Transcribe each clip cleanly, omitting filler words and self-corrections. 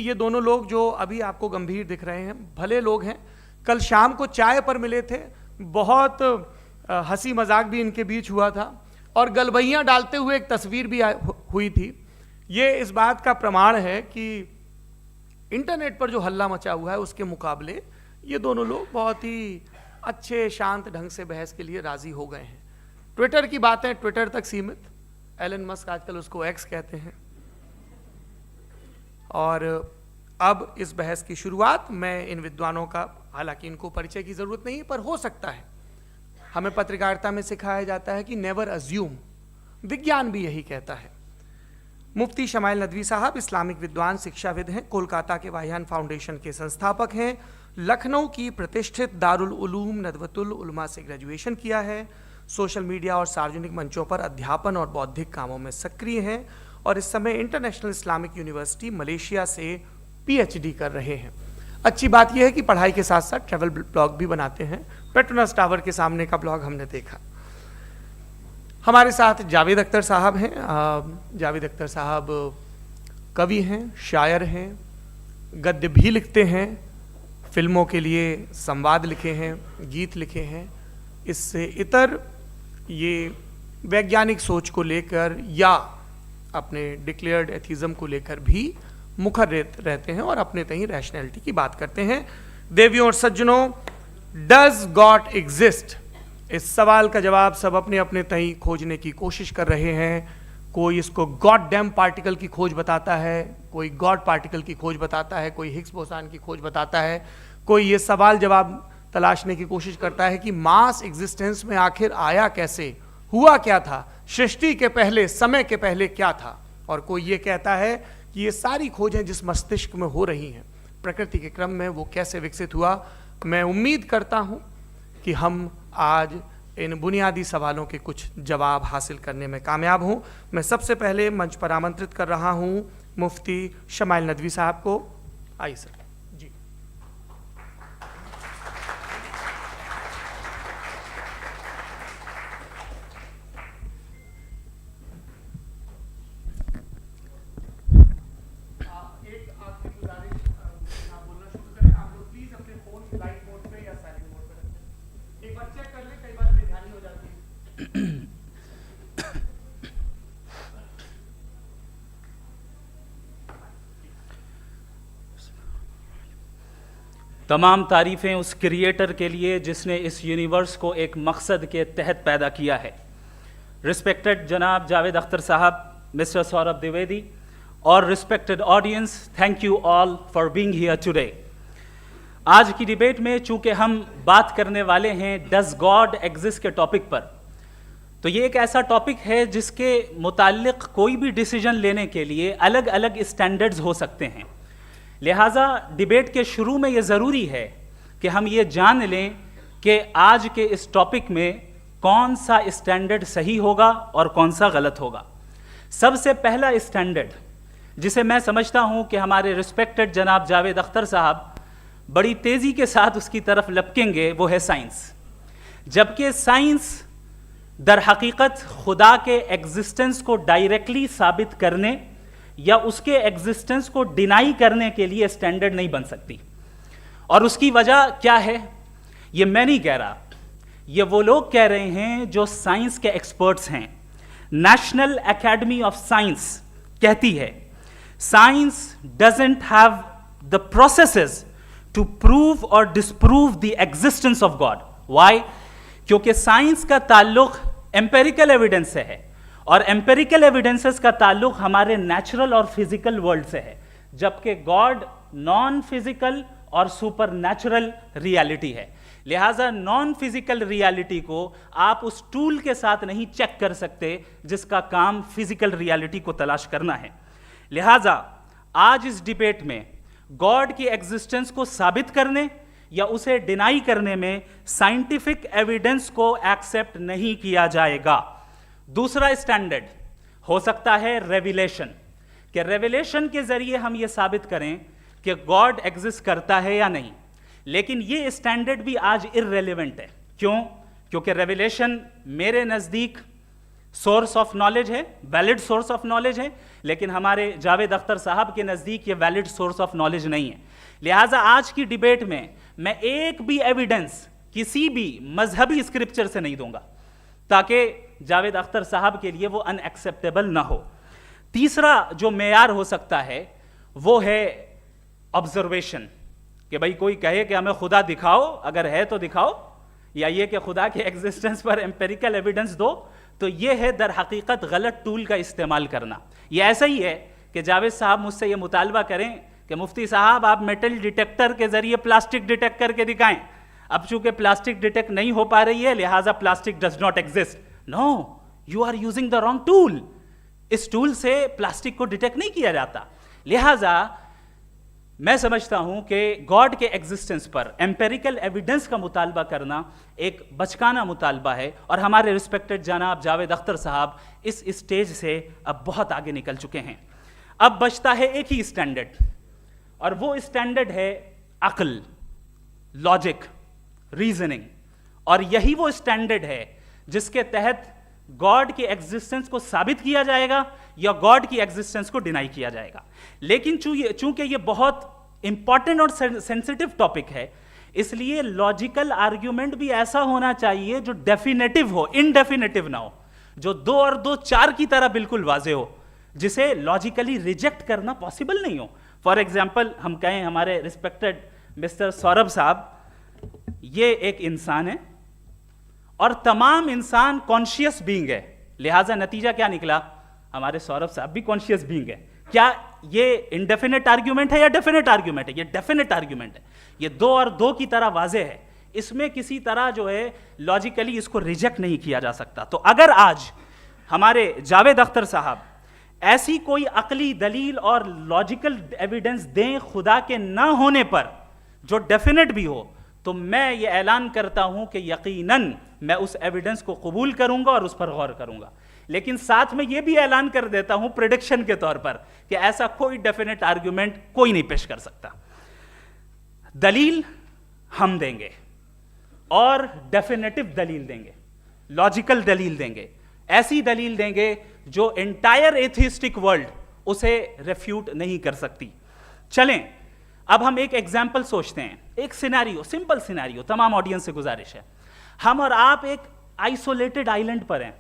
ये दोनों लोग जो अभी आपको गंभीर दिख रहे हैं, भले लोग हैं, कल शाम को चाय पर मिले थे, बहुत हंसी मजाक भी इनके बीच हुआ था और गलबैयाँ डालते हुए एक तस्वीर भी हुई थी। ये इस बात का प्रमाण है कि इंटरनेट पर जो हल्ला मचा हुआ है उसके मुकाबले ये दोनों लोग बहुत ही अच्छे शांत ढंग से बहस के लिए राजी हो गए हैं। ट्विटर की बातें ट्विटर तक सीमित, एलन मस्क आजकल उसको एक्स कहते हैं। और अब इस बहस की शुरुआत, मैं इन विद्वानों का, हालांकि इनको परिचय की जरूरत नहीं है, पर हो सकता है, हमें पत्रकारिता में सिखाया जाता है कि नेवर अज्यूम, विज्ञान भी यही कहता है। मुफ्ती शमाइल नदवी साहब इस्लामिक विद्वान, शिक्षाविद हैं, कोलकाता के वाहियान फाउंडेशन के संस्थापक हैं, लखनऊ की प्रतिष्ठित दारुल उलूम नदवतुल उलमा से ग्रेजुएशन किया है, सोशल मीडिया और सार्वजनिक मंचों पर अध्यापन और बौद्धिक कामों में सक्रिय हैं और इस समय इंटरनेशनल इस्लामिक यूनिवर्सिटी मलेशिया से पीएचडी कर रहे हैं। अच्छी बात यह है कि पढ़ाई के साथ साथ ट्रैवल ब्लॉग भी बनाते हैं। पेट्रोनस टावर के सामने का ब्लॉग हमने देखा। हमारे साथ जावेद अख्तर साहब हैं। जावेद अख्तर साहब कवि हैं, शायर हैं, गद्य भी लिखते हैं, फिल्मों के लिए संवाद लिखे हैं, गीत लिखे हैं। इससे इतर ये वैज्ञानिक सोच को लेकर या अपने डिक्लेयर्ड एथिज्म को लेकर भी मुखर रहते हैं और अपने तहीं रैशनैलिटी की बात करते हैं। देवियों और सज्जनों, डज गॉड एग्जिस्ट? इस सवाल का जवाब सब अपने अपने तहीं खोजने की कोशिश कर रहे हैं। कोई इसको गॉड डैम पार्टिकल की खोज बताता है, कोई गॉड पार्टिकल की खोज बताता है, कोई हिग्स बोसान की खोज बताता है, कोई ये सवाल जवाब तलाशने की कोशिश करता है कि मास एग्जिस्टेंस में आखिर आया कैसे, हुआ क्या था, सृष्टि के पहले, समय के पहले क्या था। और कोई ये कहता है कि ये सारी खोजें जिस मस्तिष्क में हो रही हैं प्रकृति के क्रम में, वो कैसे विकसित हुआ। मैं उम्मीद करता हूं कि हम आज इन बुनियादी सवालों के कुछ जवाब हासिल करने में कामयाब हूं। मैं सबसे पहले मंच पर आमंत्रित कर रहा हूं मुफ्ती शमाइल नदवी साहब को। आइए सर। जी, तमाम तारीफ़ें उस क्रिएटर के लिए जिसने इस यूनिवर्स को एक मकसद के तहत पैदा किया है। रिस्पेक्टेड जनाब जावेद अख्तर साहब, मिस्टर सौरभ द्विवेदी और respected audience, thank you all for being here today. आज की डिबेट में चूंकि हम बात करने वाले हैं डज गॉड एग्जिस्ट के टॉपिक पर, तो ये एक ऐसा टॉपिक है जिसके मुताल्लिक कोई भी डिसीजन लेने के लिए अलग अलग स्टैंडर्ड्स हो सकते हैं। लिहाजा डिबेट के शुरू में ये ज़रूरी है कि हम ये जान लें कि आज के इस टॉपिक में कौन सा स्टैंडर्ड सही होगा और कौन सा गलत होगा। सबसे पहला स्टैंडर्ड जिसे मैं समझता हूँ कि हमारे रिस्पेक्टेड जनाब जावेद अख्तर साहब बड़ी तेज़ी के साथ उसकी तरफ लपकेंगे, वो है साइंस। जबकि साइंस दर हकीकत खुदा के एग्जिस्टेंस को डायरेक्टली साबित करने या उसके एग्जिस्टेंस को डिनाई करने के लिए स्टैंडर्ड नहीं बन सकती। और उसकी वजह क्या है, ये मैं नहीं कह रहा, ये वो लोग कह रहे हैं जो साइंस के एक्सपर्ट्स हैं। नेशनल एकेडमी ऑफ साइंस कहती है science doesn't have the processes to prove और disprove the existence of God. Why? क्योंकि साइंस का ताल्लुक एम्पेरिकल एविडेंस से है और एम्पेरिकल एविडेंसेस का ताल्लुक हमारे नेचुरल और फिजिकल वर्ल्ड से है, जबकि गॉड नॉन फिजिकल और सुपर नेचुरल रियलिटी है। लिहाजा नॉन फिजिकल रियलिटी को आप उस टूल के साथ नहीं चेक कर सकते जिसका काम फिजिकल रियलिटी को तलाश करना है। लिहाजा आज इस डिबेट में गॉड की एग्जिस्टेंस को साबित करने या उसे डिनाई करने में साइंटिफिक एविडेंस को एक्सेप्ट नहीं किया जाएगा। दूसरा स्टैंडर्ड हो सकता है रेविलेशन, कि रेविलेशन के जरिए हम ये साबित करें कि गॉड एग्जिस्ट करता है या नहीं। लेकिन ये स्टैंडर्ड भी आज इररेलेवेंट है। क्यों? क्योंकि रेविलेशन मेरे नज़दीक सोर्स ऑफ नॉलेज है, वैलिड सोर्स ऑफ नॉलेज है, लेकिन हमारे जावेद अख्तर साहब के नज़दीक ये वैलिड सोर्स ऑफ नॉलेज नहीं है। लिहाजा आज की डिबेट में मैं एक भी एविडेंस किसी भी मजहबी स्क्रिप्चर से नहीं दूंगा, ताकि जावेद अख्तर साहब के लिए वो अनएक्सेप्टेबल ना हो। तीसरा जो मेयार हो सकता है वो है ऑब्जर्वेशन, कि भाई कोई कहे कि हमें खुदा दिखाओ, अगर है तो दिखाओ, या ये कि खुदा के एग्जिस्टेंस पर एम्पेरिकल एविडेंस दो, तो ये है दर हकीकत गलत टूल का इस्तेमाल करना। ये ऐसा ही है कि जावेद साहब मुझसे ये मुतालबा करें कि मुफ्ती साहब आप मेटल डिटेक्टर के जरिए प्लास्टिक डिटेक्ट करके दिखाएं। अब चूंकि प्लास्टिक डिटेक्ट नहीं हो पा रही है, लिहाजा plastic does not exist. No, you are using the wrong tool. इस टूल से प्लास्टिक को डिटेक्ट नहीं किया जाता। लिहाजा मैं समझता हूं कि गॉड के एग्जिस्टेंस पर एम्पेरिकल एविडेंस का मुतालबा करना एक बचकाना मुतालबा है, और हमारे रिस्पेक्टेड जनाब जावेद अख्तर साहब इस स्टेज से अब बहुत आगे निकल चुके हैं। अब बचता है एक ही स्टैंडर्ड, और वो स्टैंडर्ड है अक्ल, लॉजिक, रीजनिंग। और यही वो स्टैंडर्ड है जिसके तहत गॉड की एग्जिस्टेंस को साबित किया जाएगा या गॉड की एग्जिस्टेंस को डिनाई किया जाएगा। लेकिन चूंकि ये बहुत इंपॉर्टेंट और सेंसिटिव टॉपिक है, इसलिए लॉजिकल आर्ग्यूमेंट भी ऐसा होना चाहिए जो डेफिनेटिव हो, इनडेफिनेटिव ना हो, जो 2 और 2 4 की तरह बिल्कुल वाजे हो, जिसे लॉजिकली रिजेक्ट करना पॉसिबल नहीं हो। फॉर एग्जाम्पल हम कहें हमारे रिस्पेक्टेड मिस्टर सौरभ साहब, ये एक इंसान है और तमाम इंसान कॉन्शियस बीइंग है, लिहाजा नतीजा क्या निकला, हमारे सौरभ साहब भी कॉन्शियस बीइंग है। क्या ये इनडेफिनेट आर्ग्यूमेंट है या डेफिनेट आर्ग्यूमेंट है? ये डेफिनेट आर्ग्यूमेंट है। ये 2 और 2 की तरह वाजे है, इसमें किसी तरह जो है लॉजिकली इसको रिजेक्ट नहीं किया जा सकता। तो अगर आज हमारे जावेद अख्तर साहब ऐसी कोई अकली दलील और लॉजिकल एविडेंस दें खुदा के ना होने पर जो डेफिनेट भी हो, तो मैं ये ऐलान करता हूं कि यकीनन मैं उस एविडेंस को कबूल करूंगा और उस पर गौर करूंगा। लेकिन साथ में यह भी ऐलान कर देता हूं प्रेडिक्शन के तौर पर कि ऐसा कोई डेफिनेट आर्ग्यूमेंट कोई नहीं पेश कर सकता। दलील हम देंगे और डेफिनेटिव दलील देंगे, लॉजिकल दलील देंगे, ऐसी दलील देंगे जो एंटायर एथिस्टिक वर्ल्ड उसे रेफ्यूट नहीं कर सकती। चलें अब हम एक एग्जाम्पल सोचते हैं, एक सिनेरियो, सिंपल सिनेरियो, तमाम ऑडियंस से गुजारिश है, हम और आप एक आइसोलेटेड आइलैंड पर हैं,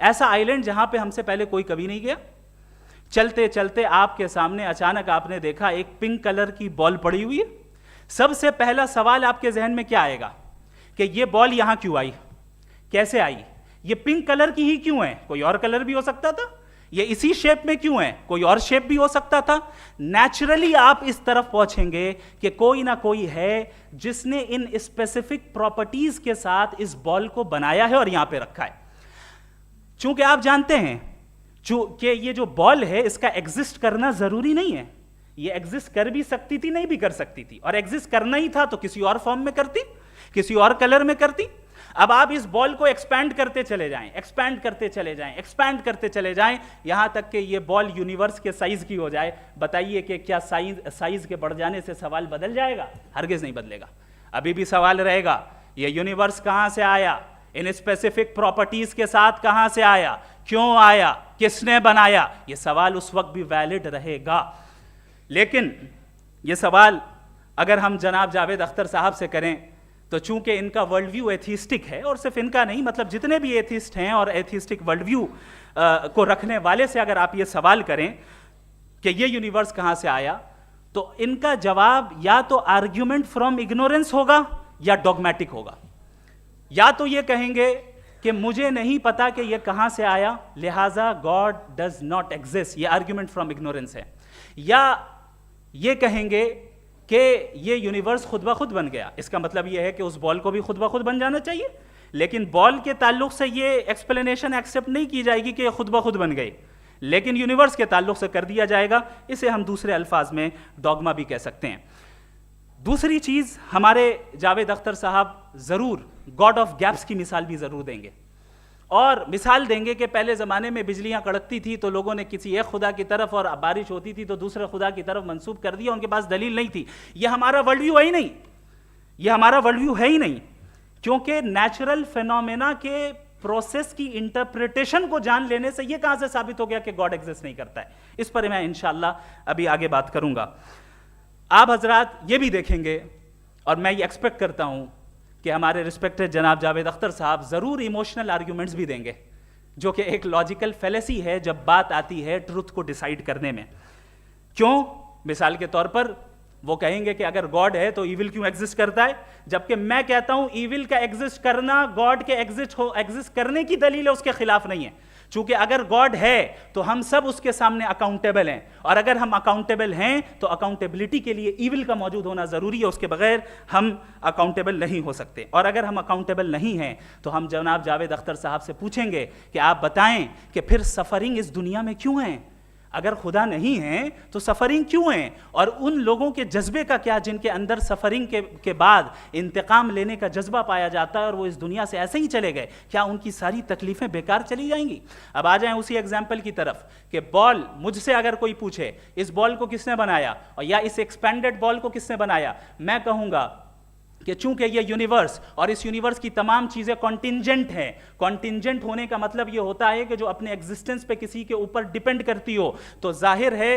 ऐसा आइलैंड जहां पे हमसे पहले कोई कभी नहीं गया। चलते चलते आपके सामने अचानक आपने देखा एक पिंक कलर की बॉल पड़ी हुई है। सबसे पहला सवाल आपके जहन में क्या आएगा कि ये बॉल यहां क्यों आई, कैसे आई, ये पिंक कलर की ही क्यों है, कोई और कलर भी हो सकता था, ये इसी शेप में क्यों है, कोई और शेप भी हो सकता था। नेचुरली आप इस तरफ पहुंचेंगे कि कोई ना कोई है जिसने इन स्पेसिफिक प्रॉपर्टीज के साथ इस बॉल को बनाया है और यहां पे रखा है। चूंकि आप जानते हैं कि ये जो बॉल है इसका एग्जिस्ट करना जरूरी नहीं है, ये एग्जिस्ट कर भी सकती थी, नहीं भी कर सकती थी, और एग्जिस्ट करना ही था तो किसी और फॉर्म में करती, किसी और कलर में करती। अब आप इस बॉल को एक्सपैंड करते चले जाएं, एक्सपैंड करते चले जाएं, एक्सपैंड करते चले जाएं, यहां तक कि ये बॉल यूनिवर्स के साइज की हो जाए। बताइए कि क्या साइज के बढ़ जाने से सवाल बदल जाएगा? हरगिज नहीं बदलेगा। अभी भी सवाल रहेगा ये यूनिवर्स कहां से आया, इन स्पेसिफिक प्रॉपर्टीज के साथ कहां से आया, क्यों आया, किसने बनाया, ये सवाल उस वक्त भी वैलिड रहेगा। लेकिन ये सवाल अगर हम जनाब जावेद अख्तर साहब से करें तो चूंकि इनका वर्ल्ड व्यू एथिस्टिक है, और सिर्फ इनका नहीं, मतलब जितने भी एथिस्ट हैं और एथिस्टिक वर्ल्ड व्यू को रखने वाले से अगर आप ये सवाल करें कि ये यूनिवर्स कहां से आया, तो इनका जवाब या तो आर्ग्यूमेंट फ्रॉम इग्नोरेंस होगा या डॉगमेटिक होगा। या तो ये कहेंगे कि मुझे नहीं पता कि ये कहां से आया, लिहाजा गॉड डज नॉट एग्जिस्ट, ये आर्ग्यूमेंट फ्रॉम इग्नोरेंस है। या ये कहेंगे कि ये यूनिवर्स खुद ब खुद बन गया, इसका मतलब ये है कि उस बॉल को भी खुद ब खुद बन जाना चाहिए, लेकिन बॉल के ताल्लुक से ये एक्सप्लेनेशन एक्सेप्ट नहीं की जाएगी कि खुद ब खुद बन गई, लेकिन यूनिवर्स के ताल्लुक से कर दिया जाएगा। इसे हम दूसरे अल्फाज में डॉगमा भी कह सकते हैं। दूसरी चीज, हमारे जावेद अख्तर साहब जरूर गॉड ऑफ गैप्स की मिसाल भी जरूर देंगे, और मिसाल देंगे कि पहले ज़माने में बिजलियां कड़कती थी तो लोगों ने किसी एक खुदा की तरफ, और बारिश होती थी तो दूसरे खुदा की तरफ मंसूब कर दिया, उनके पास दलील नहीं थी। यह हमारा वर्ल्ड व्यू है ही नहीं, यह हमारा वर्ल्ड व्यू है ही नहीं, क्योंकि नेचुरल फिनोमेना के प्रोसेस की इंटरप्रिटेशन को जान लेने से यह कहां से साबित हो गया कि गॉड एग्जिस्ट नहीं करता है? इस पर मैं इंशाल्लाह अभी आगे बात करूंगा। आप हजरात ये भी देखेंगे और मैं ये एक्सपेक्ट करता हूं कि हमारे रिस्पेक्टेड जनाब जावेद अख्तर साहब जरूर इमोशनल आर्ग्यूमेंट्स भी देंगे, जो कि एक लॉजिकल फेलेसी है जब बात आती है ट्रुथ को डिसाइड करने में। क्यों? मिसाल के तौर पर वो कहेंगे कि अगर गॉड है तो ईविल क्यों एग्जिस्ट करता है, जबकि मैं कहता हूं ईविल का एग्जिस्ट करना गॉड के एग्जिस्ट करने की दलील है, उसके खिलाफ नहीं है। चूंकि अगर गॉड है तो हम सब उसके सामने अकाउंटेबल हैं, और अगर हम अकाउंटेबल हैं तो अकाउंटेबिलिटी के लिए ईविल का मौजूद होना जरूरी है, उसके बगैर हम अकाउंटेबल नहीं हो सकते। और अगर हम अकाउंटेबल नहीं हैं तो हम जनाब जावेद अख्तर साहब से पूछेंगे कि आप बताएं कि फिर सफरिंग इस दुनिया में क्यों है? अगर खुदा नहीं है तो सफरिंग क्यों है? और उन लोगों के जज्बे का क्या जिनके अंदर सफरिंग के बाद इंतकाम लेने का जज्बा पाया जाता है और वो इस दुनिया से ऐसे ही चले गए, क्या उनकी सारी तकलीफें बेकार चली जाएंगी? अब आ जाएं उसी एग्जाम्पल की तरफ कि बॉल, मुझसे अगर कोई पूछे इस बॉल को किसने बनाया और या इस एक्सपेंडेड बॉल को किसने बनाया, मैं कहूंगा कि चूंकि ये यूनिवर्स और इस यूनिवर्स की तमाम चीजें कॉन्टिंजेंट हैं। कॉन्टिंजेंट होने का मतलब ये होता है कि जो अपने एग्जिस्टेंस पे किसी के ऊपर डिपेंड करती हो, तो जाहिर है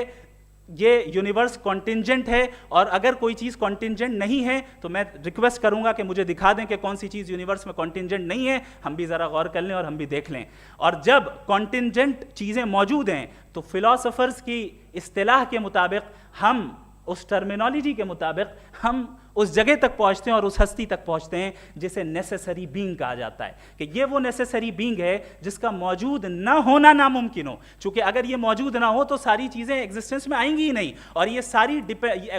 ये यूनिवर्स कॉन्टिंजेंट है। और अगर कोई चीज कॉन्टिंजेंट नहीं है तो मैं रिक्वेस्ट करूंगा कि मुझे दिखा दें कि कौन सी चीज यूनिवर्स में कॉन्टिंजेंट नहीं है, हम भी जरा गौर कर लें और हम भी देख लें। और जब कॉन्टिंजेंट चीजें मौजूद हैं तो फिलोसोफर्स की इस्तिलाह के मुताबिक, हम उस टर्मिनोलॉजी के मुताबिक हम उस जगह तक पहुंचते हैं और उस हस्ती तक पहुंचते हैं जिसे नेसेसरी बीइंग कहा जाता है, कि ये वो नेसेसरी बीइंग है जिसका मौजूद ना होना नामुमकिन हो। चूंकि अगर ये मौजूद ना हो तो सारी चीजें एग्जिस्टेंस में आएंगी ही नहीं, और ये सारी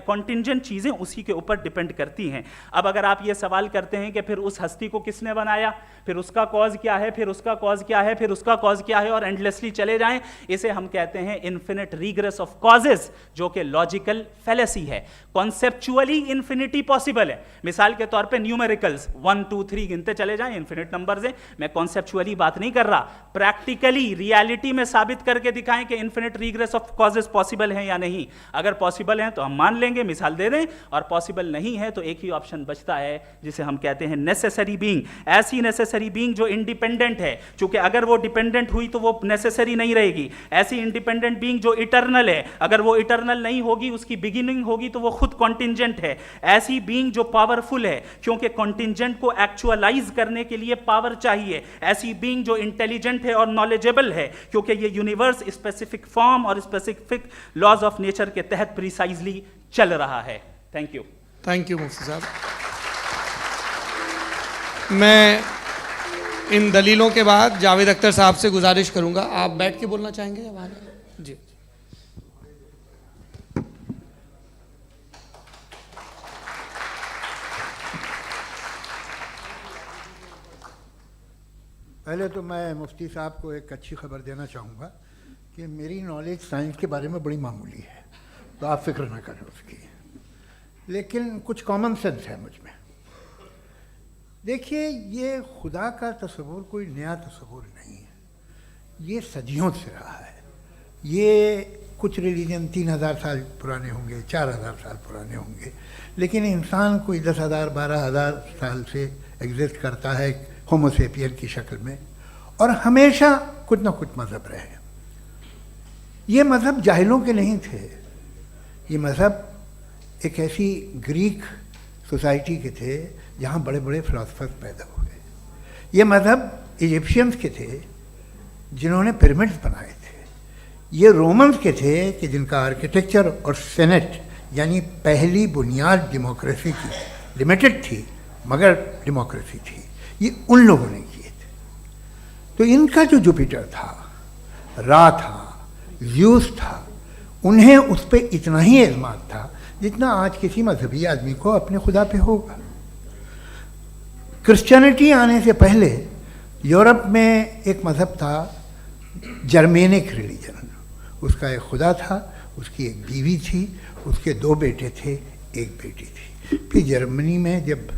कॉन्टिंजेंट चीजें उसी के ऊपर डिपेंड करती हैं। अब अगर आप ये सवाल करते हैं कि फिर उस हस्ती को किसने बनाया, फिर उसका कॉज क्या है, फिर उसका कॉज क्या है, फिर उसका कॉज क्या है, और एंडलेसली चले जाएं, इसे हम कहते हैं इन्फिनिट रिग्रेस ऑफ कॉजेज, जो कि लॉजिकल फेलेसी है। कॉन्सेप्चुअली इन्फिनिटी पॉसिबल है। मिसाल के तौर पे न्यूमेरिकल्स 1 2 3 गिनते चले जाएं, इन्फिनिट नंबर्स हैं। मैं कॉन्सेप्चुअली बात नहीं कर रहा, प्रैक्टिकली रियलिटी में साबित करके दिखाएं कि infinite regress of causes possible हैं या नहीं। अगर पॉसिबल हैं तो हम मान लेंगे, मिसाल दे दें, और पॉसिबल नहीं है तो एक ही ऑप्शन बचता है जिसे हम कहते हैं नेसेसरी बीइंग। ऐसी नेसेसरी बीइंग जो इंडिपेंडेंट है, क्योंकि अगर वो डिपेंडेंट हुई तो वो नेसेसरी नहीं रहेगी। ऐसी इंडिपेंडेंट बीइंग जो इटर्नल है, अगर वो इटर्नल नहीं होगी, उसकी बिगिनिंग होगी तो वो खुद कॉन्टिंजेंट है। ऐसी बीइंग जो पावरफुल है, क्योंकि कॉन्टिंजेंट को एक्चुअलाइज करने के लिए पावर चाहिए। ऐसी बीइंग जो इंटेलिजेंट है और नॉलेजेबल है, क्योंकि ये यूनिवर्स स्पेसिफिक फॉर्म और स्पेसिफिक लॉज ऑफ नेचर के तहत प्रिसाइजली चल रहा है। Thank you. थैंक यू मुफ्ती साहब। मैं इन दलीलों के बाद जावेद अख्तर साहब से गुजारिश करूंगा, आप बैठ के बोलना चाहेंगे या वहां? जी। पहले तो मैं मुफ्ती साहब को एक अच्छी खबर देना चाहूँगा कि मेरी नॉलेज साइंस के बारे में बड़ी मामूली है, तो आप फिक्र ना करें उसकी, लेकिन कुछ कॉमन सेंस है मुझ में। देखिए, ये खुदा का तस्वुर कोई नया तस्वुर नहीं है, ये सदियों से रहा है। ये कुछ रिलीजन 3000 साल पुराने होंगे, 4000 साल पुराने होंगे, लेकिन इंसान कोई 10,000 12,000 साल से एग्जिस्ट करता है होमोसेपियन की शक्ल में, और हमेशा कुछ ना कुछ मज़हब रहे। ये मज़हब जाहिलों के नहीं थे, ये मज़हब एक ऐसी ग्रीक सोसाइटी के थे जहाँ बड़े बड़े फिलोसफर्स पैदा हुए। ये मज़हब इजिप्शियंस के थे जिन्होंने पिरामिड्स बनाए थे। ये रोमन्स के थे कि जिनका आर्किटेक्चर और सेनेट यानी पहली बुनियाद डेमोक्रेसी की, लिमिटेड थी मगर डेमोक्रेसी थी, ये उन लोगों ने किए थे। तो इनका जो जुपिटर था, रा था, ज़्यूस था, उन्हें उस पर इतना ही एतमाद था जितना आज किसी मजहबी आदमी को अपने खुदा पे होगा। क्रिश्चियनिटी आने से पहले यूरोप में एक मज़हब था जर्मेनिक रिलीजन, उसका एक खुदा था, उसकी एक बीवी थी, उसके 2 बेटे थे, एक बेटी थी। फिर जर्मनी में जब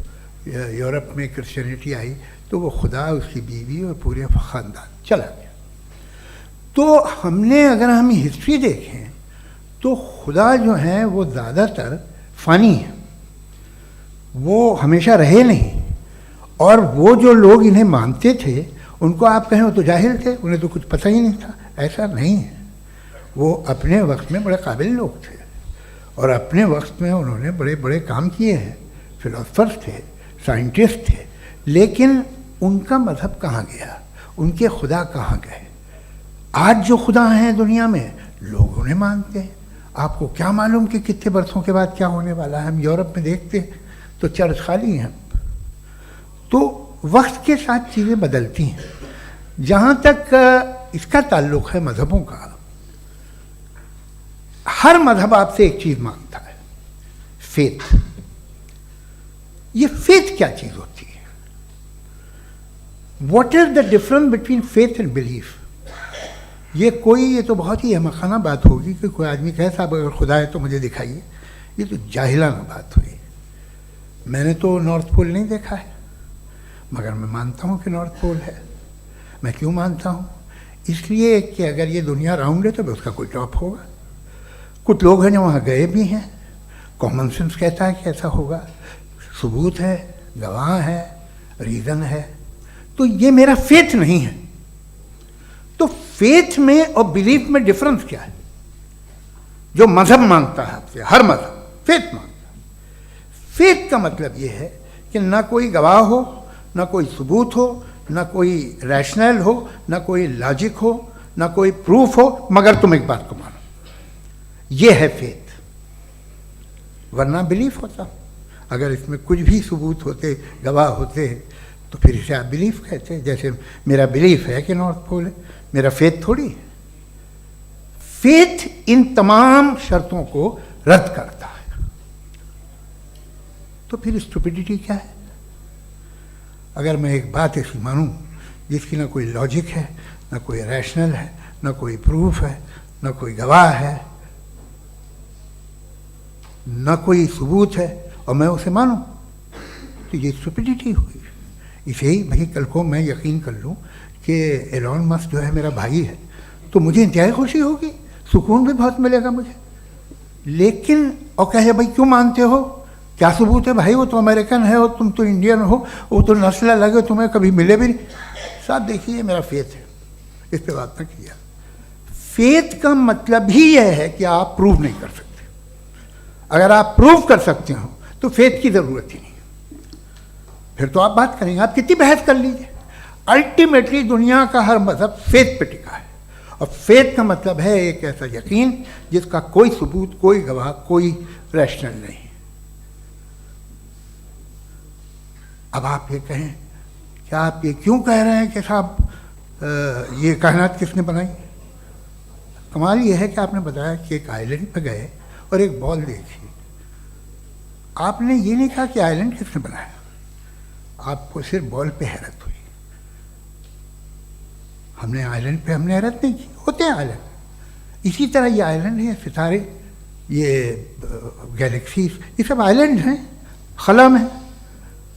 यूरोप में क्रिश्चियनिटी आई तो वो खुदा, उसकी बीवी और पूरे ख़ानदान चला गया। तो हमने, अगर हम हिस्ट्री देखें तो खुदा जो हैं वो ज़्यादातर फ़ानी है, वो हमेशा रहे नहीं, और वो जो लोग इन्हें मानते थे उनको आप कहें वो तो जाहिल थे, उन्हें तो कुछ पता ही नहीं था। ऐसा नहीं है, वो अपने वक्त में बड़े काबिल लोग थे और अपने वक्त में उन्होंने बड़े बड़े काम किए हैं, फिलोसफर्स थे, साइंटिस्ट थे, लेकिन उनका मज़हब कहाँ गया, उनके खुदा कहाँ गए? आज जो खुदा हैं दुनिया में लोग उन्हें मानते हैं। आपको क्या मालूम कि कितने बरसों के बाद क्या होने वाला है? हम यूरोप में देखते हैं तो चर्च खाली हैं। तो वक्त के साथ चीज़ें बदलती हैं। जहाँ तक इसका ताल्लुक़ है मज़हबों का, हर मज़हब आपसे एक चीज़ मांगता है, फेथ। ये फेथ क्या चीज़ होती है? What is the difference between faith and belief? ये तो बहुत ही अहमकाना बात होगी कि कोई आदमी कहे साहब अगर खुदा है तो मुझे दिखाइए। ये तो जाहिलाना बात हुई। मैंने तो नॉर्थ पोल नहीं देखा है, मगर मैं मानता हूँ कि नॉर्थ पोल है। मैं क्यों मानता हूँ? इसलिए कि अगर ये दुनिया राउंड है तो उसका कोई टॉप होगा। कुछ लोग हैं जो वहाँ गए भी हैं, कॉमन सेंस कहता है कि ऐसा होगा, सबूत है, गवाह है, रीज़न है। तो ये मेरा फेथ नहीं है। तो फेथ में और बिलीफ में डिफरेंस क्या है? जो मज़हब मांगता है आपसे, हर मज़हब फेथ मांगता है। फेथ का मतलब ये है कि ना कोई गवाह हो, ना कोई सबूत हो, ना कोई रैशनल हो, ना कोई लॉजिक हो, ना कोई प्रूफ हो, मगर तुम एक बात को मानो। ये है फेथ। वरना बिलीफ होता। अगर इसमें कुछ भी सबूत होते, गवाह होते, तो फिर इसे आप बिलीफ कहते। जैसे मेरा बिलीफ है कि नॉर्थ पोल है, मेरा फेथ थोड़ी है। फेथ इन तमाम शर्तों को रद्द करता है। तो फिर स्टुपिडिटी क्या है? अगर मैं एक बात ऐसी मानूं जिसकी ना कोई लॉजिक है, ना कोई रैशनल है, ना कोई प्रूफ है, ना कोई गवाह है, ना कोई सबूत है, और मैं उसे मानूं, तो ये स्टुपिडिटी हुई। इसे ही भाई कल को मैं यकीन कर लूं कि एलॉन मस्क जो है मेरा भाई है, तो मुझे इंतहाई खुशी होगी, सुकून भी बहुत मिलेगा मुझे। लेकिन और कहे भाई क्यों मानते हो, क्या सबूत है? भाई वो तो अमेरिकन है और तुम तो इंडियन हो, वो तो नस्ल अलग है, तुम्हें कभी मिले भी नहीं। साहब देखिए मेरा फेथ है, इस पर बात न किया। फेथ का मतलब ही यह है कि आप प्रूव नहीं कर सकते। अगर आप प्रूव कर सकते हो तो फेथ की ज़रूरत ही नहीं, फिर तो आप बात करेंगे, आप कितनी बहस कर लीजिए। अल्टीमेटली दुनिया का हर मज़हब फेथ पे टिका है, और फेथ का मतलब है एक ऐसा यकीन जिसका कोई सबूत, कोई गवाह, कोई रैशनल नहीं। अब आप ये कहें, क्या आप ये क्यों कह रहे हैं कि साहब ये कायनात किसने बनाई? कमाल ये है कि आपने बताया कि एक आइलैंड पे गए और एक बॉल देखी। आपने ये नहीं कहा कि आइलैंड किसने बनाया, आपको सिर्फ बॉल पे हैरत हुई। हमने आइलैंड पे हमने हैरत नहीं की, होते हैं आइलैंड। इसी तरह ये आइलैंड है, सितारे, ये गैलेक्सीज, ये सब आइलैंड हैं, खला में।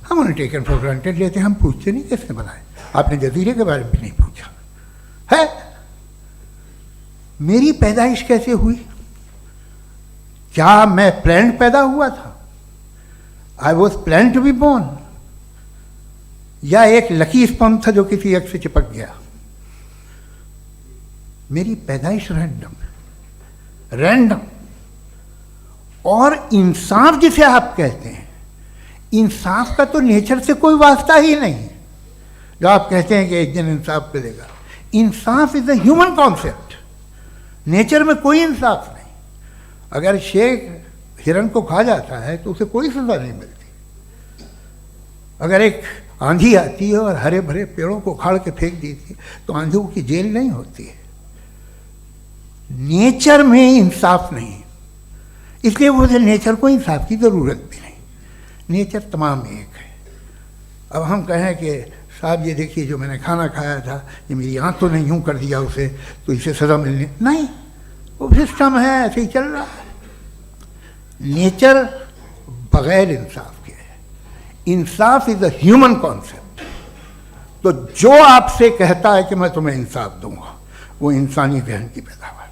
हम उन्हें टेकन फॉर ग्रांटेड लेते हैं, हम पूछते नहीं किसने बनाए। आपने जजीरे के बारे में भी नहीं पूछा है। मेरी पैदाइश कैसे हुई? क्या मैं प्लान्ड पैदा हुआ था? I was plan to be born, या एक लकी स्पर्म था जो किसी एग से चिपक गया? मेरी पैदाइश रैंडम। और इंसाफ जिसे आप कहते हैं, इंसाफ का तो नेचर से कोई वास्ता ही नहीं। जो आप कहते हैं कि एक दिन इंसाफ मिलेगा, insaf is a human concept, nature में कोई इंसाफ नहीं। अगर शेर हिरन को खा जाता है तो उसे कोई सजा नहीं मिलती। अगर एक आंधी आती है और हरे भरे पेड़ों को उखाड़ के फेंक देती है तो आंधियों की जेल नहीं होती है। नेचर में इंसाफ नहीं, इसलिए मुझे नेचर को इंसाफ की ज़रूरत भी नहीं। नेचर तमाम एक है। अब हम कहें कि साहब ये देखिए जो मैंने खाना खाया था, ये मेरी आँख तो नहीं यूँ कर दिया उसे, तो इसे सज़ा मिलनी नहीं, वो सिस्टम है, ऐसे ही चल रहा है। नेचर बग़ैर इंसाफ के है। इंसाफ इज़ अ ह्यूमन कॉन्सेप्ट। तो जो आपसे कहता है कि मैं तुम्हें इंसाफ दूंगा, वो इंसानी जहन की पैदावार है।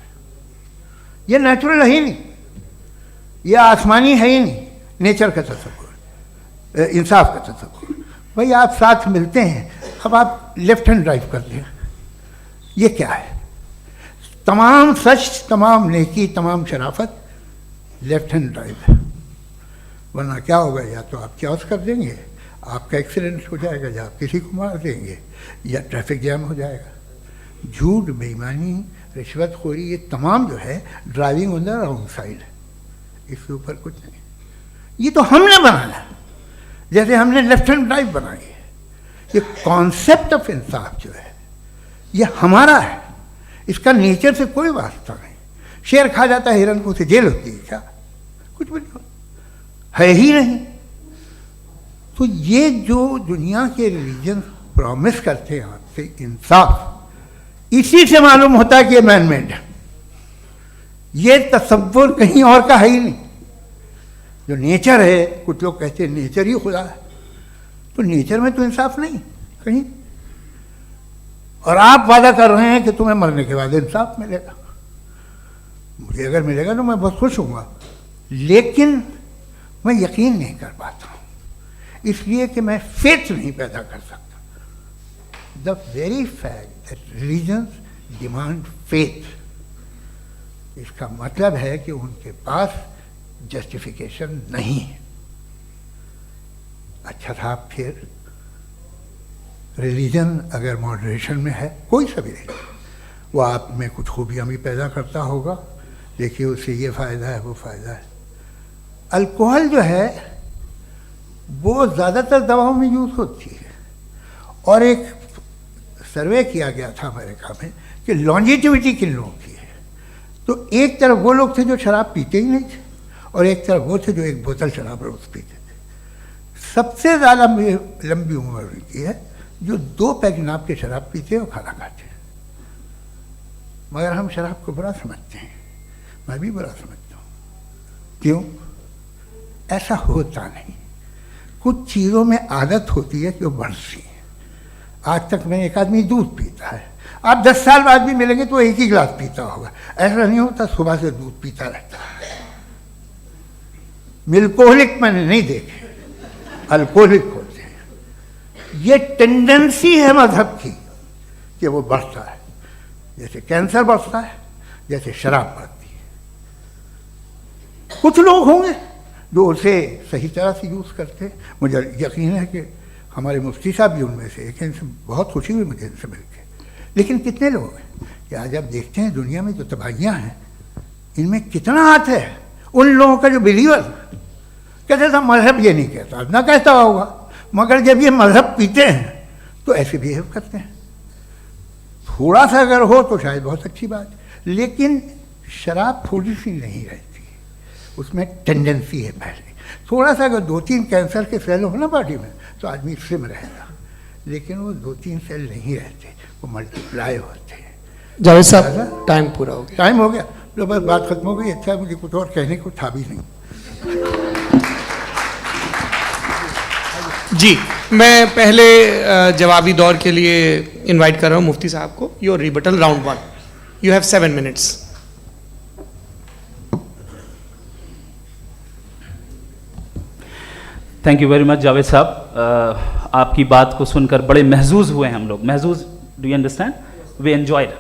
ये नेचुरल है ही नहीं, ये आसमानी है ही नहीं। नेचर का तसव्वुर, इंसाफ का तसव्वुर। भाई आप साथ मिलते हैं, अब आप लेफ्ट हैंड ड्राइव कर लें, ये क्या है? तमाम सच, तमाम नेकी, तमाम शराफत लेफ्ट हैंड ड्राइव है। वरना क्या होगा, या तो आप क्रॉस कर देंगे, आपका एक्सीडेंट हो जाएगा, या आप किसी को मार देंगे, या ट्रैफिक जैम हो जाएगा। झूठ, बेईमानी, रिश्वतखोरी, ये तमाम जो है driving on the wrong side है, इसके ऊपर कुछ नहीं। ये तो हमने बनाया, जैसे हमने लेफ्ट हैंड ड्राइव बनाई है। ये कॉन्सेप्ट ऑफ इंसाफ जो है ये हमारा है, इसका नेचर से कोई वास्ता नहीं। शेर खा जाता है हिरन को, उसे जेल होती है क्या? कुछ भी नहीं, है ही नहीं। तो ये जो दुनिया के रिलीजन प्रॉमिस करते हैं आपसे इंसाफ, इसी से मालूम होता है कि ये मैन मेड है। ये तसव्वुर कहीं और का है ही नहीं। जो नेचर है, कुछ लोग कहते हैं नेचर ही खुदा है, तो नेचर में तो इंसाफ नहीं कहीं। और आप वादा कर रहे हैं कि तुम्हें मरने के बाद इंसाफ मिलेगा। मुझे अगर मिलेगा तो मैं बहुत खुश हूँगा, लेकिन मैं यकीन नहीं कर पाता हूँ, इसलिए कि मैं फेथ नहीं पैदा कर सकता। The very fact that religions demand faith, इसका मतलब है कि उनके पास जस्टिफिकेशन नहीं है। अच्छा साहब, फिर रिलीजन अगर मॉडरेशन में है, कोई सा भी रिलीजन, वो आप में कुछ खूबियाँ भी पैदा करता होगा, देखिए उससे ये फ़ायदा है, वो फ़ायदा है। अल्कोहल जो है वो ज़्यादातर दवाओं में यूज़ होती है, और एक सर्वे किया गया था अमेरिका में कि लॉन्जिटिविटी किन लोगों की है, तो एक तरफ वो लोग थे जो शराब पीते ही नहीं थे, और एक तरफ वो थे जो एक बोतल शराब रोज़ पीते थे। सबसे ज़्यादा लंबी उम्र उनकी है जो 2 पैग नाप के शराब पीते हैं और खाना खाते हैं। मगर हम शराब को बुरा समझते हैं, मैं भी बुरा समझता हूँ। क्यों? ऐसा होता नहीं। कुछ चीज़ों में आदत होती है कि वो बढ़ती है। आज तक में एक आदमी दूध पीता है, आप 10 साल बाद भी मिलेंगे तो एक ही गिलास पीता होगा। ऐसा नहीं होता, सुबह से दूध पीता रहता है। मिल्कोहलिक मैंने नहीं देखे, अल्कोहलिक होते हैं। ये टेंडेंसी है मजहब की कि वो बढ़ता है, जैसे कैंसर बढ़ता है, जैसे शराब बढ़ती है। कुछ लोग होंगे जो उसे सही तरह से यूज़ करते हैं। मुझे यकीन है कि हमारे मुफ्ती साहब भी उनमें से एक हैं, इनसे बहुत खुशी हुई मुझे इनसे मिलकर। लेकिन कितने लोग हैं कि आज आप देखते हैं दुनिया में जो तबाहियाँ हैं, इनमें कितना हाथ है उन लोगों का जो बिलीवर कहते था मजहब ये नहीं कहता, ना कहता होगा, मगर जब ये मजहब पीते हैं तो ऐसे बिहेव करते हैं। थोड़ा सा अगर हो तो शायद बहुत अच्छी बात, लेकिन शराब थोड़ी सी नहीं रहती, उसमें टेंडेंसी है पहले। थोड़ा सा अगर 2-3 कैंसर के सेल हो ना बॉडी में तो आदमी स्लिम रहेगा, लेकिन वो 2-3 सेल नहीं रहते, वो मल्टीप्लाई होते हैं। जावेद साहब, टाइम पूरा हो गया। टाइम हो गया तो बस बात खत्म हो गई। अच्छा, मुझे कुछ और कहने को था भी नहीं। जी, मैं पहले जवाबी दौर के लिए इनवाइट कर रहा हूँ मुफ्ती साहब को। Your rebuttal round 1, you have 7 minutes. Thank you very much Javed साहब, आपकी बात को सुनकर बड़े महजूज हुए हम लोग। महजूज, do you understand? We enjoyed.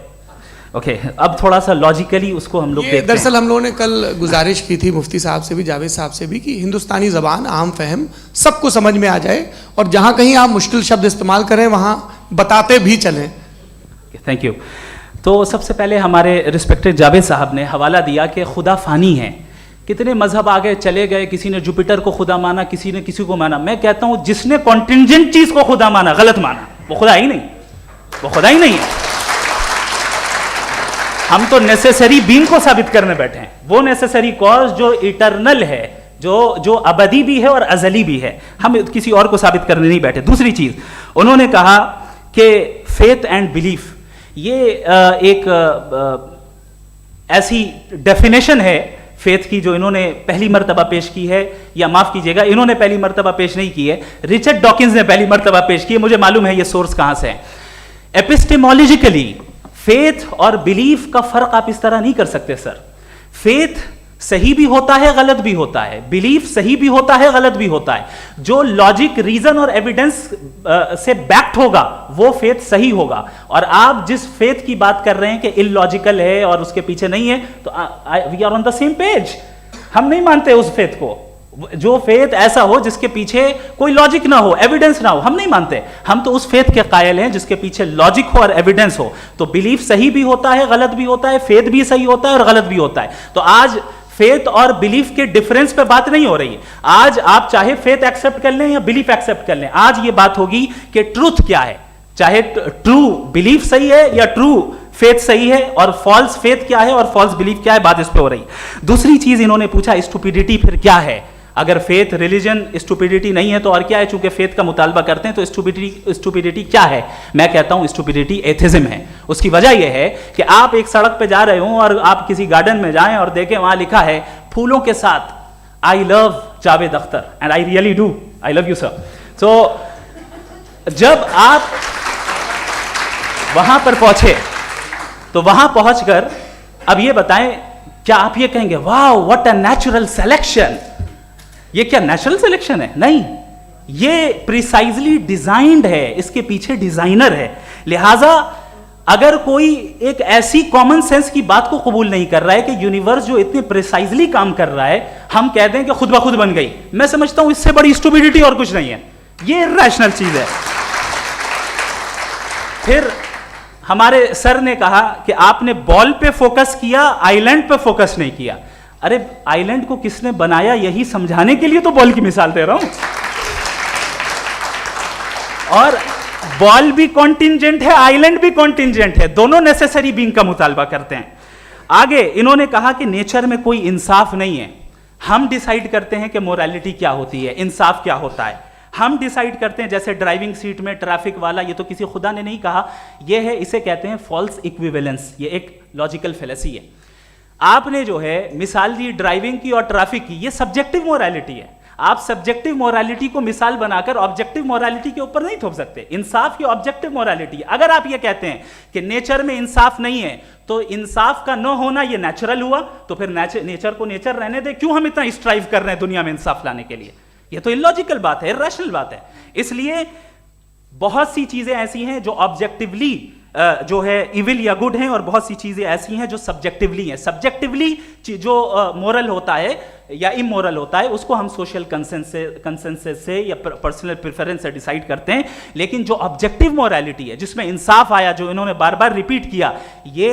Okay, अब थोड़ा सा लॉजिकली उसको हम लोग देखते हैं। दरअसल हम लोगों ने कल गुजारिश की थी मुफ्ती साहब से भी, जावेद साहब से भी, कि हिंदुस्तानी ज़बान आम फहम सबको समझ में आ जाए, और जहाँ कहीं आप मुश्किल शब्द इस्तेमाल करें वहाँ बताते भी चलें। Thank you. तो सबसे पहले हमारे रिस्पेक्टेड जावेद साहब ने हवाला दिया कि खुदा फ़ानी है। कितने मजहब आगे चले गए, किसी ने जुपिटर को खुदा माना, किसी ने किसी को माना। मैं कहता हूँ जिसने कॉन्टिंजेंट चीज़ को खुदा माना, गलत माना, वो खुदा ही नहीं, वो खुदा ही नहीं है। हम तो नेसेसरी बीइंग को साबित करने बैठे हैं, वो नेसेसरी कॉज जो इटरनल है, जो अबदी भी है और अजली भी है। हम किसी और को साबित करने नहीं बैठे। दूसरी चीज उन्होंने कहा कि फेथ एंड बिलीफ, ये एक ऐसी डेफिनेशन है फेथ की जो इन्होंने पहली मर्तबा पेश की है, या माफ कीजिएगा इन्होंने पहली मर्तबा पेश नहीं की है, रिचर्ड डॉकिंस ने पहली मर्तबा पेश की है। मुझे मालूम है ये सोर्स कहां से है। एपिस्टेमोलॉजिकली फेथ और बिलीफ का फर्क आप इस तरह नहीं कर सकते सर। फेथ सही भी होता है, गलत भी होता है, बिलीफ सही भी होता है, गलत भी होता है। जो लॉजिक, रीजन और एविडेंस से बैक्ड होगा वो फेथ सही होगा। और आप जिस फेथ की बात कर रहे हैं कि इलॉजिकल है और उसके पीछे नहीं है, तो we are on the same page. हम नहीं मानते उस फेथ को, जो फेथ ऐसा हो जिसके पीछे कोई लॉजिक ना हो, एविडेंस ना हो, हम नहीं मानते। हम तो उस फेथ के कायल हैं जिसके पीछे लॉजिक हो और एविडेंस हो। तो बिलीफ सही भी होता है, गलत भी होता है, फेथ भी सही होता है और गलत भी होता है। तो आज फेथ और बिलीफ के डिफरेंस पे बात नहीं हो रही है। आज आप चाहे फेथ एक्सेप्ट कर लें या बिलीफ एक्सेप्ट कर लें, आज ये बात होगी कि ट्रूथ क्या है, चाहे ट्रू बिलीफ सही है या ट्रू फेथ सही है, और फॉल्स फेथ क्या है और फॉल्स बिलीफ क्या है, बात इस पे हो रही। दूसरी चीज इन्होंने पूछा, स्टुपिडिटी फिर क्या है? अगर फेथ, रिलीजन स्टुपिडिटी नहीं है तो और क्या है? चूंकि फेथ का मुतालबा करते हैं तो स्टुपिडिटी क्या है? मैं कहता हूं स्टुपिडिटी एथिज्म है। उसकी वजह यह है कि आप एक सड़क पे जा रहे हो और आप किसी गार्डन में जाएं और देखें वहां लिखा है फूलों के साथ, I love Javed Akhtar, and I really do, I love you sir. So जब आप वहां पर पहुंचे तो वहां पहुंचकर अब ये बताएं, क्या आप ये कहेंगे वाह व्हाट अ नेचुरल सिलेक्शन? ये क्या नेचुरल सिलेक्शन है? नहीं, ये प्रिसाइजली डिजाइंड है, इसके पीछे डिजाइनर है। लिहाजा अगर कोई एक ऐसी कॉमन सेंस की बात को कबूल नहीं कर रहा है कि यूनिवर्स जो इतने प्रिसाइजली काम कर रहा है, हम कह दें कि खुद ब खुद बन गई, मैं समझता हूं इससे बड़ी स्टुपिडिटी और कुछ नहीं है। ये इरैशनल चीज है। फिर हमारे सर ने कहा कि आपने बॉल पे फोकस किया, आइलैंड पे फोकस नहीं किया। अरे आइलैंड को किसने बनाया यही समझाने के लिए तो बॉल की मिसाल दे रहा हूं। और बॉल भी कॉन्टिंजेंट है, आइलैंड भी कॉन्टिंजेंट है, दोनों नेसेसरी बीइंग का मुतालबा करते हैं। आगे इन्होंने कहा कि नेचर में कोई इंसाफ नहीं है, हम डिसाइड करते हैं कि मोरालिटी क्या होती है, इंसाफ क्या होता है, हम डिसाइड करते हैं। जैसे ड्राइविंग सीट में ट्रैफिक वाला, ये तो किसी खुदा ने नहीं कहा, ये है, इसे कहते हैं फॉल्स इक्विवेलेंस। ये एक लॉजिकल फेलेसी है। आपने जो है मिसाल दी ड्राइविंग की और ट्रैफिक की, ये सब्जेक्टिव मोरालिटी है। आप सब्जेक्टिव मोरालिटी को मिसाल बनाकर ऑब्जेक्टिव मोरालिटी के ऊपर नहीं थोप सकते। इंसाफ की ऑब्जेक्टिव मोरालिटी। अगर आप ये कहते हैं कि नेचर में इंसाफ नहीं है तो इंसाफ का न होना ये नेचुरल हुआ, तो फिर नेचर को नेचर रहने दे, क्यों हम इतना स्ट्राइव कर रहे हैं दुनिया में इंसाफ लाने के लिए? ये तो इलॉजिकल बात है, इरैशनल बात है। इसलिए बहुत सी चीजें ऐसी हैं जो ऑब्जेक्टिवली जो है इविल या गुड हैं, और बहुत सी चीजें ऐसी हैं जो सब्जेक्टिवली हैं। सब्जेक्टिवली जो मोरल होता है या इमोरल होता है उसको हम सोशल कंसेंसस से या पर्सनल प्रेफरेंस से डिसाइड करते हैं। लेकिन जो ऑब्जेक्टिव मोरालिटी है जिसमें इंसाफ आया, जो इन्होंने बार बार रिपीट किया, ये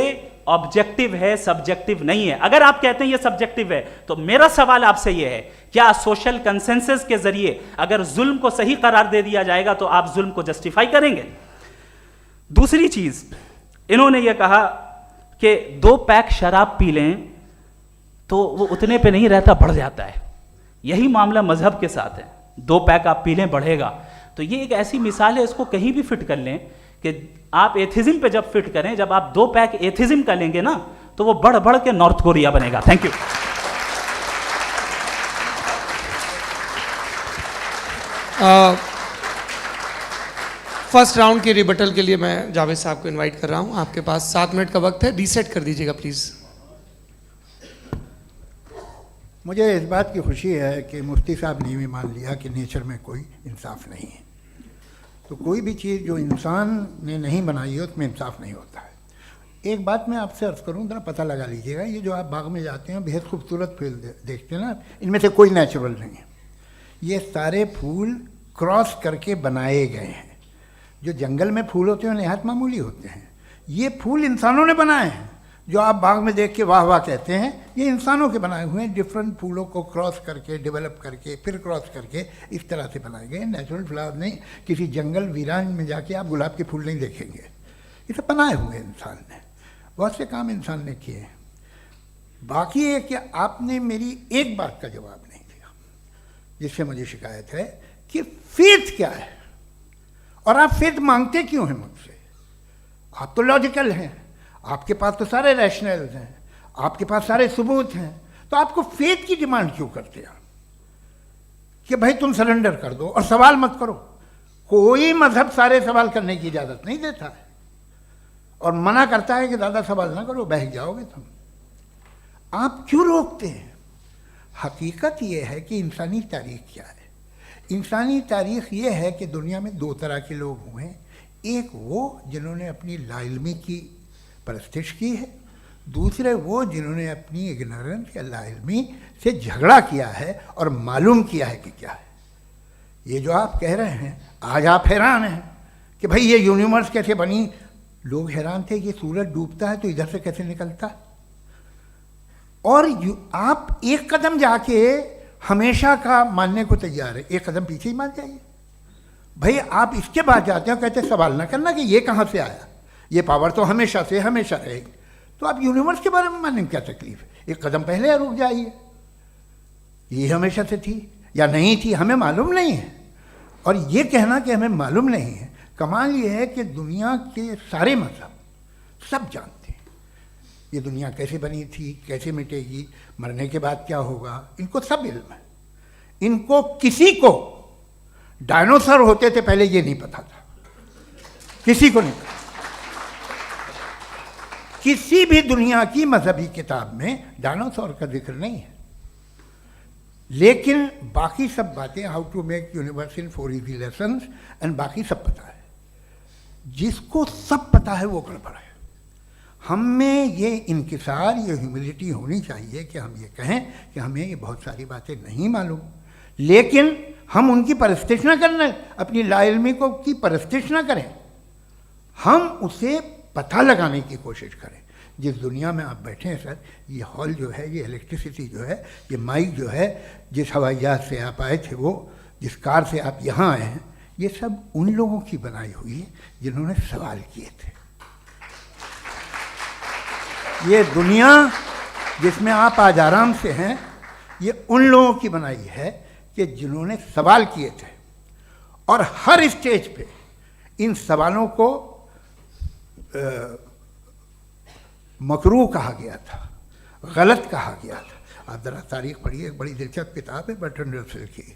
ऑब्जेक्टिव है, सब्जेक्टिव नहीं है। अगर आप कहते हैं ये सब्जेक्टिव है तो मेरा सवाल आपसे ये है, क्या सोशल कंसेंसस के जरिए अगर जुल्म को सही करार दे दिया जाएगा तो आप जुल्म को जस्टिफाई करेंगे? दूसरी चीज इन्होंने ये कहा कि 2 पैक शराब पी लें तो वो उतने पे नहीं रहता, बढ़ जाता है। यही मामला मजहब के साथ है। 2 पैक आप पी लें बढ़ेगा, तो ये एक ऐसी मिसाल है, इसको कहीं भी फिट कर लें कि आप एथिज्म पे जब फिट करें, जब आप 2 पैक एथिज्म का लेंगे ना तो वो बढ़ बढ़ के नॉर्थ कोरिया बनेगा। Thank you. फर्स्ट राउंड के रिबटल के लिए मैं जावेद साहब को इनवाइट कर रहा हूं। आपके पास 7 मिनट का वक्त है, रीसेट कर दीजिएगा प्लीज। मुझे इस बात की खुशी है कि मुफ्ती साहब ने भी मान लिया कि नेचर में कोई इंसाफ नहीं है। तो कोई भी चीज़ जो इंसान ने नहीं बनाई है उसमें इंसाफ नहीं होता है। एक बात मैं आपसे अर्ज़ करूँ, ज़रा पता लगा लीजिएगा, ये जो आप बाग में जाते हैं बेहद खूबसूरत फूल देखते हैं ना, इनमें से कोई नेचुरल नहीं है। ये सारे फूल क्रॉस करके बनाए गए हैं। जो जंगल में फूल होते हैं नहायत मामूली होते हैं, ये फूल इंसानों ने बनाए हैं। जो आप बाग में देख के वाह वाह कहते हैं, ये इंसानों के बनाए हुए हैं। डिफरेंट फूलों को क्रॉस करके, डेवलप करके, फिर क्रॉस करके इस तरह से बनाए गए। नेचुरल फ्लावर नहीं। किसी जंगल वीरान में जाके आप गुलाब के फूल नहीं देखेंगे, ये सब बनाए हुए इंसान ने। बहुत से काम इंसान ने किए हैं। बाकी है कि आपने मेरी एक बात का जवाब नहीं दिया, जिससे मुझे शिकायत है कि फेथ क्या है और आप फेथ मांगते क्यों हैं मुझसे? आप तो लॉजिकल हैं, आपके पास तो सारे रैशनल्स हैं, आपके पास सारे सबूत हैं, तो आपको फेथ की डिमांड क्यों करते हैं कि भाई तुम सरेंडर कर दो और सवाल मत करो? कोई मजहब सारे सवाल करने की इजाज़त नहीं देता है और मना करता है कि ज़्यादा सवाल ना करो, बहक जाओगे तुम। आप क्यों रोकते हैं? हकीकत ये है कि इंसानी तारीख क्या है। इंसानी तारीख ये है कि दुनिया में दो तरह के लोग हुए हैं। एक वो जिन्होंने अपनी लाइल्मी की परस्तिश की है, दूसरे वो जिन्होंने अपनी इग्नोरेंस या लाइल्मी से झगड़ा किया है और मालूम किया है कि क्या है। ये जो आप कह रहे हैं, आज आप हैरान हैं कि भाई ये यूनिवर्स कैसे बनी। लोग हैरान थे कि सूरज डूबता है तो इधर से कैसे निकलता। और आप एक कदम जाके हमेशा का मानने को तैयार है, एक कदम पीछे ही मान जाइए। भाई आप इसके बाद जाते हो, कहते सवाल ना करना कि ये कहाँ से आया, ये पावर तो हमेशा से हमेशा रहेगी। तो आप यूनिवर्स के बारे में मानने में क्या तकलीफ है। एक कदम पहले रुक जाइए, ये हमेशा से थी या नहीं थी हमें मालूम नहीं है। और ये कहना कि हमें मालूम नहीं है, कमाल ये है कि दुनिया के सारे मजहब सब जानते हैं ये दुनिया कैसे बनी थी, कैसे मिटेगी, मरने के बाद क्या होगा, इनको सब इल्म है। इनको किसी को डायनासोर होते थे पहले ये नहीं पता था, किसी को नहीं पता। किसी भी दुनिया की मजहबी किताब में डायनासोर का जिक्र नहीं है। लेकिन बाकी सब बातें, how to make universe in 4 easy lessons and बाकी सब पता है। जिसको सब पता है वो गड़बड़ है। हम में ये इनकिसार, ये ह्यूमिलिटी होनी चाहिए कि हम ये कहें कि हमें ये बहुत सारी बातें नहीं मालूम, लेकिन हम उनकी परस्तिश न करना, अपनी लाइल्मी को की परस्तिश न करें, हम उसे पता लगाने की कोशिश करें। जिस दुनिया में आप बैठे हैं सर, ये हॉल जो है, ये इलेक्ट्रिसिटी जो है, ये माइक जो है, जिस हवाई जहाज से आप आए थे, वो जिस कार से आप यहाँ आए हैं, ये सब उन लोगों की बनाई हुई है जिन्होंने सवाल किए थे। ये दुनिया जिसमें आप आज आराम से हैं, ये उन लोगों की बनाई है कि जिन्होंने सवाल किए थे। और हर स्टेज पे इन सवालों को मकरूह कहा गया था, गलत कहा गया था। आप ज़रा तारीख पढ़िए, एक बड़ी दिलचस्प किताब है बर्ट्रैंड रसेल की,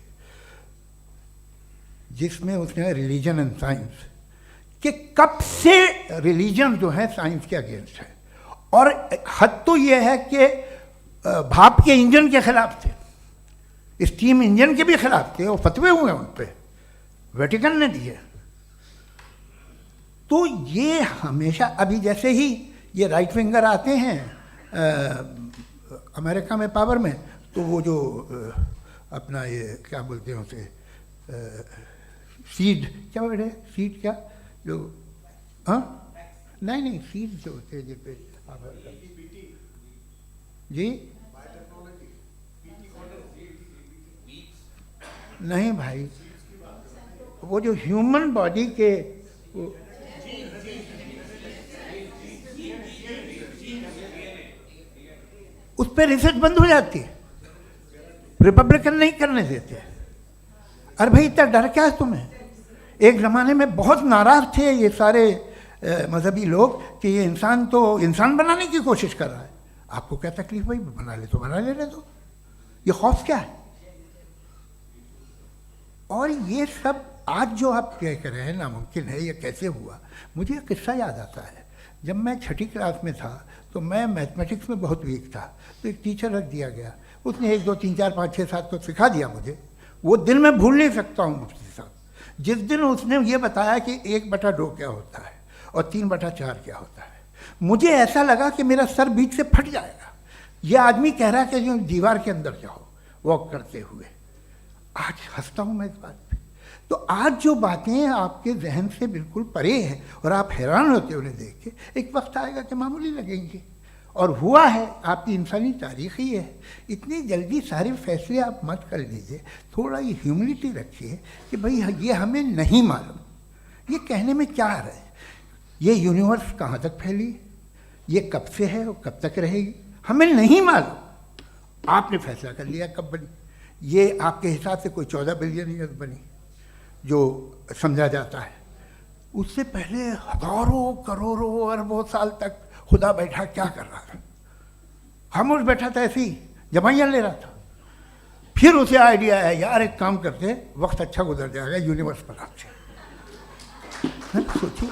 जिसमें उसने रिलीजन एंड साइंस कि कब से रिलीजन जो है साइंस के अगेंस्ट है। और हद तो ये है कि भाप के इंजन के खिलाफ थे, स्टीम इंजन के भी खिलाफ थे, और फतवे हुए उन पर, वेटिकन ने दिए। तो ये हमेशा, अभी जैसे ही ये राइट विंगर आते हैं अमेरिका में पावर में, तो वो जो अपना ये क्या बोलते हैं उसे, सीड क्या बोलते हैं, सीड क्या जो, हाँ नहीं सीड जो होते हैं जिन पे जी नहीं भाई, वो जो ह्यूमन बॉडी के उस पर रिसर्च बंद हो जाती है, रिपब्लिकन नहीं करने देते। अरे भाई इतना डर क्या है तुम्हें। एक ज़माने में बहुत नाराज़ थे ये सारे मजहबी लोग कि ये इंसान तो इंसान बनाने की कोशिश कर रहा है। आपको क्या तकलीफ भाई, बना ले तो बना ले रहे दो, ये खौफ क्या है। और ये सब आज जो आप कह कर रहे हैं नामुमकिन है, ये कैसे हुआ। मुझे एक किस्सा याद आता है, जब मैं 6ठी क्लास में था तो मैं मैथमेटिक्स में बहुत वीक था, तो एक टीचर रख दिया गया, उसने 1 2 3 4 5 6 7 तो सिखा दिया मुझे। वो दिन मैं भूल नहीं सकता हूँ मुफ्ती साहब, जिस दिन उसने ये बताया कि 1/2 क्या होता है और 3/4 क्या होता है। मुझे ऐसा लगा कि मेरा सर बीच से फट जाएगा। ये आदमी कह रहा है कि जो दीवार के अंदर जाओ वॉक करते हुए। आज हंसता हूँ मैं इस बात पे। तो आज जो बातें आपके जहन से बिल्कुल परे हैं और आप हैरान होते उन्हें देख के, एक वक्त आएगा कि मामूली लगेंगे। और हुआ है, आपकी इंसानी तारीख ही है। इतनी जल्दी सारे फैसले आप मत कर लीजिए, थोड़ा ये ह्यूमिलिटी रखिए कि भाई ये हमें नहीं मालूम। ये कहने में क्या आ रहा है, ये यूनिवर्स कहाँ तक फैली, ये कब से है और कब तक रहेगी, हमें नहीं मालूम। आपने फैसला कर लिया कब बनी। ये आपके हिसाब से कोई 14 बिलियन ईयर बनी जो समझा जाता है। उससे पहले हजारों करोड़ों अरबों साल तक खुदा बैठा क्या कर रहा था। खामोश बैठा था, ऐसे ही जमाइयाँ ले रहा था। फिर उसे आइडिया है, यार एक काम करते, वक्त अच्छा गुजर जाएगा, यूनिवर्स बनाते। सोचिए,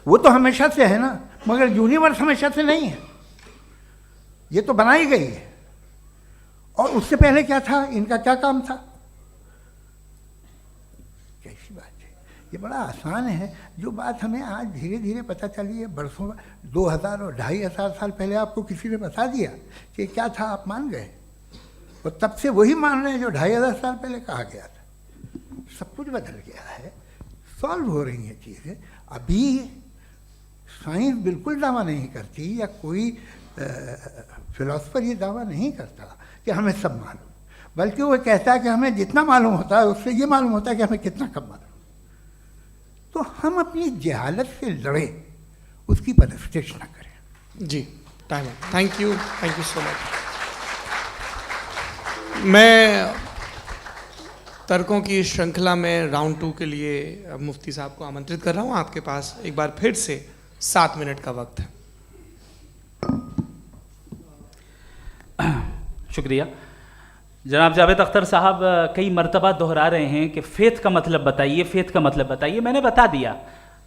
वो तो हमेशा से है ना, मगर यूनिवर्स हमेशा से नहीं है। ये तो बनाई गई है। और उससे पहले क्या था, इनका क्या काम था? कैसी बात है, ये बड़ा आसान है। जो बात हमें आज धीरे धीरे पता चली है, बरसों 2000 और 2500 साल पहले आपको किसी ने बता दिया कि क्या था, आप मान गए, और तब से वही मान रहे हैं जो 2500 साल पहले कहा गया था। सब कुछ बदल गया है, सॉल्व हो रही हैं चीज़ें। अभी साइंस बिल्कुल दावा नहीं करती, या कोई फिलोसफर ये दावा नहीं करता कि हमें सब मालूम, बल्कि वो कहता है कि हमें जितना मालूम होता है उससे ये मालूम होता है कि हमें कितना कम मालूम। तो हम अपनी जहालत से लड़ें, उसकी परस्तिश न करें। जी, time. Thank you so much. मैं तर्कों की श्रृंखला में राउंड 2 के लिए मुफ्ती साहब को आमंत्रित कर रहा हूँ। आपके पास एक बार फिर से 7 मिनट का वक्त है। शुक्रिया। जनाब जावेद अख्तर साहब कई मर्तबा दोहरा रहे हैं कि फेथ का मतलब बताइए, फेथ का मतलब बताइए। मैंने बता दिया,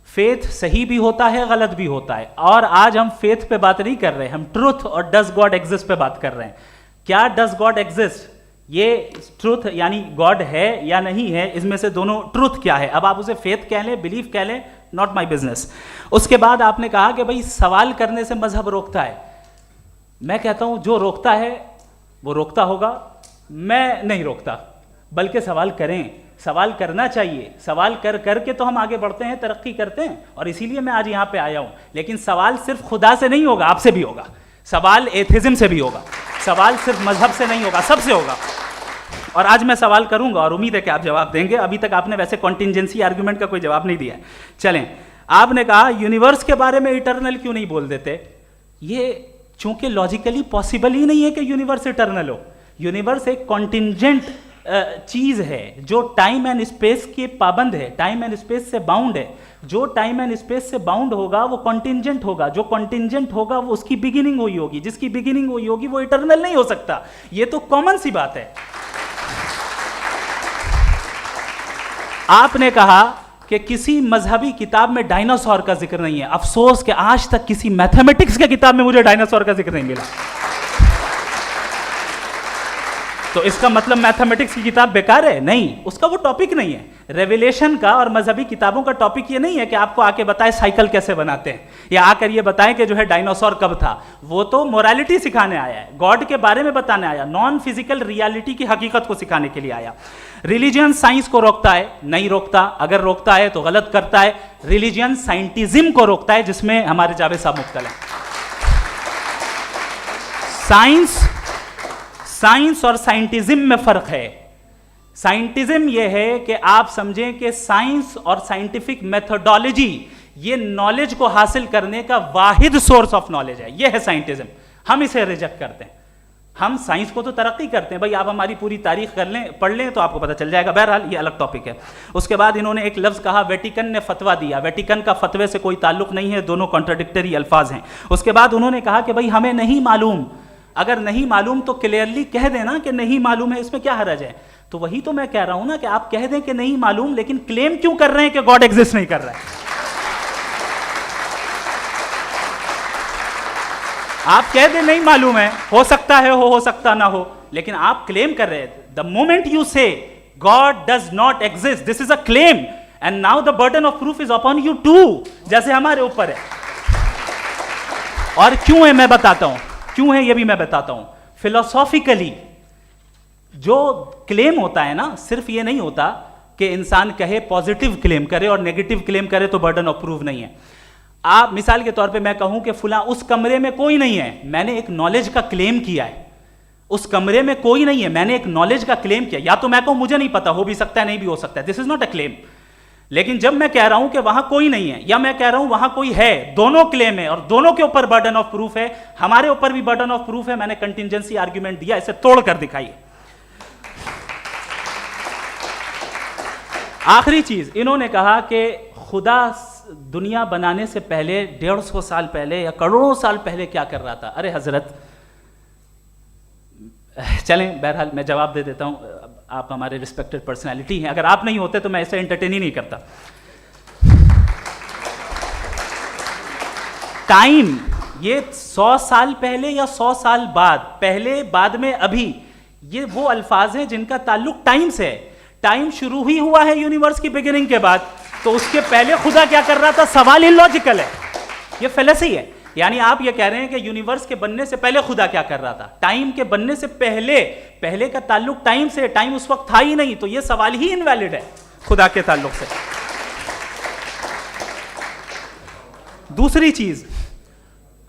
फेथ सही भी होता है, गलत भी होता है। और आज हम फेथ पे बात नहीं कर रहे, हम ट्रुथ और डज गॉड एग्जिस्ट पे बात कर रहे हैं। क्या डज गॉड एग्जिस्ट, ये ट्रुथ यानी गॉड है या नहीं है, इसमें से दोनों ट्रुथ क्या है। अब आप उसे फेथ कह लें, बिलीफ कह लें, नॉट माई बिजनेस। उसके बाद आपने कहा कि भाई सवाल करने से मजहब रोकता है। मैं कहता हूं जो रोकता है वो रोकता होगा, मैं नहीं रोकता, बल्कि सवाल करें, सवाल करना चाहिए। सवाल कर करके तो हम आगे बढ़ते हैं, तरक्की करते हैं, और इसीलिए मैं आज यहाँ पे आया हूँ। लेकिन सवाल सिर्फ खुदा से नहीं होगा, आपसे भी होगा। सवाल एथिज्म से भी होगा, सवाल सिर्फ मजहब से नहीं होगा, सबसे होगा। और आज मैं सवाल करूंगा और उम्मीद है कि आप जवाब देंगे। अभी तक आपने वैसे कॉन्टिंजेंसी आर्गुमेंट का कोई जवाब नहीं दिया है। चलें, आपने कहा यूनिवर्स के बारे में इटर्नल क्यों नहीं बोल देते। ये चूंकि लॉजिकली पॉसिबल ही नहीं है कि यूनिवर्स इटर्नल हो। यूनिवर्स एक कॉन्टिंजेंट चीज है जो टाइम एंड स्पेस के पाबंद है, टाइम एंड स्पेस से बाउंड है। जो टाइम एंड स्पेस से बाउंड होगा वो कॉन्टिंजेंट होगा, जो कॉन्टिंजेंट होगा वो उसकी बिगिनिंग हुई होगी, जिसकी बिगिनिंग हुई होगी वो इटर्नल नहीं हो सकता। ये तो कॉमन सी बात है। आपने कहा कि किसी मजहबी किताब में डायनासोर का जिक्र नहीं है। अफसोस कि आज तक किसी मैथमेटिक्स के किताब में मुझे डायनासोर का जिक्र नहीं मिला। तो इसका मतलब मैथमेटिक्स की किताब बेकार है? नहीं, उसका वो टॉपिक नहीं है। रेवलेशन का और मजहबी किताबों का टॉपिक ये नहीं है कि आपको आके बताए साइकिल कैसे बनाते हैं, या आकर ये बताएं कि जो है डायनासोर कब था। वो तो मोरालिटी सिखाने आया है, गॉड के बारे में बताने आया, नॉन फिजिकल रियलिटी की हकीकत को सिखाने के लिए आया। रिलीजियन साइंस को रोकता है? नहीं रोकता। अगर रोकता है तो गलत करता है। रिलीजियन साइंटिज्म को रोकता है, जिसमें हमारे जावेद साहब मुब्तला हैं। साइंस और साइंटिज्म में फर्क है। साइंटिज्म यह है कि आप समझें कि साइंस और साइंटिफिक मेथोडोलॉजी ये नॉलेज को हासिल करने का वाहिद सोर्स ऑफ नॉलेज है। यह है साइंटिज्म। हम इसे रिजेक्ट करते हैं। हम साइंस को तो तरक्की करते हैं। भाई आप हमारी पूरी तारीख कर लें, पढ़ लें तो आपको पता चल जाएगा। बहरहाल ये अलग टॉपिक है। उसके बाद इन्होंने एक लफ्ज़ कहा, वेटिकन ने फतवा दिया। वेटिकन का फतवे से कोई ताल्लुक नहीं है, दोनों कॉन्ट्राडिक्टरी अल्फाज हैं। उसके बाद उन्होंने कहा कि भाई हमें नहीं मालूम। अगर नहीं मालूम तो क्लियरली कह देना कि नहीं मालूम है, इसमें क्या हरज है। तो वही तो मैं कह रहा हूं ना कि आप कह दें कि नहीं मालूम, लेकिन क्लेम क्यों कर रहे हैं कि गॉड एग्जिस्ट नहीं कर रहा है। आप कह दें नहीं मालूम है, हो सकता है हो सकता ना हो, लेकिन आप क्लेम कर रहे हैं। The moment you say god does not exist, this is a claim, and now the burden of proof is upon you too, जैसे हमारे ऊपर है। और क्यों है मैं बताता हूं, क्यों है ये भी मैं बताता हूं। फिलोसॉफिकली जो क्लेम होता है ना, सिर्फ ये नहीं होता कि इंसान कहे पॉजिटिव क्लेम करे और नेगेटिव क्लेम करे तो बर्डन ऑफ प्रूफ नहीं है। आप मिसाल के तौर पे मैं कहूं कि फुला उस कमरे में कोई नहीं है, मैंने एक नॉलेज का क्लेम किया है। उस कमरे में कोई नहीं है, मैंने एक नॉलेज का क्लेम किया। या तो मैं कहूं मुझे नहीं पता, हो भी सकता है नहीं भी हो सकता है, this is not a claim. लेकिन जब मैं कह रहा हूं कि वहां कोई नहीं है, या मैं कह रहा हूं वहां कोई है, दोनों क्लेम है और दोनों के ऊपर बर्डन ऑफ प्रूफ है। हमारे ऊपर भी बर्डन ऑफ प्रूफ है। मैंने कंटिंजेंसी आर्ग्यूमेंट दिया, इसे तोड़कर दिखाइए। आखिरी चीज, इन्होंने कहा कि खुदा दुनिया बनाने से पहले 150 साल पहले या करोड़ों साल पहले क्या कर रहा था। अरे हजरत, चलें बहरहाल मैं जवाब दे देता हूं। आप हमारे रिस्पेक्टेड पर्सनालिटी हैं, अगर आप नहीं होते तो मैं इसे एंटरटेन ही नहीं करता। टाइम ये 100 साल पहले या 100 साल बाद, पहले बाद में अभी, ये वो अल्फाज हैं जिनका ताल्लुक टाइम से है। टाइम शुरू ही हुआ है यूनिवर्स की बिगिनिंग के बाद, तो उसके पहले खुदा क्या कर रहा था? सवाल इलॉजिकल है, ये फेलेसी है। यानी आप ये कह रहे हैं कि यूनिवर्स के बनने से पहले खुदा क्या कर रहा था? टाइम के बनने से पहले, पहले का ताल्लुक टाइम से, टाइम उस वक्त था ही नहीं, तो ये सवाल ही इनवैलिड है खुदा के ताल्लुक से। दूसरी चीज,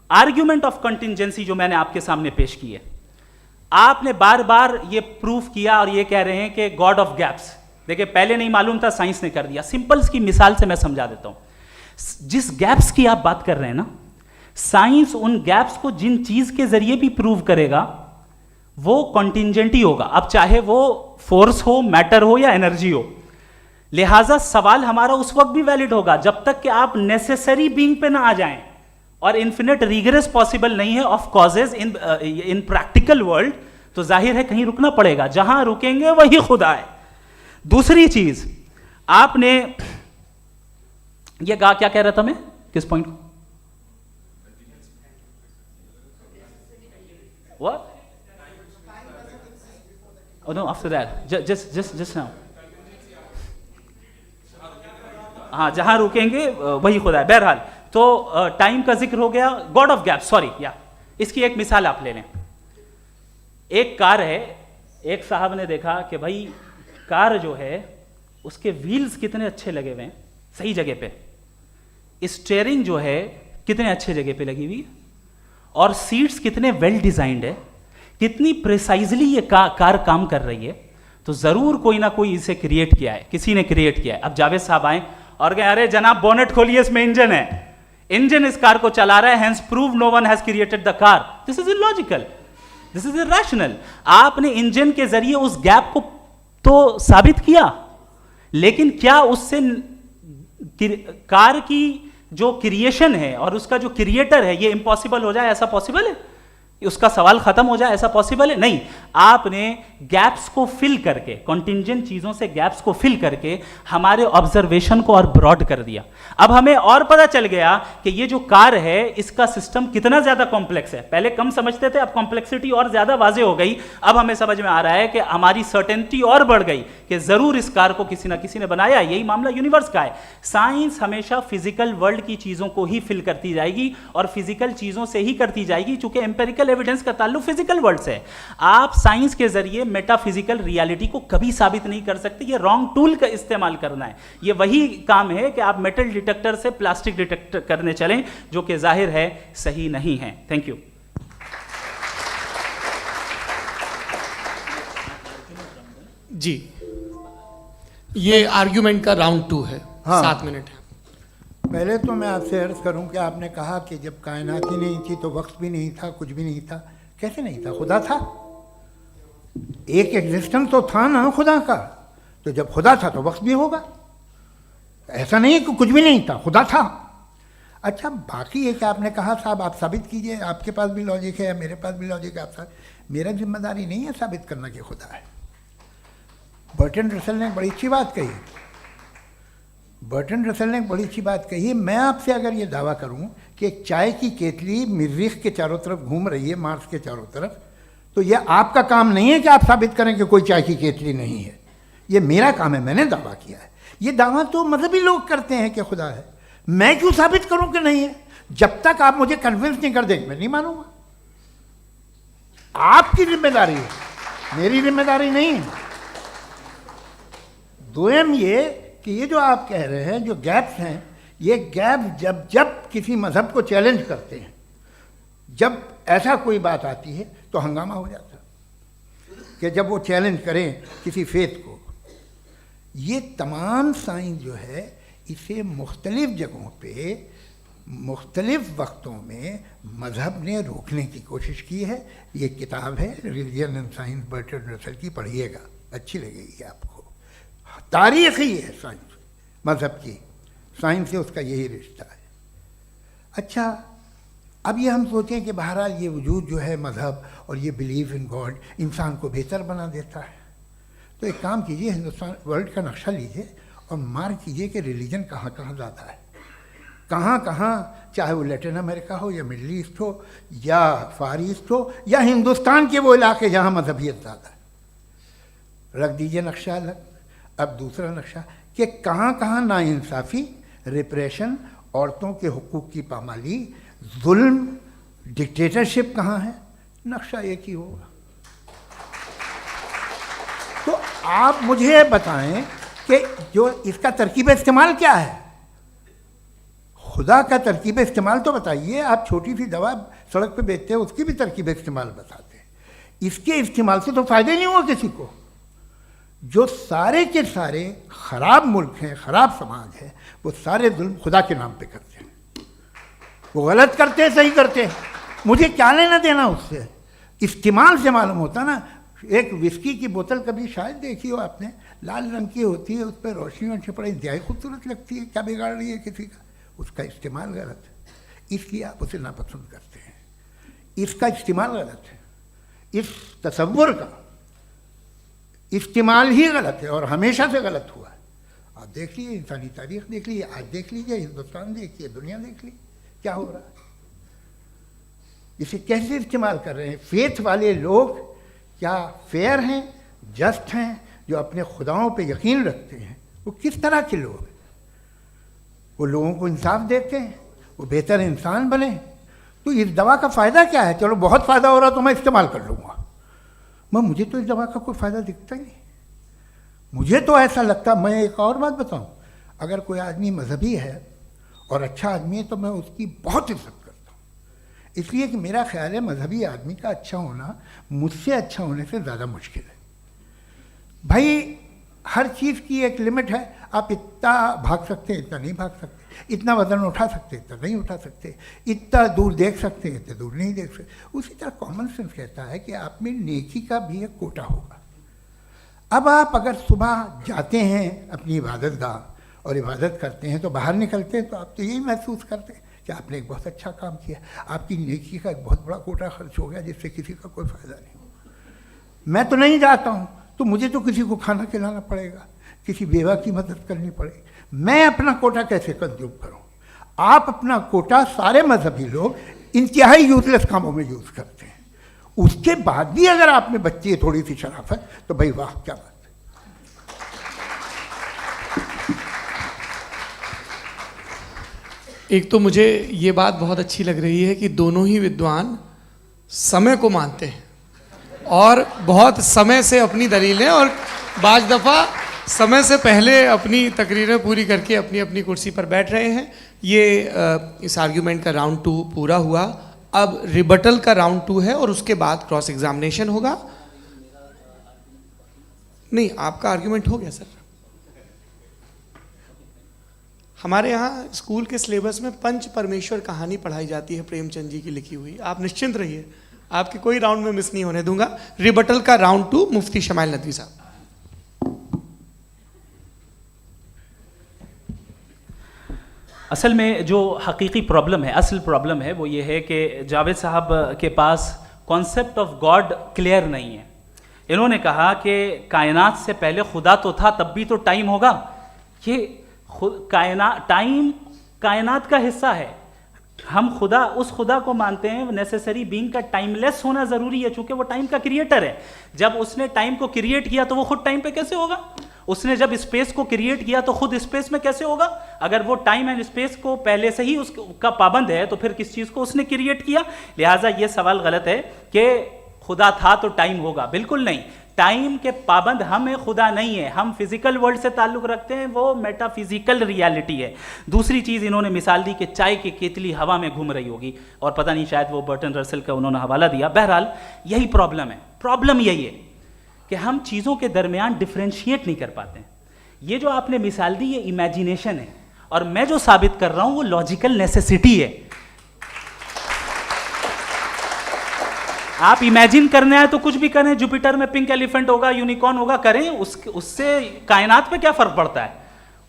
आर्ग्यूमेंट ऑफ कंटिंजेंसी जो मैंने आपके सामने पेश की है, आपने बार बार ये प्रूफ किया और ये कह रहे हैं कि गॉड ऑफ गैप्स। देखिए, पहले नहीं मालूम था, साइंस ने कर दिया। सिंपल की मिसाल से मैं समझा देता हूं। जिस गैप्स की आप बात कर रहे हैं ना, साइंस उन गैप्स को जिन चीज के जरिए भी प्रूव करेगा वो कॉन्टिंजेंट ही होगा, अब चाहे वो फोर्स हो, मैटर हो या एनर्जी हो। लिहाजा सवाल हमारा उस वक्त भी वैलिड होगा जब तक कि आप नेसेसरी बीइंग पे ना आ जाएं, और इन्फिनिट रिगरेस पॉसिबल नहीं है of causes in practical world, तो जाहिर है कहीं रुकना पड़ेगा, जहां रुकेंगे वही खुदा है। दूसरी चीज, आपने ये कहा, क्या कह रहा था मैं, किस पॉइंट को? What? Oh no, after that. Just now. हाँ, जहां रुकेंगे वही खुदा है। बहरहाल, तो टाइम का जिक्र हो गया, गॉड ऑफ गैप, सॉरी, या इसकी एक मिसाल आप ले लें। एक कार है, एक साहब ने देखा कि भाई कार जो है उसके व्हील्स कितने अच्छे लगे हुए हैं, सही जगह पे, स्टीयरिंग जो है कितने अच्छे जगह पे लगी हुई है, और सीट्स कितने वेल डिजाइंड है, कितनी प्रिसाइजली ये कार काम कर रही है, तो जरूर कोई ना कोई इसे क्रिएट किया है, किसी ने क्रिएट किया है। अब जावेद साहब आए और कहे, अरे जनाब बोनेट खोलिए, इसमें इंजन है, इंजन इस कार को चला रहा है, hence prove no one has created the car. This is illogical, this is irrational. आपने इंजन के जरिए उस गैप को तो साबित किया, लेकिन क्या उससे कार की जो क्रिएशन है और उसका जो क्रिएटर है ये इम्पॉसिबल हो जाए? ऐसा पॉसिबल है? उसका सवाल खत्म हो जाए, ऐसा पॉसिबल है? नहीं। आपने गैप्स को फिल करके, कॉन्टिंजेंट चीजों से गैप्स को फिल करके हमारे ऑब्जर्वेशन को और ब्रॉड कर दिया। अब हमें और पता चल गया कि ये जो कार है इसका सिस्टम कितना ज्यादा कॉम्प्लेक्स है। पहले कम समझते थे, अब कॉम्प्लेक्सिटी और ज्यादा वाजे हो गई। अब हमें समझ में आ रहा है कि हमारी सर्टेनिटी और बढ़ गई कि जरूर इस कार को किसी ना किसी ने बनाया। यही मामला यूनिवर्स का है। साइंस हमेशा फिजिकल वर्ल्ड की चीजों को ही फिल करती जाएगी और फिजिकल चीजों से ही करती जाएगी, चूंकि एम्पेरिकल एविडेंस का ताल्लुक फिजिकल वर्ल्ड से है। आप साइंस के जरिए मेटाफिजिकल रियलिटी को कभी साबित नहीं कर सकते। ये रॉन्ग टूल का इस्तेमाल करना है। ये वही काम है कि आप मेटल डिटेक्टर से प्लास्टिक डिटेक्टर करने चलें, जो कि जाहिर है सही नहीं है। Thank you. जी, ये आर्ग्यूमेंट का राउंड 2 है। हाँ। 7 मिनट है। पहले तो मैं आपसे अर्ज करूं कि आपने कहा कि जब कायनात ही नहीं थी तो वक्त भी नहीं था, कुछ भी नहीं था। कैसे नहीं था? खुदा था। एक एग्जिस्टेंस तो था ना खुदा का। तो जब खुदा था तो वक्त भी होगा। ऐसा नहीं है कि कुछ भी नहीं था, खुदा था। अच्छा, बाकी एक आपने कहा साहब आप साबित कीजिए, आपके पास भी लॉजिक है या मेरे पास भी लॉजिक है। आप मेरा जिम्मेदारी नहीं है साबित करना कि खुदा है। बर्टन रसल ने बड़ी अच्छी बात कही। बर्टन रसल ने बड़ी अच्छी बात कही। मैं आपसे अगर ये दावा करूं कि एक चाय की केतली मरीख के चारों तरफ घूम रही है, मार्स के चारों तरफ, तो ये आपका काम नहीं है कि आप साबित करें कि कोई चाय की केतली नहीं है। ये मेरा काम है, मैंने दावा किया है। ये दावा तो मजहबी लोग करते हैं कि खुदा है। मैं क्यों साबित करूं कि नहीं है? जब तक आप मुझे कन्विंस नहीं कर देंगे मैं नहीं मानूंगा। आपकी जिम्मेदारी है, मेरी जिम्मेदारी नहीं है। दोयम ये कि ये जो आप कह रहे हैं, जो गैप्स हैं, ये गैप जब जब किसी मजहब को चैलेंज करते हैं, जब ऐसा कोई बात आती है तो हंगामा हो जाता है कि जब वो चैलेंज करें किसी फेथ को। ये तमाम साइंस जो है इसे मुख्तलिफ जगहों पे मुख्तलिफ वक्तों में मजहब ने रोकने की कोशिश की है। ये किताब है religion and science, Burton Russell की, पढ़िएगा, अच्छी लगेगी आपको। तारीख ही है साइंस, मजहब की साइंस से उसका यही रिश्ता है। अच्छा, अब ये हम सोचें कि बहरहाल ये वजूद जो है मजहब और ये बिलीव इन गॉड इंसान को बेहतर बना देता है। तो एक काम कीजिए, हिंदुस्तान वर्ल्ड का नक्शा लीजिए और मार्क कीजिए कि रिलीजन कहाँ कहाँ ज़्यादा है, कहाँ कहाँ, चाहे वो लैटिन अमेरिका हो या मिडल ईस्ट हो या फार ईस्ट हो या हिंदुस्तान के वो इलाके जहाँ मजहबियत ज़्यादा है। रख दीजिए नक्शा अलग। अब दूसरा नक्शा कि कहाँ कहाँ नाइंसाफ़ी, रिप्रेशन, औरतों के हुकूक की पामाली, जुल्म, डिक्टेटरशिप कहाँ है, नक्शा एक ही होगा। तो आप मुझे बताएं कि जो इसका तरकीब इस्तेमाल क्या है, खुदा का तरकीब इस्तेमाल तो बताइए। आप छोटी सी दवा सड़क पे बेचते हैं, उसकी भी तरकीब इस्तेमाल बताते हैं। इसके इस्तेमाल से तो फ़ायदा नहीं हुआ किसी को। जो सारे के सारे ख़राब मुल्क हैं, ख़राब समाज है, वो सारे जुल्म खुदा के नाम पे करते हैं। वो गलत करते हैं, सही करते हैं, मुझे क्या लेना देना उससे। इस्तेमाल से मालूम होता ना। एक विस्की की बोतल कभी शायद देखी हो आपने, लाल रंग की होती है, उस पर रोशनी और छिपड़ा इंतहाई खूबसूरत लगती है, क्या बिगाड़ रही है किसी का। उसका इस्तेमाल गलत है, इसलिए आप उसे नापसंद करते हैं। इसका इस्तेमाल गलत है, इस तसव्वुर का इस्तेमाल ही गलत है और हमेशा से गलत हुआ है। आप देख लीजिए, इंसानी तारीख देख लीजिए, आज देख लीजिए, हिंदुस्तान देखिए, दुनिया देख लीजिए क्या हो रहा है। इसे कैसे इस्तेमाल कर रहे हैं। फेथ वाले लोग क्या फेयर हैं, जस्ट हैं, जो अपने खुदाओं पे यकीन रखते हैं, वो किस तरह के लोग हैं। वो लोगों को इंसाफ देते हैं, वो बेहतर इंसान बने। तो इस दवा का फ़ायदा क्या है। चलो बहुत फ़ायदा हो रहा तो मैं इस्तेमाल कर लूँगा, मैं मुझे तो इस दवा का कोई फ़ायदा दिखता ही नहीं। मुझे तो ऐसा लगता, मैं एक और बात बताऊँ, अगर कोई आदमी मजहबी है और अच्छा आदमी है तो मैं उसकी बहुत इज्जत करता हूँ, इसलिए कि मेरा ख्याल है मजहबी आदमी का अच्छा होना मुझसे अच्छा होने से ज़्यादा मुश्किल है। भाई हर चीज़ की एक लिमिट है। आप इतना भाग सकते हैं, इतना नहीं भाग सकते, इतना वज़न उठा सकते, इतना नहीं उठा सकते, इतना दूर देख सकते हैं, इतना दूर नहीं देख सकते। उसी तरह कॉमन सेंस कहता है कि आप में नेकी का भी एक कोटा होगा। अब आप अगर सुबह जाते हैं अपनी इबादत गाह और इबादत करते हैं, तो बाहर निकलते हैं तो आप तो यही महसूस करते हैं कि आपने एक बहुत अच्छा काम किया, आपकी नेकी का एक बहुत बड़ा कोटा खर्च हो गया जिससे किसी का कोई फ़ायदा नहीं हो। मैं तो नहीं जाता हूँ तो मुझे तो किसी को खाना खिलाना पड़ेगा, किसी बेवा की मदद करनी पड़ेगी। मैं अपना कोटा कैसे कंज्यूम करूँ। आप अपना कोटा, सारे मजहबी लोग इंतहाई यूजलेस कामों में यूज़ करते हैं। उसके बाद भी अगर आप में बच्ची है थोड़ी सी शराफत, तो भाई वाह क्या बात है। एक तो मुझे ये बात बहुत अच्छी लग रही है कि दोनों ही विद्वान समय को मानते हैं और बहुत समय से अपनी दलीलें और बाज़ दफ़ा समय से पहले अपनी तकरीरें पूरी करके अपनी अपनी कुर्सी पर बैठ रहे हैं। ये इस आर्ग्यूमेंट का राउंड 2 पूरा हुआ। अब रिबटल का राउंड 2 है और उसके बाद क्रॉस एग्जामिनेशन होगा। नहीं, आपका आर्ग्यूमेंट हो गया सर। हमारे यहाँ स्कूल के सिलेबस में पंच परमेश्वर कहानी पढ़ाई जाती है, प्रेमचंद जी की लिखी हुई। आप निश्चिंत रहिए, आपके कोई राउंड में मिस नहीं होने दूंगा। रिबटल का राउंड 2, मुफ्ती शमाइल नदवी साहब। असल में जो हकीकी प्रॉब्लम है, असल प्रॉब्लम है, वो ये है कि जावेद साहब के पास कॉन्सेप्ट ऑफ गॉड क्लियर नहीं है। इन्होंने कहा कि कायनात से पहले खुदा तो था, तब भी तो टाइम होगा। ये टाइम कायनात का हिस्सा है। हम खुदा, उस खुदा को मानते हैं, नेसेसरी बीइंग का टाइमलेस होना ज़रूरी है, चूंकि वो टाइम का क्रिएटर है। जब उसने टाइम को क्रिएट किया तो वो खुद टाइम पे कैसे होगा। उसने जब स्पेस को क्रिएट किया तो खुद स्पेस में कैसे होगा। अगर वो टाइम एंड स्पेस को पहले से ही उसका पाबंद है तो फिर किस चीज़ को उसने क्रिएट किया। लिहाजा ये सवाल गलत है कि खुदा था तो टाइम होगा, बिल्कुल नहीं। टाइम के पाबंद हम खुदा नहीं है, हम फिजिकल वर्ल्ड से ताल्लुक़ रखते हैं, वो मेटाफिजिकल रियलिटी है। दूसरी चीज़ इन्होंने मिसाल दी कि चाय की केतली हवा में घूम रही होगी, और पता नहीं शायद वो बर्टन रसल का उन्होंने हवाला दिया। बहरहाल यही प्रॉब्लम है। प्रॉब्लम यही है कि हम चीज़ों के दरमियान डिफ्रेंशिएट नहीं कर पाते हैं। ये जो आपने मिसाल दी ये इमेजिनेशन है, और मैं जो साबित कर रहा हूँ वो लॉजिकल नेसेसिटी है। आप इमेजिन करने आए तो कुछ भी करें, जुपिटर में पिंक एलिफेंट होगा, यूनिकॉर्न होगा, करें, उससे कायनात पे क्या फ़र्क पड़ता है।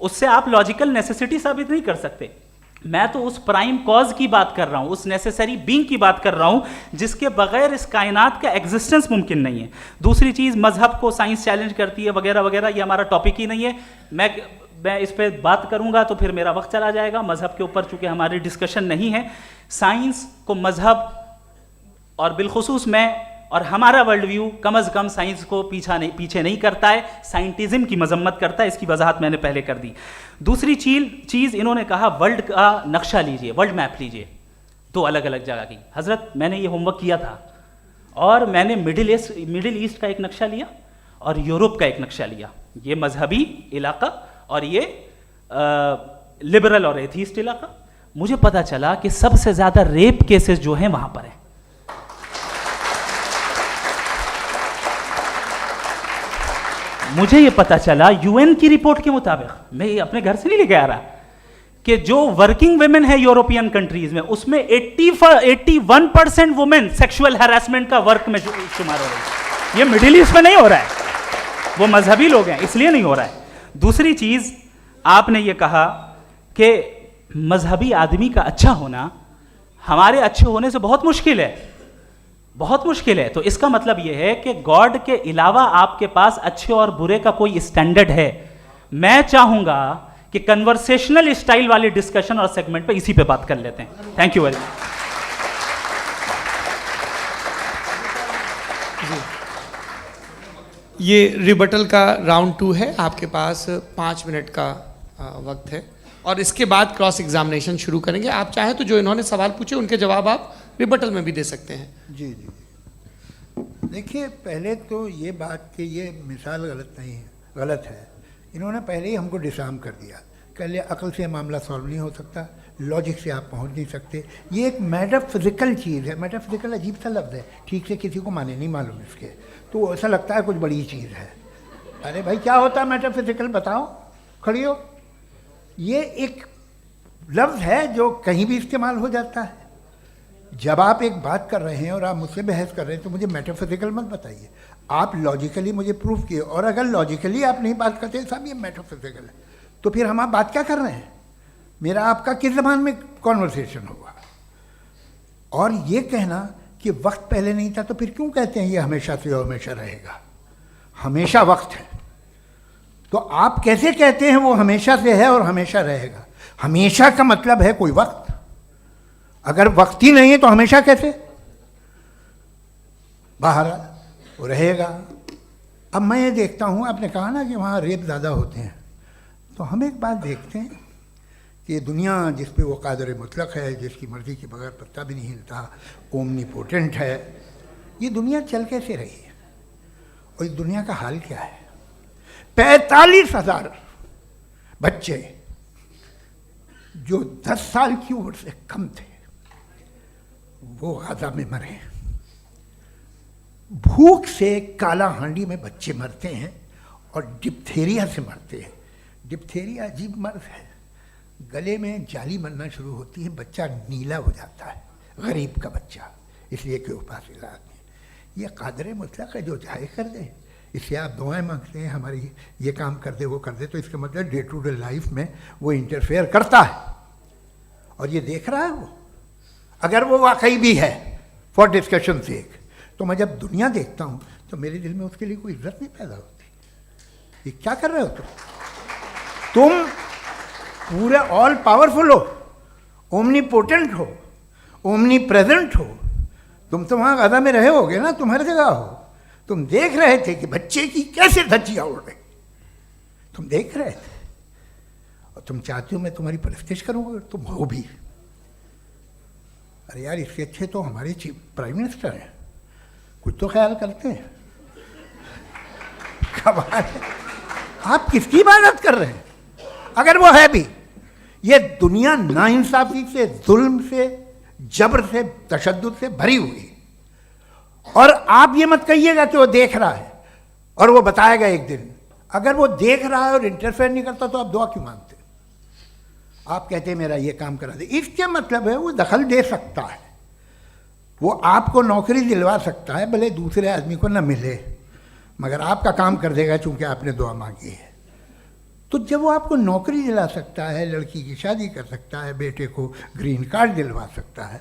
उससे आप लॉजिकल नेसेसिटी साबित नहीं कर सकते। मैं तो उस प्राइम कॉज की बात कर रहा हूं, उस नेसेसरी बीइंग की बात कर रहा हूं जिसके बगैर इस कायनात का एग्जिस्टेंस मुमकिन नहीं है। दूसरी चीज़, मजहब को साइंस चैलेंज करती है वगैरह वगैरह, ये हमारा टॉपिक ही नहीं है। मैं मैं इस पे बात करूंगा तो फिर मेरा वक्त चला जाएगा। मजहब के ऊपर चूंकि हमारी डिस्कशन नहीं है, साइंस को मजहब और बिलखुसूस मैं और हमारा वर्ल्ड व्यू कम अज़ कम साइंस को पीछे नहीं करता है, साइंटिज्म की मजम्मत करता है। इसकी वजाहत मैंने पहले कर दी। दूसरी चीज़ इन्होंने कहा वर्ल्ड का नक्शा लीजिए, वर्ल्ड मैप लीजिए, दो अलग अलग जगह की। हज़रत मैंने ये होमवर्क किया था और मैंने मिडिल ईस्ट का एक नक्शा लिया और यूरोप का एक नक्शा लिया, ये मजहबी इलाका और ये लिबरल और एथीस्ट इलाका। मुझे पता चला कि सबसे ज़्यादा रेप केसेस जो हैं वहाँ पर हैं। मुझे ये पता चला यूएन की रिपोर्ट के मुताबिक, मैं ये अपने घर से नहीं लेके आ रहा, कि जो वर्किंग वुमेन है यूरोपियन कंट्रीज में, उसमें 81% वुमेन सेक्सुअल हैरेसमेंट का वर्क में शुमार हो रही है। ये मिडिल ईस्ट में नहीं हो रहा है, वो मजहबी लोग हैं इसलिए नहीं हो रहा है। दूसरी चीज आपने ये कहा कि मजहबी आदमी का अच्छा होना हमारे अच्छे होने से बहुत मुश्किल है, बहुत मुश्किल है। तो इसका मतलब यह है कि गॉड के अलावा आपके पास अच्छे और बुरे का कोई स्टैंडर्ड है। मैं चाहूंगा कि कन्वर्सेशनल स्टाइल वाली डिस्कशन और सेगमेंट पे इसी पे बात कर लेते हैं। Thank you very much. ये रिबटल का राउंड 2 है, आपके पास 5 मिनट का वक्त है और इसके बाद क्रॉस एग्जामिनेशन शुरू करेंगे। आप चाहें तो जो इन्होंने सवाल पूछे उनके जवाब आप रिबटल में भी दे सकते हैं। जी जी, देखिए पहले तो ये बात कि ये मिसाल गलत नहीं है, गलत है। इन्होंने पहले ही हमको डिसार्म कर दिया, कह लिया अकल से मामला सॉल्व नहीं हो सकता, लॉजिक से आप पहुंच नहीं सकते। ये एक मेटाफिजिकल चीज़ है। मेटाफिजिकल अजीब सा लफ्ज़ है, ठीक से किसी को माने नहीं मालूम इसके, तो ऐसा लगता है कुछ बड़ी चीज़ है। अरे भाई क्या होता है मेटाफिजिकल, बताओ, खड़ी हो। ये एक लफ्ज़ है जो कहीं भी इस्तेमाल हो जाता है। जब आप एक बात कर रहे हैं और आप मुझसे बहस कर रहे हैं तो मुझे मेटाफिजिकल मत बताइए, आप लॉजिकली मुझे प्रूफ किए। और अगर लॉजिकली आप नहीं बात करते साहब ये मेटाफिजिकल है, तो फिर हम आप बात क्या कर रहे हैं? मेरा आपका किस ज़बान में कॉन्वर्सेशन होगा? और ये कहना कि वक्त पहले नहीं था, तो फिर क्यों कहते हैं ये हमेशा से और हमेशा रहेगा? हमेशा वक्त है, तो आप कैसे कहते हैं वो हमेशा से है और हमेशा रहेगा? हमेशा का मतलब है कोई वक्त, अगर वक्त ही नहीं है तो हमेशा कैसे? बाहर वो रहेगा। अब मैं ये देखता हूँ, आपने कहा ना कि वहाँ रेप ज़्यादा होते हैं, तो हम एक बात देखते हैं कि दुनिया जिस पे वो कादर मुतलक है, जिसकी मर्ज़ी के बगैर पत्ता भी नहीं हिलता, ओमनीपोटेंट है, ये दुनिया चल कैसे रही है? और इस दुनिया का हाल क्या है? 45,000 बच्चे जो 10 साल की उम्र से कम थे वो गाजा में मरे। भूख से काला हांडी में बच्चे मरते हैं और डिप्थेरिया से मरते हैं। डिप्थेरिया अजीब मर्ज है, गले में जाली बनना शुरू होती है, बच्चा नीला हो जाता है, गरीब का बच्चा, इसलिए कि उपास इलाज नहीं। ये कादर मुतलक है, जो चाहे कर दे। इससे आप दुआएं मांगते हैं हमारी ये काम कर दे वो कर दे, तो इसका मतलब डे टू डे लाइफ में वो इंटरफेयर करता है और ये देख रहा है वो। अगर वो वाकई भी है फॉर डिस्कशन सेक, तो मैं जब दुनिया देखता हूँ तो मेरे दिल में उसके लिए कोई इज्जत नहीं पैदा होती। ये क्या कर रहे हो तुम पूरे ऑल पावरफुल हो, ओमनीपोटेंट हो, ओमनी प्रेजेंट हो। तुम तो वहाँ गाजा में रहे होगे ना, तुम हर जगह हो। तुम देख रहे थे कि बच्चे की कैसे धज्जियाँ उड़ रही, तुम देख रहे थे और तुम चाहते हो मैं तुम्हारी परस्तिश करूँगा, तुम हो भी। अरे यार, इसके अच्छे तो हमारे चीफ प्राइम मिनिस्टर हैं, कुछ तो ख्याल करते हैं। कमाल है, आप किसकी इबादत कर रहे हैं? अगर वो है भी, ये दुनिया नाइंसाफी से, जुल्म से, जबर से, तशद्दुद से भरी हुई। और आप ये मत कहिएगा कि वो देख रहा है और वो बताएगा एक दिन। अगर वो देख रहा है और इंटरफेयर नहीं करता तो आप दुआ क्यों मांगते? आप कहते हैं मेरा ये काम करा दे, इसके मतलब है वो दखल दे सकता है, वो आपको नौकरी दिलवा सकता है, भले दूसरे आदमी को न मिले, मगर आपका काम कर देगा चूंकि आपने दुआ मांगी है। तो जब वो आपको नौकरी दिला सकता है, लड़की की शादी कर सकता है, बेटे को ग्रीन कार्ड दिलवा सकता है,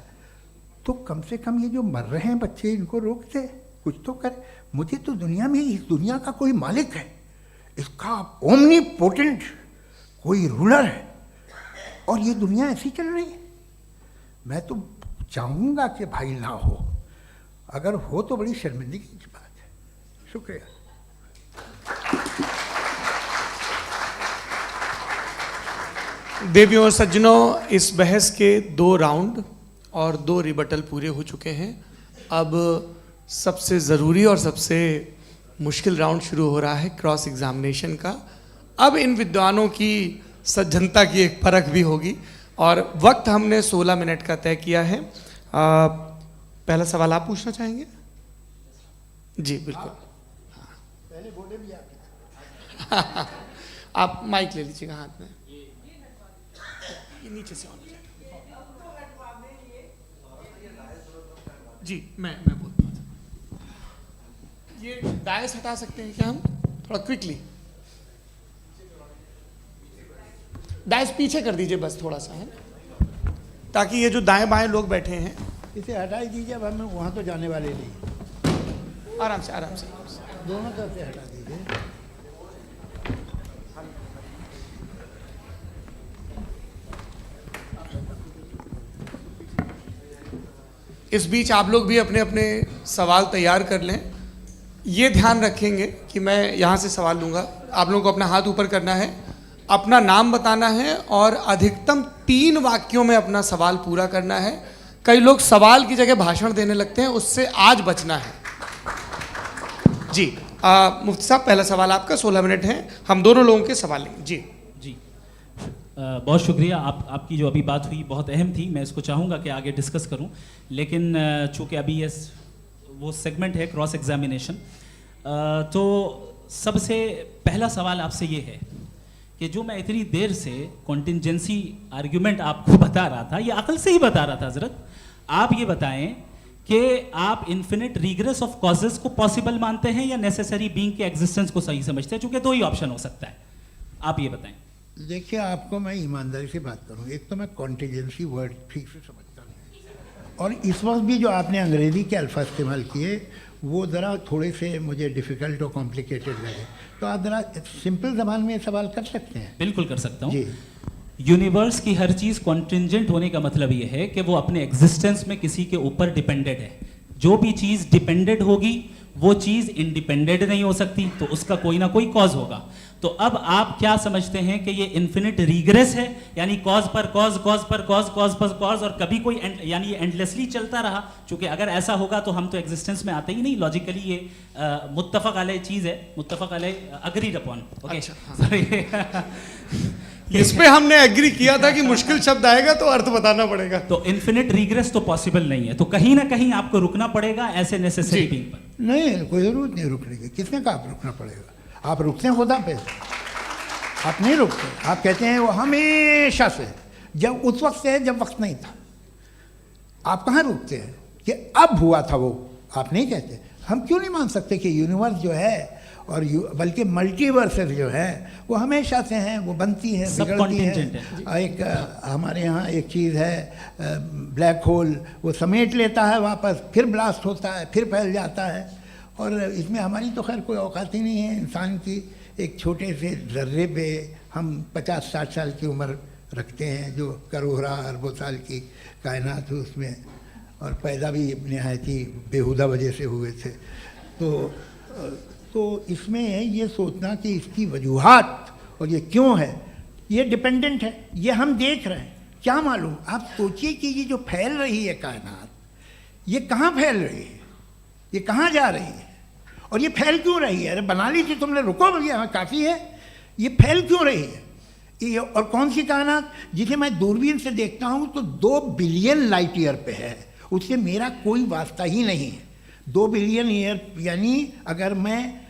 तो कम से कम ये जो मर रहे हैं बच्चे, इनको रोक दे, कुछ तो करे। मुझे तो दुनिया में, इस दुनिया का कोई मालिक है, इसका ओमनीपोटेंट कोई रूलर है और ये दुनिया ऐसी चल रही है। मैं तो चाहूँगा कि भाई ना हो, अगर हो तो बड़ी शर्मिंदगी की बात है। शुक्रिया। देवियों और सज्जनों, इस बहस के 2 राउंड और 2 रिबटल पूरे हो चुके हैं। अब सबसे ज़रूरी और सबसे मुश्किल राउंड शुरू हो रहा है, क्रॉस एग्जामिनेशन का। अब इन विद्वानों की सज्जनता की एक परख भी होगी और वक्त हमने 16 मिनट का तय किया है। पहला सवाल आप पूछना चाहेंगे? जी बिल्कुल। पहले बोले भी आप माइक ले लीजिएगा हाथ में, ये नीचे से ऑन हो जाएगा। जी मैं बोलता हूँ, ये डायस हटा सकते हैं क्या हम थोड़ा क्विकली? डायस पीछे कर दीजिए बस थोड़ा सा, है ताकि ये जो दाएं बाएं लोग बैठे हैं इसे हटा ही दीजिए। अब हम वहाँ तो जाने वाले नहीं। आराम से आराम से दोनों तरफ से हटा दीजिए। इस बीच आप लोग भी अपने अपने सवाल तैयार कर लें। ये ध्यान रखेंगे कि मैं यहाँ से सवाल लूँगा, आप लोगों को अपना हाथ ऊपर करना है, अपना नाम बताना है और अधिकतम 3 वाक्यों में अपना सवाल पूरा करना है। कई लोग सवाल की जगह भाषण देने लगते हैं, उससे आज बचना है। जी मुफ्ती साहब, पहला सवाल आपका, 16 मिनट हैं, हम दोनों लोगों के सवाल लेंगे। जी जी बहुत शुक्रिया। आपकी जो अभी बात हुई बहुत अहम थी, मैं इसको चाहूँगा कि आगे डिस्कस करूँ, लेकिन चूँकि अभी ये वो सेगमेंट है क्रॉस एग्जामिनेशन, तो सबसे पहला सवाल आपसे ये है कि जो मैं इतनी देर से कॉन्टिंजेंसी आर्ग्यूमेंट आपको बता रहा था, ये अकल से ही बता रहा था हजरत, आप ये बताएं कि आप इन्फिनिट रिग्रेस ऑफ कॉजेस को पॉसिबल मानते हैं या नेसेसरी बीइंग के एग्जिस्टेंस को सही समझते हैं? चूंकि 2 ही ऑप्शन हो सकता है, आप ये बताएं। देखिए, आपको मैं ईमानदारी से बात करूं, एक तो मैं कॉन्टिजेंसी वर्ड ठीक से समझता नहीं, और इस वक्त भी जो आपने अंग्रेज़ी के अल्फाज इस्तेमाल किए वो ज़रा थोड़े से मुझे डिफ़िकल्ट और कॉम्प्लिकेटेड लगे, तो आप ज़रा सिंपल ज़बान में सवाल कर सकते हैं? बिल्कुल कर सकता हूँ जी। यूनिवर्स की हर चीज़ कॉन्टिंजेंट होने का मतलब ये है कि वो अपने एग्जिस्टेंस में किसी के ऊपर डिपेंडेड है। जो भी चीज़ डिपेंडेड होगी वो चीज़ इंडिपेंडेंट नहीं हो सकती, तो उसका कोई ना कोई कॉज होगा। तो अब आप क्या समझते हैं कि ये इन्फिनिट रिग्रेस है, यानी कॉज पर कॉज, कॉज पर कॉज, कॉज पर कॉज, और कभी कोई यानी ये एंडलेसली चलता रहा? क्योंकि अगर ऐसा होगा तो हम तो एग्जिस्टेंस में आते ही नहीं। लॉजिकली ये मुत्तफक अलैह चीज़ है, मुत्तफक अलैह, अग्रीड अपॉन। ओके, इस पे हमने एग्री किया था कि मुश्किल शब्द आएगा तो अर्थ बताना पड़ेगा। तो इन्फिनिट रिग्रेस तो पॉसिबल नहीं है, तो कहीं ना कहीं आपको रुकना पड़ेगा ऐसे नेसेसरी बीइंग पर। नहीं, कोई ज़रूरत नहीं रुकने की। किसने कहा आप रुकना पड़ेगा? आप रुकते हैं खुदा पे, आप नहीं रुकते। आप कहते हैं वो हमेशा से, जब उस वक्त से है जब वक्त नहीं था। आप कहाँ रुकते हैं कि अब हुआ था वो? आप नहीं कहते। हम क्यों नहीं मान सकते कि यूनिवर्स जो है और बल्कि मल्टीवर्सेस जो है वो हमेशा से हैं, वो बनती हैं, बिगड़ती हैं। एक हमारे यहाँ एक चीज़ है ब्लैक होल, वो समेट लेता है वापस, फिर ब्लास्ट होता है, फिर फैल जाता है। और इसमें हमारी तो खैर कोई औकात ही नहीं है। इंसान की एक छोटे से ज़र्रे पे हम 50-60 साल की उम्र रखते हैं, जो करोड़ों अरबों साल की कायनात है उसमें, और पैदा भी नहायत ही बेहुदा वजह से हुए थे। तो इसमें ये सोचना कि इसकी वजूहात और ये क्यों है, ये डिपेंडेंट है, ये हम देख रहे हैं, क्या मालूम। आप सोचिए कि ये जो फैल रही है कायनात, ये कहाँ फैल रही है, ये कहाँ जा रही है, और ये फैल क्यों रही है? अरे बना ली थी तुमने, रुको भैया, काफ़ी है। ये फैल क्यों रही है? ये और कौन सी कायनात जिसे मैं दूरबीन से देखता हूँ तो 2 बिलियन लाइट ईयर पे है, उससे मेरा कोई वास्ता ही नहीं है। 2 बिलियन ईयर यानी अगर मैं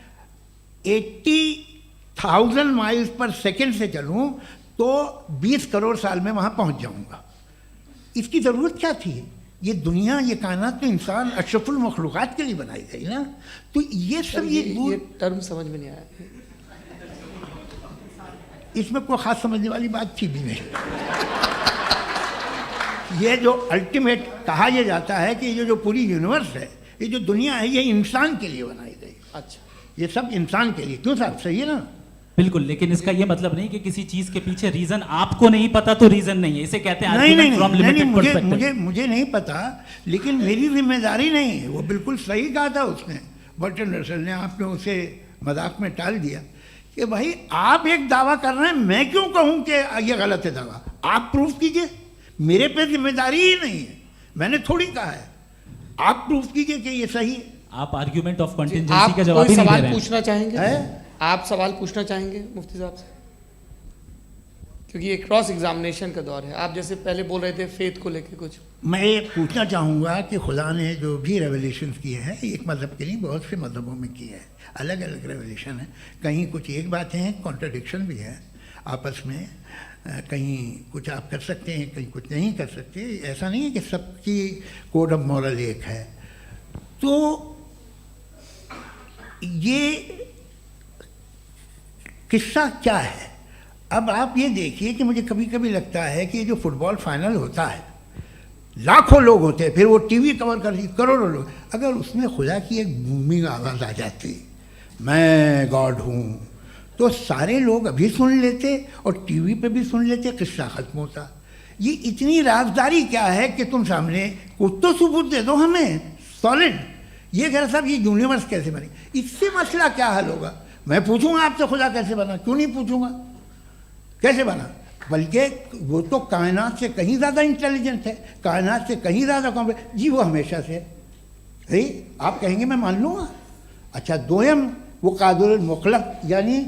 80,000 माइल्स पर सेकेंड से चलूँ तो 20 करोड़ साल में वहाँ पहुँच जाऊँगा। इसकी ज़रूरत क्या थी? ये दुनिया, ये कायनात तो इंसान अशरफुल मखलूक़ात के लिए बनाई गई ना। तो ये सब ये टर्म समझ में नहीं आया, इसमें कोई ख़ास समझने वाली बात थी भी नहीं। ये जो अल्टीमेट कहा यह जाता है कि ये जो पूरी यूनिवर्स है, ये जो दुनिया है, ये इंसान के लिए बनाई गई। अच्छा, ये सब इंसान के लिए। क्यों साहब, सही है ना? बिल्कुल, लेकिन इसका ये मतलब नहीं कि किसी चीज के पीछे रीजन आपको नहीं पता तो रीजन नहीं है, इसे कहते हैं नहीं argument from limited मुझे perspective। मुझे मुझे नहीं पता, लेकिन मेरी जिम्मेदारी नहीं है। वो बिल्कुल सही कहा था उसने, बर्टन रसल ने, आपने उसे मजाक में टाल दिया कि भाई आप एक दावा कर रहे हैं, मैं क्यों कहूँ कि ये गलत है दावा, आप प्रूफ कीजिए, मेरे पे जिम्मेदारी ही नहीं है, मैंने थोड़ी कहा है, आप प्रूफ कीजिए कि ये सही है। आप आर्ग्यूमेंट ऑफ आप कंटिजेंसी का जवाब कोई ही नहीं दे सवाल रहे हैं। पूछना चाहेंगे? है? आप सवाल पूछना चाहेंगे मुफ्ती साहब से? क्योंकि ये क्रॉस एग्जामिनेशन का दौर है। आप जैसे पहले बोल रहे थे फेथ को लेके कुछ। मैं ये पूछना चाहूँगा कि खुदा ने जो भी रेवलेशन किए हैं, एक मज़हब के नहीं बहुत से मज़हबों में किए हैं, अलग अलग रेवलेशन है, कहीं कुछ एक बातें हैं, कॉन्ट्रडिक्शन भी है आपस में, कहीं कुछ आप कर सकते हैं, कहीं कुछ नहीं कर सकते, ऐसा नहीं है कि सबकी कोड ऑफ मॉरल एक है। तो ये किस्सा क्या है? अब आप ये देखिए कि मुझे कभी कभी लगता है कि जो फुटबॉल फाइनल होता है, लाखों लोग होते हैं, फिर वो टीवी कवर करती, करोड़ों लोग, अगर उसमें खुदा की एक बूमिंग आवाज़ आ जाती, मैं गॉड हूँ, तो सारे लोग अभी सुन लेते और टीवी पे भी सुन लेते, किस्सा ख़त्म होता। ये इतनी राजदारी क्या है कि तुम सामने कुछ तो सबूत दे दो हमें सॉलिड। ये कह साहब ये यूनिवर्स कैसे बनी, इससे मसला क्या हल होगा? मैं पूछूंगा आपसे खुदा कैसे बना, क्यों नहीं पूछूंगा कैसे बना? बल्कि वो तो कायनात से कहीं ज़्यादा इंटेलिजेंट है, कायनात से कहीं ज़्यादा कॉम्प्लेक्स। जी वो हमेशा से है, आप कहेंगे मैं मान लूँगा। अच्छा दोयम वो कादिर मुतलक, यानी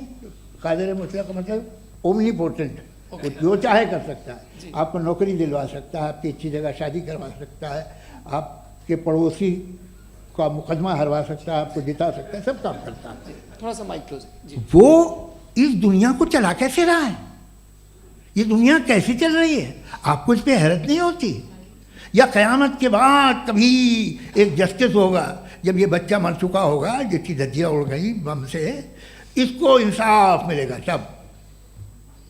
कादिर मुतलक का मतलब ओमनीपोटेंट, वो जो चाहे कर सकता है, आपको नौकरी दिलवा सकता है, आपकी अच्छी जगह शादी करवा सकता है, आपके पड़ोसी का मुकदमा हरवा सकता है, आपको जिता सकता है, सब काम करता है। थोड़ा सा माइक क्लोज जी। वो इस दुनिया को चला कैसे रहा है, ये दुनिया कैसे चल रही है, आपको इस पर हैरत नहीं होती? या क़यामत के बाद कभी एक जस्टिस होगा, जब ये बच्चा मर चुका होगा जिसकी धज्जियाँ उड़ गई बम से, इसको इंसाफ मिलेगा तब।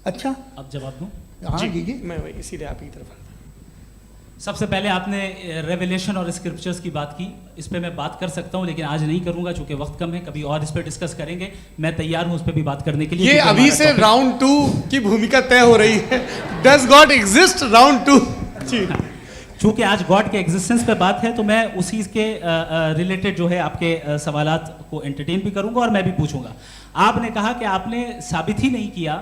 अच्छा अब जवाब दूं? हाँ जी जी। मैं वही इसीलिए आप ही की तरफ आता। सबसे पहले आपने रेवलेशन और स्क्रिप्चर्स की बात की, इस पे मैं बात कर सकता हूं लेकिन आज नहीं करूंगा चूंकि वक्त कम है, कभी और इस पे डिस्कस करेंगे। मैं तैयार हूं उस पे भी बात करने के लिए। ये क्योंकि अभी हमारा से topic- राउंड 2 की भूमिका तय हो रही है। डज गॉड एग्जिस्ट राउंड 2 जी। चूंकि आज गॉड के एग्जिस्टेंस पे बात है तो मैं उसी के रिलेटेड जो है आपके सवालात को एंटरटेन भी करूंगा और मैं भी पूछूंगा। आपने कहा कि आपने साबित ही नहीं किया,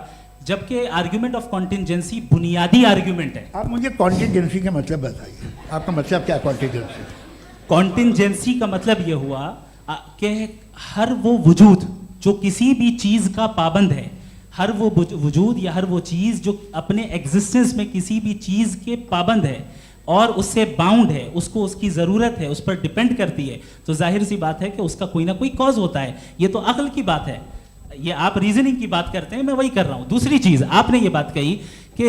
जबकि आर्ग्यूमेंट ऑफ कॉन्टिजेंसी बुनियादी आर्ग्यूमेंट है। आप मुझे कॉन्टिजेंसी का मतलब बताइए, आपका मतलब क्या कॉन्टिजेंसी? कॉन्टिजेंसी का मतलब ये हुआ कि हर वो वजूद जो किसी भी चीज़ का पाबंद है, हर वो वजूद या हर वो चीज़ जो अपने एग्जिस्टेंस में किसी भी चीज़ के पाबंद है और उससे बाउंड है, उसको उसकी ज़रूरत है, उस पर डिपेंड करती है, तो जाहिर सी बात है कि उसका कोई ना कोई कॉज होता है। ये तो अक्ल की बात है, ये आप रीजनिंग की बात करते हैं, मैं वही कर रहा हूँ। दूसरी चीज़ आपने ये बात कही कि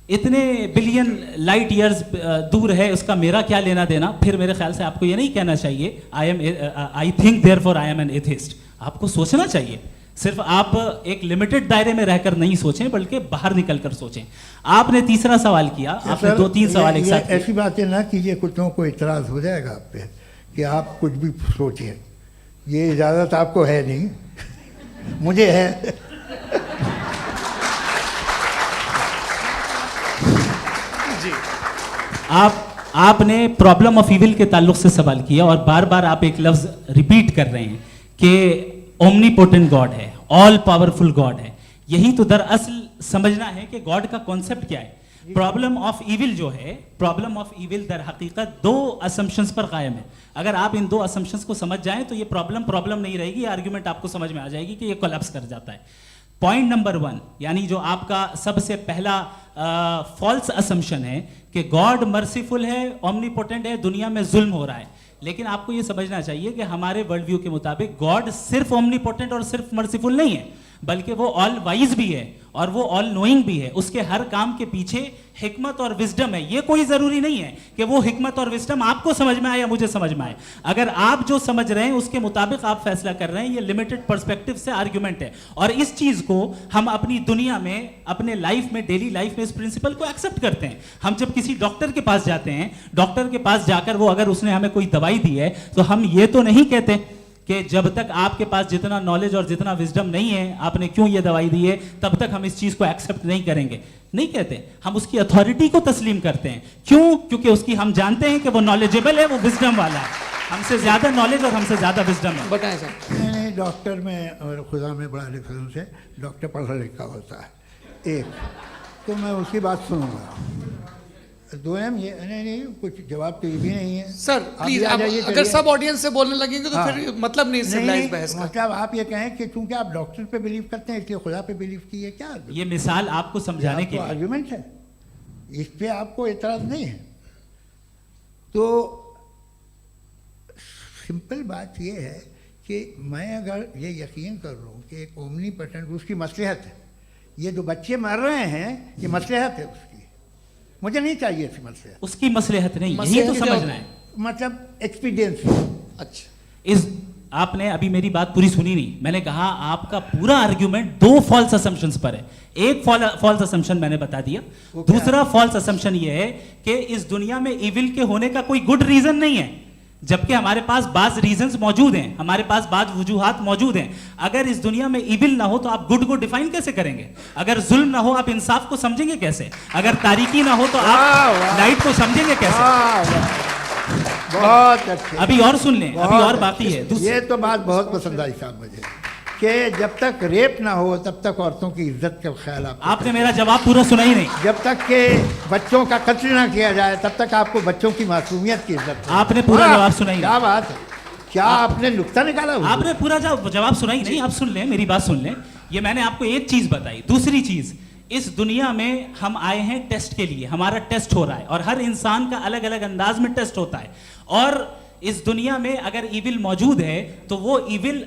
इतने बिलियन लाइट ईयर्स दूर है, उसका मेरा क्या लेना देना। फिर मेरे ख्याल से आपको ये नहीं कहना चाहिए I think therefore I am an atheist. आपको सोचना चाहिए, सिर्फ आप एक लिमिटेड दायरे में रहकर नहीं सोचें बल्कि बाहर निकल कर सोचें। आपने तीसरा सवाल किया, आपने सर, 2-3 सवाल एक साथ किए। ऐसी बातें ना कीजिए, कुछ लोगों को इतराज़ हो जाएगा आप पे कि आप कुछ भी सोचिए, ये इजाज़त आपको है नहीं, मुझे है। जी आपने प्रॉब्लम ऑफ इविल के ताल्लुक से सवाल किया और बार बार आप एक लफ्ज रिपीट कर रहे हैं कि ओमनीपोटेंट गॉड है, ऑल पावरफुल गॉड है। यही तो दरअसल समझना है कि गॉड का कॉन्सेप्ट क्या है। प्रॉब्लम ऑफ इविल जो है, प्रॉब्लम ऑफ इविल दर हकीकत 2 असम्पशंस पर कायम है। अगर आप इन 2 असम्पशंस को समझ जाएं तो ये प्रॉब्लम नहीं रहेगी, आर्ग्यूमेंट आपको समझ में आ जाएगी कि ये कोलैप्स कर जाता है। पॉइंट नंबर 1 यानी जो आपका सबसे पहला फॉल्स असम्पशन है कि गॉड मर्सीफुल है, ओमनीपोटेंट है, दुनिया में जुल्म हो रहा है। लेकिन आपको ये समझना चाहिए कि हमारे वर्ल्ड व्यू के मुताबिक गॉड सिर्फ ओमनीपोटेंट और सिर्फ मर्सीफुल नहीं है, बल्कि वो ऑल वाइज भी है और वो ऑल नोइंग भी है। उसके हर काम के पीछे हिकमत और विजडम है। ये कोई जरूरी नहीं है कि वो हिकमत और विजडम आपको समझ में आए या मुझे समझ में आए। अगर आप जो समझ रहे हैं उसके मुताबिक आप फैसला कर रहे हैं, ये लिमिटेड पर्सपेक्टिव से आर्ग्यूमेंट है। और इस चीज को हम अपनी दुनिया में, अपने लाइफ में, डेली लाइफ में इस प्रिंसिपल को एक्सेप्ट करते हैं। हम जब किसी डॉक्टर के पास जाते हैं, डॉक्टर के पास जाकर वो अगर उसने हमें कोई दवाई दी है तो हम ये तो नहीं कहते कि जब तक आपके पास जितना नॉलेज और जितना विजडम नहीं है, आपने क्यों ये दवाई दी है, तब तक हम इस चीज को एक्सेप्ट नहीं करेंगे। नहीं कहते, हम उसकी अथॉरिटी को तस्लीम करते हैं। क्यों? क्योंकि उसकी हम जानते हैं कि वो नॉलेजेबल है, वो विजडम वाला है, हमसे ज्यादा नॉलेज और हमसे ज्यादा विजडम है। बताएं सर। नहीं, डॉक्टर में और खुदा में बड़ा डिफरेंस है। डॉक्टर पढ़ा लिखा होता है एक, तो मैं उसकी बात सुनूंगा। दो ये नहीं कुछ जवाब तो ये भी नहीं है सर अभी प्लीज, आ जाइए, अगर चलिए। सब ऑडियंस से बोलने लगेंगे तो हाँ। फिर मतलब नहीं सिविलाइज बहस का। मतलब आप ये कहें कि चूंकि आप डॉक्टर पे बिलीव करते हैं इसलिए खुदा पे बिलीव कीजिए, क्या ये मिसाल आपको समझाने के लिए। आर्ग्यूमेंट है, इस पे आपको एतराज नहीं है। तो सिंपल बात ये है कि मैं अगर ये यकीन कर लूँ कि एक ओमनीपोटेंट उसकी मसलहत है, ये जो बच्चे मर रहे हैं ये मसलहत है उसकी, मुझे नहीं चाहिए इसकी मसलहत। उसकी मसलहत नहीं, यही तो समझना है। मतलब एक्सपीरियंस। अच्छा, इस आपने अभी मेरी बात पूरी सुनी नहीं। मैंने कहा आपका पूरा आर्ग्यूमेंट दो फॉल्स असम्पशंस पर है। एक फॉल्स असम्पशन मैंने बता दिया, दूसरा फॉल्स असम्पशन ये है कि इस दुनिया में इविल के होने का कोई गुड रीजन नहीं है, जबकि हमारे पास बाज रीजंस मौजूद हैं, हमारे पास बाज वजूहात मौजूद हैं। अगर इस दुनिया में इविल ना हो तो आप गुड को डिफाइन कैसे करेंगे? अगर जुल्म ना हो आप इंसाफ को समझेंगे कैसे? अगर तारीकी ना हो तो आप लाइट को समझेंगे कैसे? बहुत अच्छे। अभी और सुन लें, अभी और बाकी है। ये तो बात बहुत पसंद आई साहब मुझे, कि जब तक रेप ना हो तब तक औरतों की इज्जत का ख्याल आपने मेरा जवाब पूरा सुना ही नहीं। जब तक के बच्चों का कत्ल ना किया जाए तब तक आपको बच्चों की मासूमियत की इज्जत। आपने पूरा जवाब सुना ही नहीं। क्या बात है, क्या आपने नुक्ता निकाला हुआ? आपने पूरा जवाब सुना ही नहीं। आप सुन लें, मेरी बात सुन लें। ये मैंने आपको एक चीज बताई। दूसरी चीज, इस दुनिया में हम आए हैं टेस्ट के लिए, हमारा टेस्ट हो रहा है और हर इंसान का अलग अलग अंदाज में टेस्ट होता है। और इस दुनिया में अगर इविल मौजूद है तो वो इविल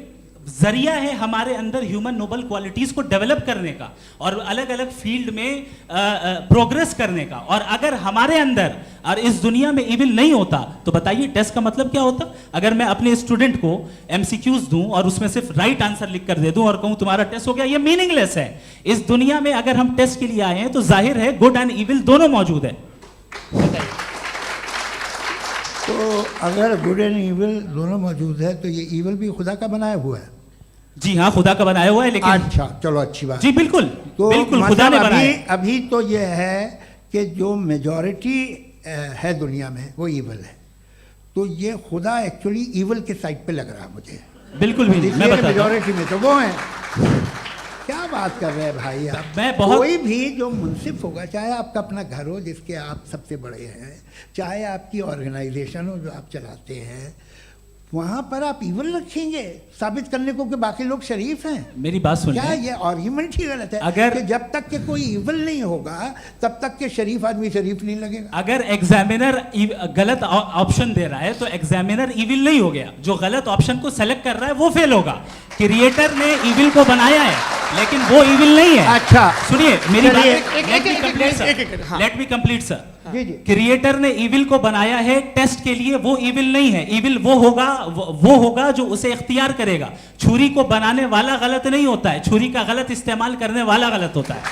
जरिया है हमारे अंदर ह्यूमन नोबल क्वालिटीज को डेवलप करने का और अलग अलग फील्ड में प्रोग्रेस करने का। और अगर हमारे अंदर और इस दुनिया में इविल नहीं होता तो बताइए टेस्ट का मतलब क्या होता? अगर मैं अपने स्टूडेंट को एमसीक्यूज दूं और उसमें सिर्फ राइट आंसर लिख कर दे दूं और कहूं तुम्हारा टेस्ट हो गया, ये मीनिंगलेस है। इस दुनिया में अगर हम टेस्ट के लिए आए हैं तो जाहिर है गुड एंड इविल दोनों मौजूद है। तो अगर गुड एंड इविल दोनों मौजूद है तो ये इविल भी खुदा का बनाया हुआ है। जी हाँ, खुदा का बनाया हुआ है, लेकिन अच्छा चलो अच्छी बात। जी बिल्कुल, तो बिल्कुल मतलब खुदा ने बनाया। अभी तो ये है कि जो मेजॉरिटी है दुनिया में वो इविल है, तो ये खुदा एक्चुअली इविल के साइड पे लग रहा है मुझे। बिल्कुल भी नहीं, मैं बताता हूं। मेजॉरिटी में तो वो है। क्या बात कर रहे हैं भाई आप? मैं बहुत कोई भी जो मुंसिफ होगा, चाहे आपका अपना घर हो जिसके आप सबसे बड़े हैं, चाहे आपकी ऑर्गेनाइजेशन हो जो आप चलाते हैं, वहां पर आप इविल रखेंगे साबित करने को कि बाकी लोग शरीफ हैं। मेरी बात सुन क्या लें। ये आर्ग्यूमेंट ही गलत है? अगर कि जब तक के कोई इविल नहीं होगा तब तक के शरीफ आदमी शरीफ नहीं लगेगा। अगर एग्जामिनर गलत ऑप्शन दे रहा है तो एग्जामिनर इविल नहीं हो गया, जो गलत ऑप्शन को सेलेक्ट कर रहा है वो फेल होगा। क्रिएटर ने इविल को बनाया है लेकिन वो इविल नहीं है। अच्छा सुनिए मेरी बात, एक- लेट मी एक- कंप्लीट एक- एक- एक- सर, हाँ। Let me complete sir. जी जी। क्रिएटर ने इविल को बनाया है टेस्ट के लिए, वो इविल नहीं है। इविल वो होगा जो उसे इख्तियार करेगा। छुरी को बनाने वाला गलत नहीं होता है, छुरी का गलत इस्तेमाल करने वाला गलत होता है।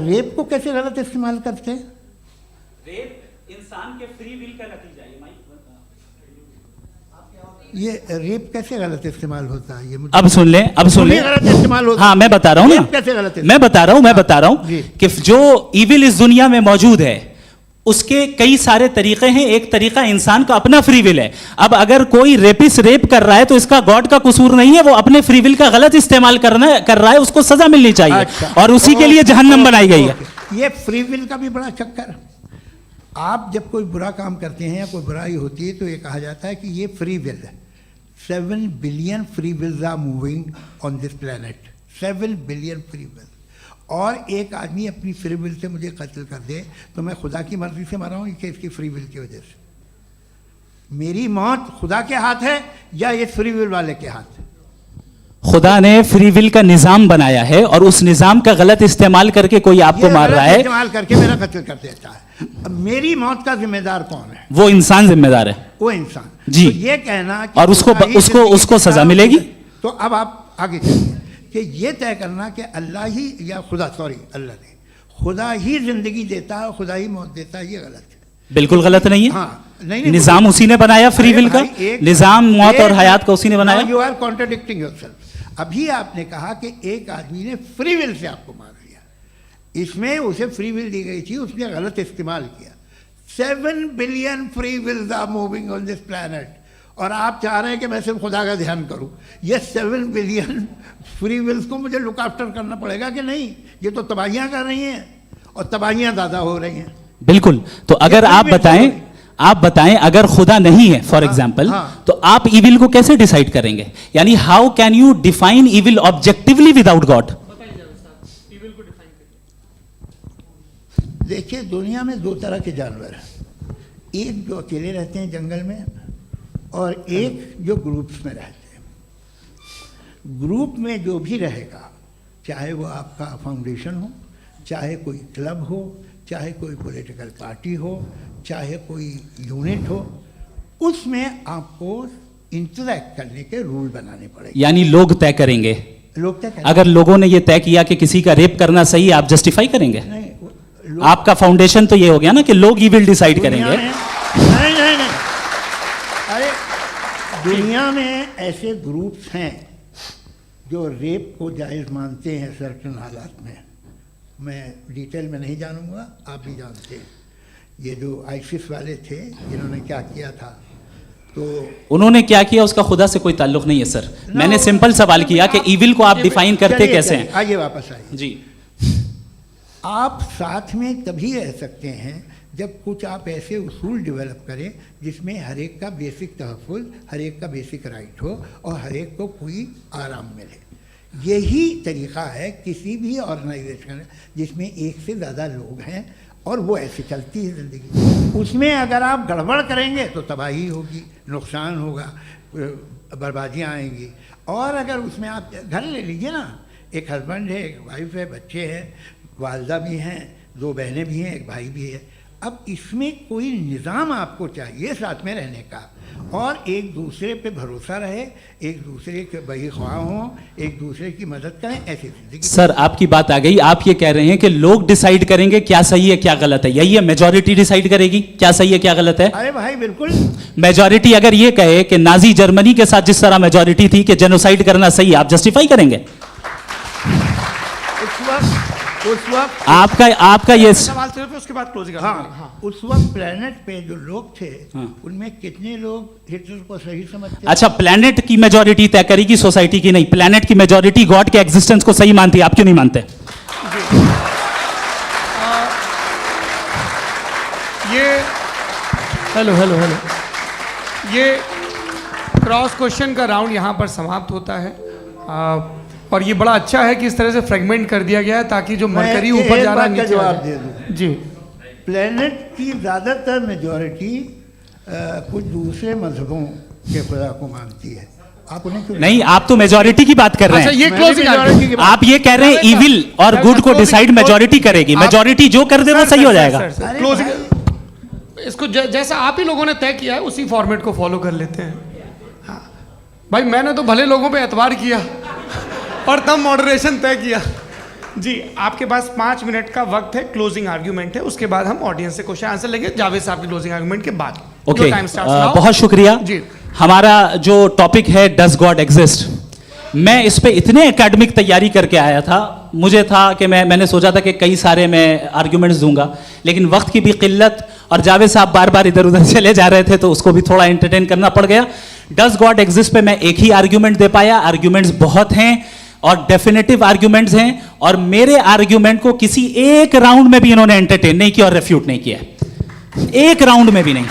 रेप को कैसे गलत इस्तेमाल करते हैं? रेप इंसान के फ्री विल का नतीजा है। ये रेप कैसे गलत इस्तेमाल होता है? ये मुझे अब सुन लें, अब सुन लें। गलत इस्तेमाल होता हाँ मैं बता रहा हूँ रेप कैसे गलत ना, मैं बता रहा जी। हूँ कि जो इविल इस दुनिया में मौजूद है उसके कई सारे तरीके हैं। एक तरीका इंसान का अपना फ्री विल है। अब अगर कोई रेपिस्ट रेप कर रहा है तो इसका गॉड का कसूर नहीं है, वो अपने फ्री विल का गलत इस्तेमाल कर रहा है, उसको सजा मिलनी चाहिए। अच्छा। और उसी के लिए जहन्नम बनाई गई है। ये फ्री विल का भी बड़ा चक्कर। आप जब कोई बुरा काम करते हैं या कोई बुराई होती है तो ये कहा जाता है कि ये फ्री विल है। 7 billion free wills are moving on this planet. 7 billion free will. और एक आदमी अपनी फ्री विल से मुझे कत्ल कर दे तो मैं खुदा की मर्जी से मरा हूँ कि इसकी फ्री विल की वजह से? मेरी मौत खुदा के हाथ है या ये फ्री विल वाले के हाथ है? खुदा ने फ्री विल का निजाम बनाया है और उस निजाम का गलत इस्तेमाल करके कोई आपको मार रहा है, इस्तेमाल करके मेरा कत्ल कर देता है। अब मेरी मौत का जिम्मेदार कौन है? वो इंसान जिम्मेदार है। वो इंसान। जी। तो ये कहना कि और उसको खुदा ही जिंदगी उसको देता सजा है, मिलेगी। तो अब आप आगे चलिए कि ये तय करना कि अल्लाह ही या खुदा, सॉरी अल्लाह नहीं, खुदा ही जिंदगी देता है, खुदा ही मौत देता है, ये गलत है। बिल्कुल गलत नहीं है। हाँ, नहीं, निजाम उसी ने बनाया फ्री विल का, निजाम मौत और हयात का उसी ने बनाया। You are contradicting yourself. अभी आपने कहा कि एक आदमी ने फ्री विल से आपको मार दिया, इसमें उसे फ्री विल दी गई थी, उसने गलत इस्तेमाल किया। 7 billion free wills are moving on this planet, और आप चाह रहे हैं कि मैं सिर्फ खुदा का ध्यान करूं। ये 7 बिलियन फ्री विल्स को मुझे लुक आफ्टर करना पड़ेगा कि नहीं? ये तो तबाहियां कर रही हैं, और तबाहियां ज़्यादा हो रही हैं। बिल्कुल। तो अगर आप बताएं अगर खुदा नहीं है फॉर एग्जाम्पल, तो आप इविल को कैसे डिसाइड करेंगे? यानी how can you define evil objectively without God? देखिए, दुनिया में 2 तरह के जानवर हैं, एक जो अकेले रहते हैं जंगल में, और एक जो ग्रुप्स में रहते हैं। ग्रुप में जो भी रहेगा, चाहे वो आपका फाउंडेशन हो, चाहे कोई क्लब हो, चाहे कोई पॉलिटिकल पार्टी हो, चाहे कोई यूनिट हो, उसमें आपको इंटरैक्ट करने के रूल बनाने पड़ेंगे। यानी लोग तय करेंगे। लोग तय करेंगे। अगर लोगों ने ये तय किया कि किसी का रेप करना सही है, आप जस्टिफाई करेंगे? नहीं, आपका फाउंडेशन तो ये हो गया ना कि लोग इविल डिसाइड करेंगे। नहीं, अरे दुनिया में ऐसे ग्रुप्स हैं जो रेप को जायज़ मानते हैं सर्टेन हालात में। मैं डिटेल में नहीं जानूंगा, आप भी जानते हैं। ये जो आईसिस वाले थे, इन्होंने क्या किया था, तो उन्होंने क्या किया उसका खुदा से कोई ताल्लुक नहीं है सर। मैंने सिंपल सवाल किया कि इविल को आप डिफाइन करते कैसे हैं? आइए वापस आइए जी। आप साथ में तभी रह सकते हैं जब कुछ आप ऐसे उसूल डेवलप करें जिसमें हर एक का बेसिक तहफ़्फ़ुज़, हर एक का बेसिक राइट हो, और हर एक को कोई आराम मिले। यही तरीक़ा है किसी भी ऑर्गेनाइजेशन जिसमें एक से ज़्यादा लोग हैं और वो ऐसे चलती है ज़िंदगी। उसमें अगर आप गड़बड़ करेंगे तो तबाही होगी, नुकसान होगा, बर्बादियाँ आएंगी। और अगर उसमें आप घर ले लीजिए ना, एक हस्बैंड है, एक वाइफ है, बच्चे हैं, वालदा भी हैं, 2 बहनें भी हैं, एक भाई भी है। अब इसमें कोई निज़ाम आपको चाहिए साथ में रहने का, और एक दूसरे पे भरोसा रहे, एक दूसरे के बहीख्वाह हों, एक दूसरे की मदद करें, ऐसी जिंदगी। सर आपकी बात आ गई। आप ये कह रहे हैं कि लोग डिसाइड करेंगे क्या सही है क्या गलत है, यही है? मेजॉरिटी डिसाइड करेगी क्या सही है क्या गलत है? अरे भाई बिल्कुल। मेजॉरिटी अगर ये कहे कि नाजी जर्मनी के साथ जिस तरह मेजॉरिटी थी कि जेनोसाइड करना सही है, आप जस्टिफाई करेंगे? उस वक्त आपका ये सवाल सिर्फ उसके बाद क्लोजिंग। हाँ, उस वक्त प्लेनेट पे जो लोग थे, उनमें कितने लोग हिटलर को सही समझते? अच्छा, प्लेनेट की मेजॉरिटी तय करेगी, सोसाइटी की नहीं। प्लेनेट की मेजॉरिटी गॉड के एग्जिस्टेंस को सही मानती है, आप क्यों नहीं मानते? हेलो ये क्रॉस क्वेश्चन का राउंड यहाँ पर समाप्त होता है। और ये बड़ा अच्छा है कि इस तरह से फ्रेगमेंट कर दिया गया है ताकि जो मरकरी ऊपर जा रहा है नीचे जवाब दे दूं जी। प्लेनेट की ज़्यादातर मेजॉरिटी कुछ दूसरे मजहबों के खुदा को मानती है। आप उन्हें क्यों नहीं? आप तो मेजॉरिटी की बात कर रहे हैं। ये क्लोजिंग आप ये कह रहे हैं इविल और गुड को डिसाइड मेजॉरिटी करेगी। मेजॉरिटी जो कर दे वो सही हो जाएगा। क्लोजिंग इसको जैसा आप ही लोगों ने तय किया है उसी फॉर्मेट को फॉलो कर लेते हैं। हाँ भाई, मैंने तो भले लोगों पे एतबार किया और तब मॉडरेशन तय किया। जी, आपके पास 5 मिनट का वक्त है, क्लोजिंग आर्ग्यूमेंट है, उसके बाद हम ऑडियंस से क्वेश्चन आंसर लेंगे जावेद साहब की क्लोजिंग आर्ग्यूमेंट के बाद। ओके, बहुत शुक्रिया जी। हमारा जो टॉपिक है डज गॉड एग्जिस्ट, मैं इस पे इतने एकेडमिक तैयारी करके आया था। मुझे था कि मैंने सोचा था कि कई सारे मैं आर्ग्यूमेंट्स दूंगा, लेकिन वक्त की भी किल्लत और जावेद साहब बार बार इधर उधर चले जा रहे थे तो उसको भी थोड़ा एंटरटेन करना पड़ गया। डज गॉड एग्जिस्ट पे मैं एक ही आर्ग्यूमेंट दे पाया। आर्ग्यूमेंट्स बहुत हैं और डेफिनेटिव आर्ग्यूमेंट्स हैं, और मेरे आर्ग्यूमेंट को किसी एक राउंड में भी इन्होंने एंटरटेन नहीं किया और रेफ्यूट नहीं किया। एक राउंड में भी नहीं,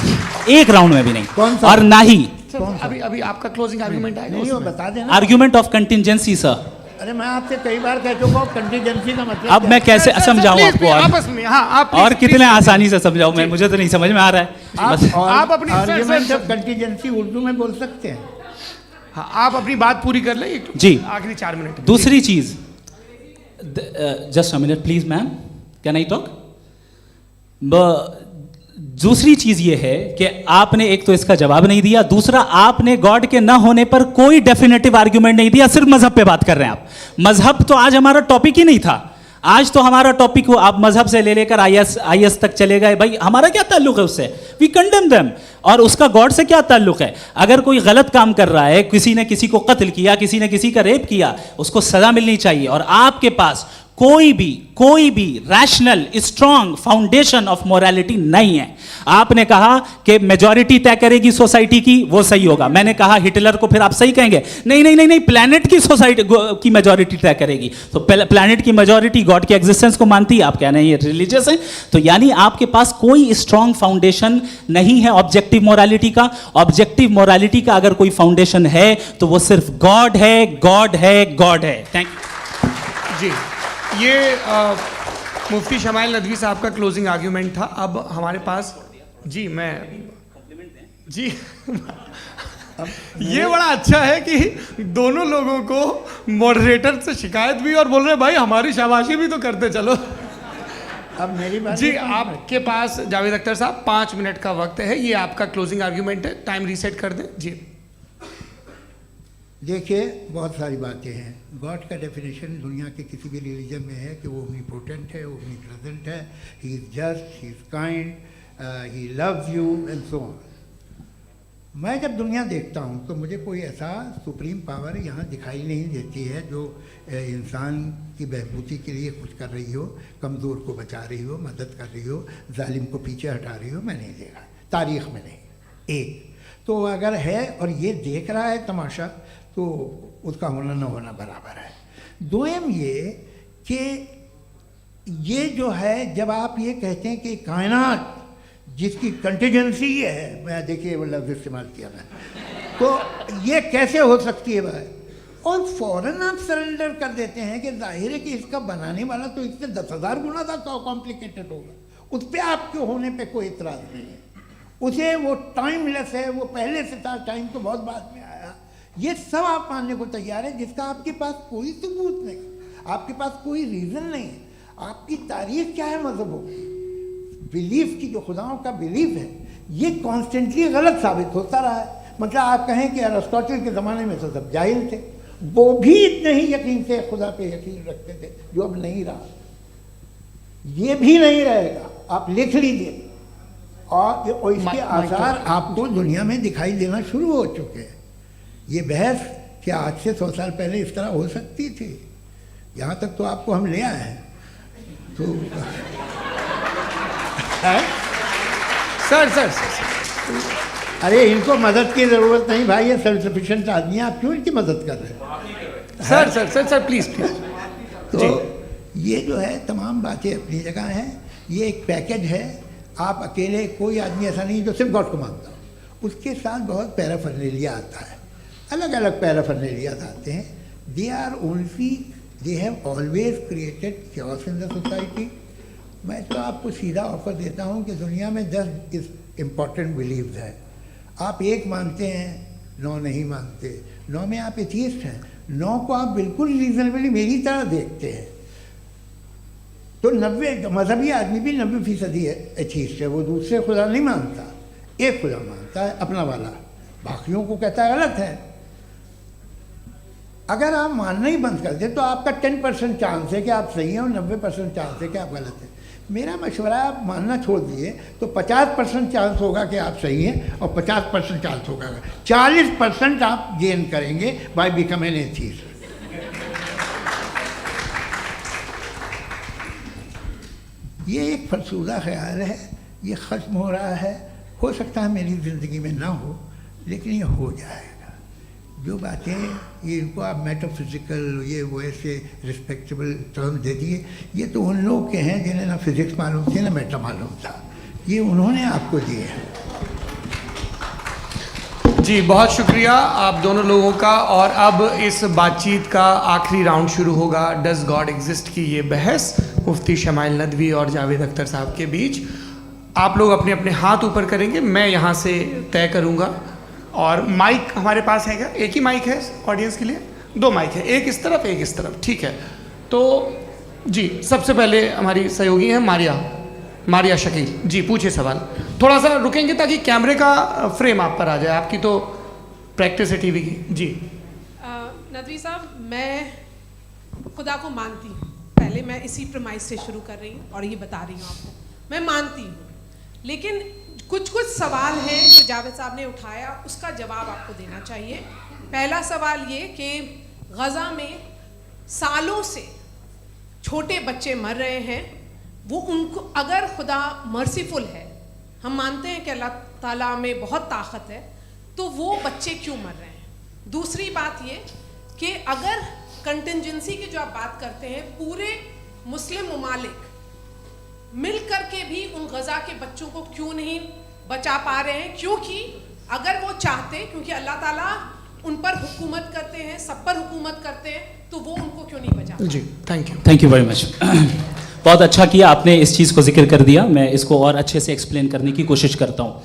एक राउंड में भी नहीं। और ना ही अभी आपका क्लोजिंग आर्ग्यूमेंट आएगा, नहीं वो बता देना। Argument of contingency sir. अरे मैं आपसे कई बार कह चुका हूं कंटिजेंसी का मतलब अब मैं कैसे समझाऊं आपको? आपस में आप और कितने आसानी से समझाऊं मैं? मुझे तो नहीं समझ में आ रहा है। आप अपनी आर्ग्यूमेंट ऑफ कंटिजेंसी उर्दू में बोल सकते हैं। हाँ, आप अपनी बात पूरी कर लें जी, आखिरी 4 मिनट। दूसरी चीज, just a minute please ma'am, can I talk? दूसरी चीज ये है कि आपने एक तो इसका जवाब नहीं दिया, दूसरा आपने गॉड के ना होने पर कोई डेफिनेटिव आर्ग्यूमेंट नहीं दिया, सिर्फ मजहब पे बात कर रहे हैं आप। मजहब तो आज हमारा टॉपिक ही नहीं था। आज तो हमारा टॉपिक हो, आप मजहब से ले लेकर आईएस तक चले गए, भाई हमारा क्या ताल्लुक है उससे? We condemn them. और उसका गॉड से क्या ताल्लुक है? अगर कोई गलत काम कर रहा है, किसी ने किसी को कत्ल किया, किसी ने किसी का रेप किया, उसको सजा मिलनी चाहिए। और आपके पास कोई भी rational strong foundation of morality नहीं है। आपने कहा कि मेजॉरिटी तय करेगी सोसाइटी की, वो सही होगा। मैंने कहा हिटलर को, फिर आप सही कहेंगे नहीं नहीं नहीं नहीं, प्लैनेट की सोसाइटी की मेजॉरिटी तय करेगी। तो प्लैनेट की मेजॉरिटी गॉड के एग्जिस्टेंस को मानती है, आप कह रहे हैं ये रिलीजियस है। तो यानी आपके पास कोई स्ट्रॉन्ग फाउंडेशन नहीं है ऑब्जेक्टिव मोरालिटी का। ऑब्जेक्टिव मोरालिटी का अगर कोई फाउंडेशन है तो वो सिर्फ गॉड है, गॉड है, गॉड है। थैंक यू जी, ये मुफ्ती शमाइल नदवी साहब का क्लोजिंग आर्ग्यूमेंट था। अब हमारे पास जी ये बड़ा अच्छा है कि दोनों लोगों को मॉडरेटर से शिकायत भी और बोल रहे भाई हमारी शाबाशी भी तो करते चलो। अब मेरी बात जी, आपके पास जावेद अख्तर साहब 5 मिनट का वक्त है, ये आपका क्लोजिंग आर्ग्यूमेंट है, टाइम रीसेट कर दें जी। देखिए, बहुत सारी बातें हैं। गॉड का डेफिनेशन दुनिया के किसी भी रिलीजन में है कि वो ओमनीपोटेंट है, ओमनीप्रेजेंट है, he is just, he is kind, he loves you and so on. मैं जब दुनिया देखता हूँ तो मुझे कोई ऐसा सुप्रीम पावर यहाँ दिखाई नहीं देती है जो इंसान की बहबूदी के लिए कुछ कर रही हो, कमज़ोर को बचा रही हो, मदद कर रही हो, जालिम को पीछे हटा रही हो। मैं नहीं देखा, तारीख़ में नहीं। एक तो अगर है और ये देख रहा है तमाशा, तो उसका होना न होना बराबर है। दोयम ये कि ये जो है, जब आप ये कहते हैं कि कायनात जिसकी कंटीजेंसी है, मैं देखिए वो लफ्ज़ इस्तेमाल किया मैं, तो ये कैसे हो सकती है भाई? और फ़ौरन आप सरेंडर कर देते हैं कि जाहिर है कि इसका बनाने वाला तो इससे 10,000 गुना था कॉम्प्लिकेटेड होगा। उस पर आपके होने पे कोई इतराज़ नहीं है। उसे वो टाइमलेस है, वो पहले से था, टाइम तो बहुत बाद में आया। ये सब आप मानने को तैयार है जिसका आपके पास कोई सबूत नहीं, आपके पास कोई रीज़न नहीं है। आपकी तारीख क्या है मज़हबों की? बिलीफ की, जो खुदाओं का बिलीफ है, ये कॉन्स्टेंटली गलत साबित होता रहा है। मतलब आप कहें कि अरिस्टोटल के ज़माने में तो सब जाहिल थे, वो भी इतने ही यकीन से खुदा पे यकीन रखते थे, जो अब नहीं रहा, ये भी नहीं रहेगा। आप लिख लीजिए, और इसके आसार आपको दुनिया में दिखाई देना शुरू हो चुके हैं। ये बहस क्या आज से 100 साल पहले इस तरह हो सकती थी? यहाँ तक तो आपको हम ले आए हैं। तो सर अरे इनको मदद की ज़रूरत नहीं भाई, ये सेल्फ सफिशिएंट आदमी है, आप क्यों इनकी मदद कर रहे हैं? Sir please. तो ये जो है तमाम बातें अपनी जगह हैं। ये एक पैकेज है। आप अकेले, कोई आदमी ऐसा नहीं जो सिर्फ गॉड को मानता हो, उसके साथ बहुत पैराफर्नेलिया आता है, अलग अलग पैराफर्नेलियाज आते हैं। They have always created chaos in the society. मैं तो आपको सीधा ऑफर देता हूँ कि दुनिया में 10 इम्पॉर्टेंट बिलीव्स हैं। आप एक मानते हैं, 9 नहीं मानते, 9 में आप एथीस्ट हैं, 9 को आप बिल्कुल रीजनेबली मेरी तरह देखते हैं। तो 90 मजहबी आदमी भी 90% एथीस्ट है, वो दूसरे खुदा नहीं मानता, एक खुदा मानता है अपना वाला, बाकियों को कहता है गलत है। अगर आप मानना ही बंद कर दें तो आपका 10% चांस है कि आप सही हैं और 90% चांस है कि आप गलत हैं। मेरा मशवरा है, आप मानना छोड़ दिए तो 50% चांस होगा कि आप सही हैं और 50% चांस होगा, 40% आप गेन करेंगे बाय बिकमिंग एन एथीस्ट। ये एक फरसूदा ख्याल है, ये ख़त्म हो रहा है। हो सकता है मेरी ज़िंदगी में ना हो, लेकिन ये हो जाएगा। जो बातें ये इनको आप मेटाफिज़िकल, ये वो ऐसे रिस्पेक्टेबल टर्म दे दिए, ये तो उन लोग के हैं जिन्हें ना फिज़िक्स मालूम थी ना मेटा मालूम था, ये उन्होंने आपको दिए हैं। जी, बहुत शुक्रिया आप दोनों लोगों का। और अब इस बातचीत का आखिरी राउंड शुरू होगा, डज गॉड एग्जिस्ट की ये बहस मुफ्ती शमाइल नदवी और जावेद अख्तर साहब के बीच। आप लोग अपने अपने हाथ ऊपर करेंगे, मैं यहाँ से तय करूँगा। और माइक हमारे पास है क्या? एक ही माइक है ऑडियंस के लिए? 2 माइक है, एक इस तरफ एक इस तरफ, ठीक है। तो जी, सबसे पहले हमारी सहयोगी हैं मारिया शकील जी, पूछिए सवाल। थोड़ा सा रुकेंगे ताकि कैमरे का फ्रेम आप पर आ जाए, आपकी तो प्रैक्टिस है टीवी की। जी नदवी साहब, मैं खुदा को मानती हूँ, पहले पहले मैं इसी प्रमाइस से शुरू कर रही हूँ और ये बता रही हूँ आपको, मैं मानती हूँ, लेकिन कुछ सवाल हैं जो जावेद साहब ने उठाया, उसका जवाब आपको देना चाहिए। पहला सवाल ये कि गज़ा में सालों से छोटे बच्चे मर रहे हैं, वो उनको अगर खुदा मर्सीफुल है, हम मानते हैं कि अल्लाह ताला में बहुत ताकत है, तो वो बच्चे क्यों मर रहे हैं? दूसरी बात ये कि अगर कंटिजेंसी की जो आप बात करते हैं, पूरे मुस्लिम ममालिक मिल करके भी उन गज़ा के बच्चों को क्यों नहीं बचा पा रहे हैं? क्योंकि अगर वो चाहते, क्योंकि अल्लाह ताला उन पर हुकूमत करते हैं, सब पर हुकूमत करते हैं, तो वो उनको क्यों नहीं बचा? जी, thank you. Thank you very much. बहुत अच्छा किया आपने इस चीज़ को जिक्र कर दिया, मैं इसको और अच्छे से एक्सप्लेन करने की कोशिश करता हूँ।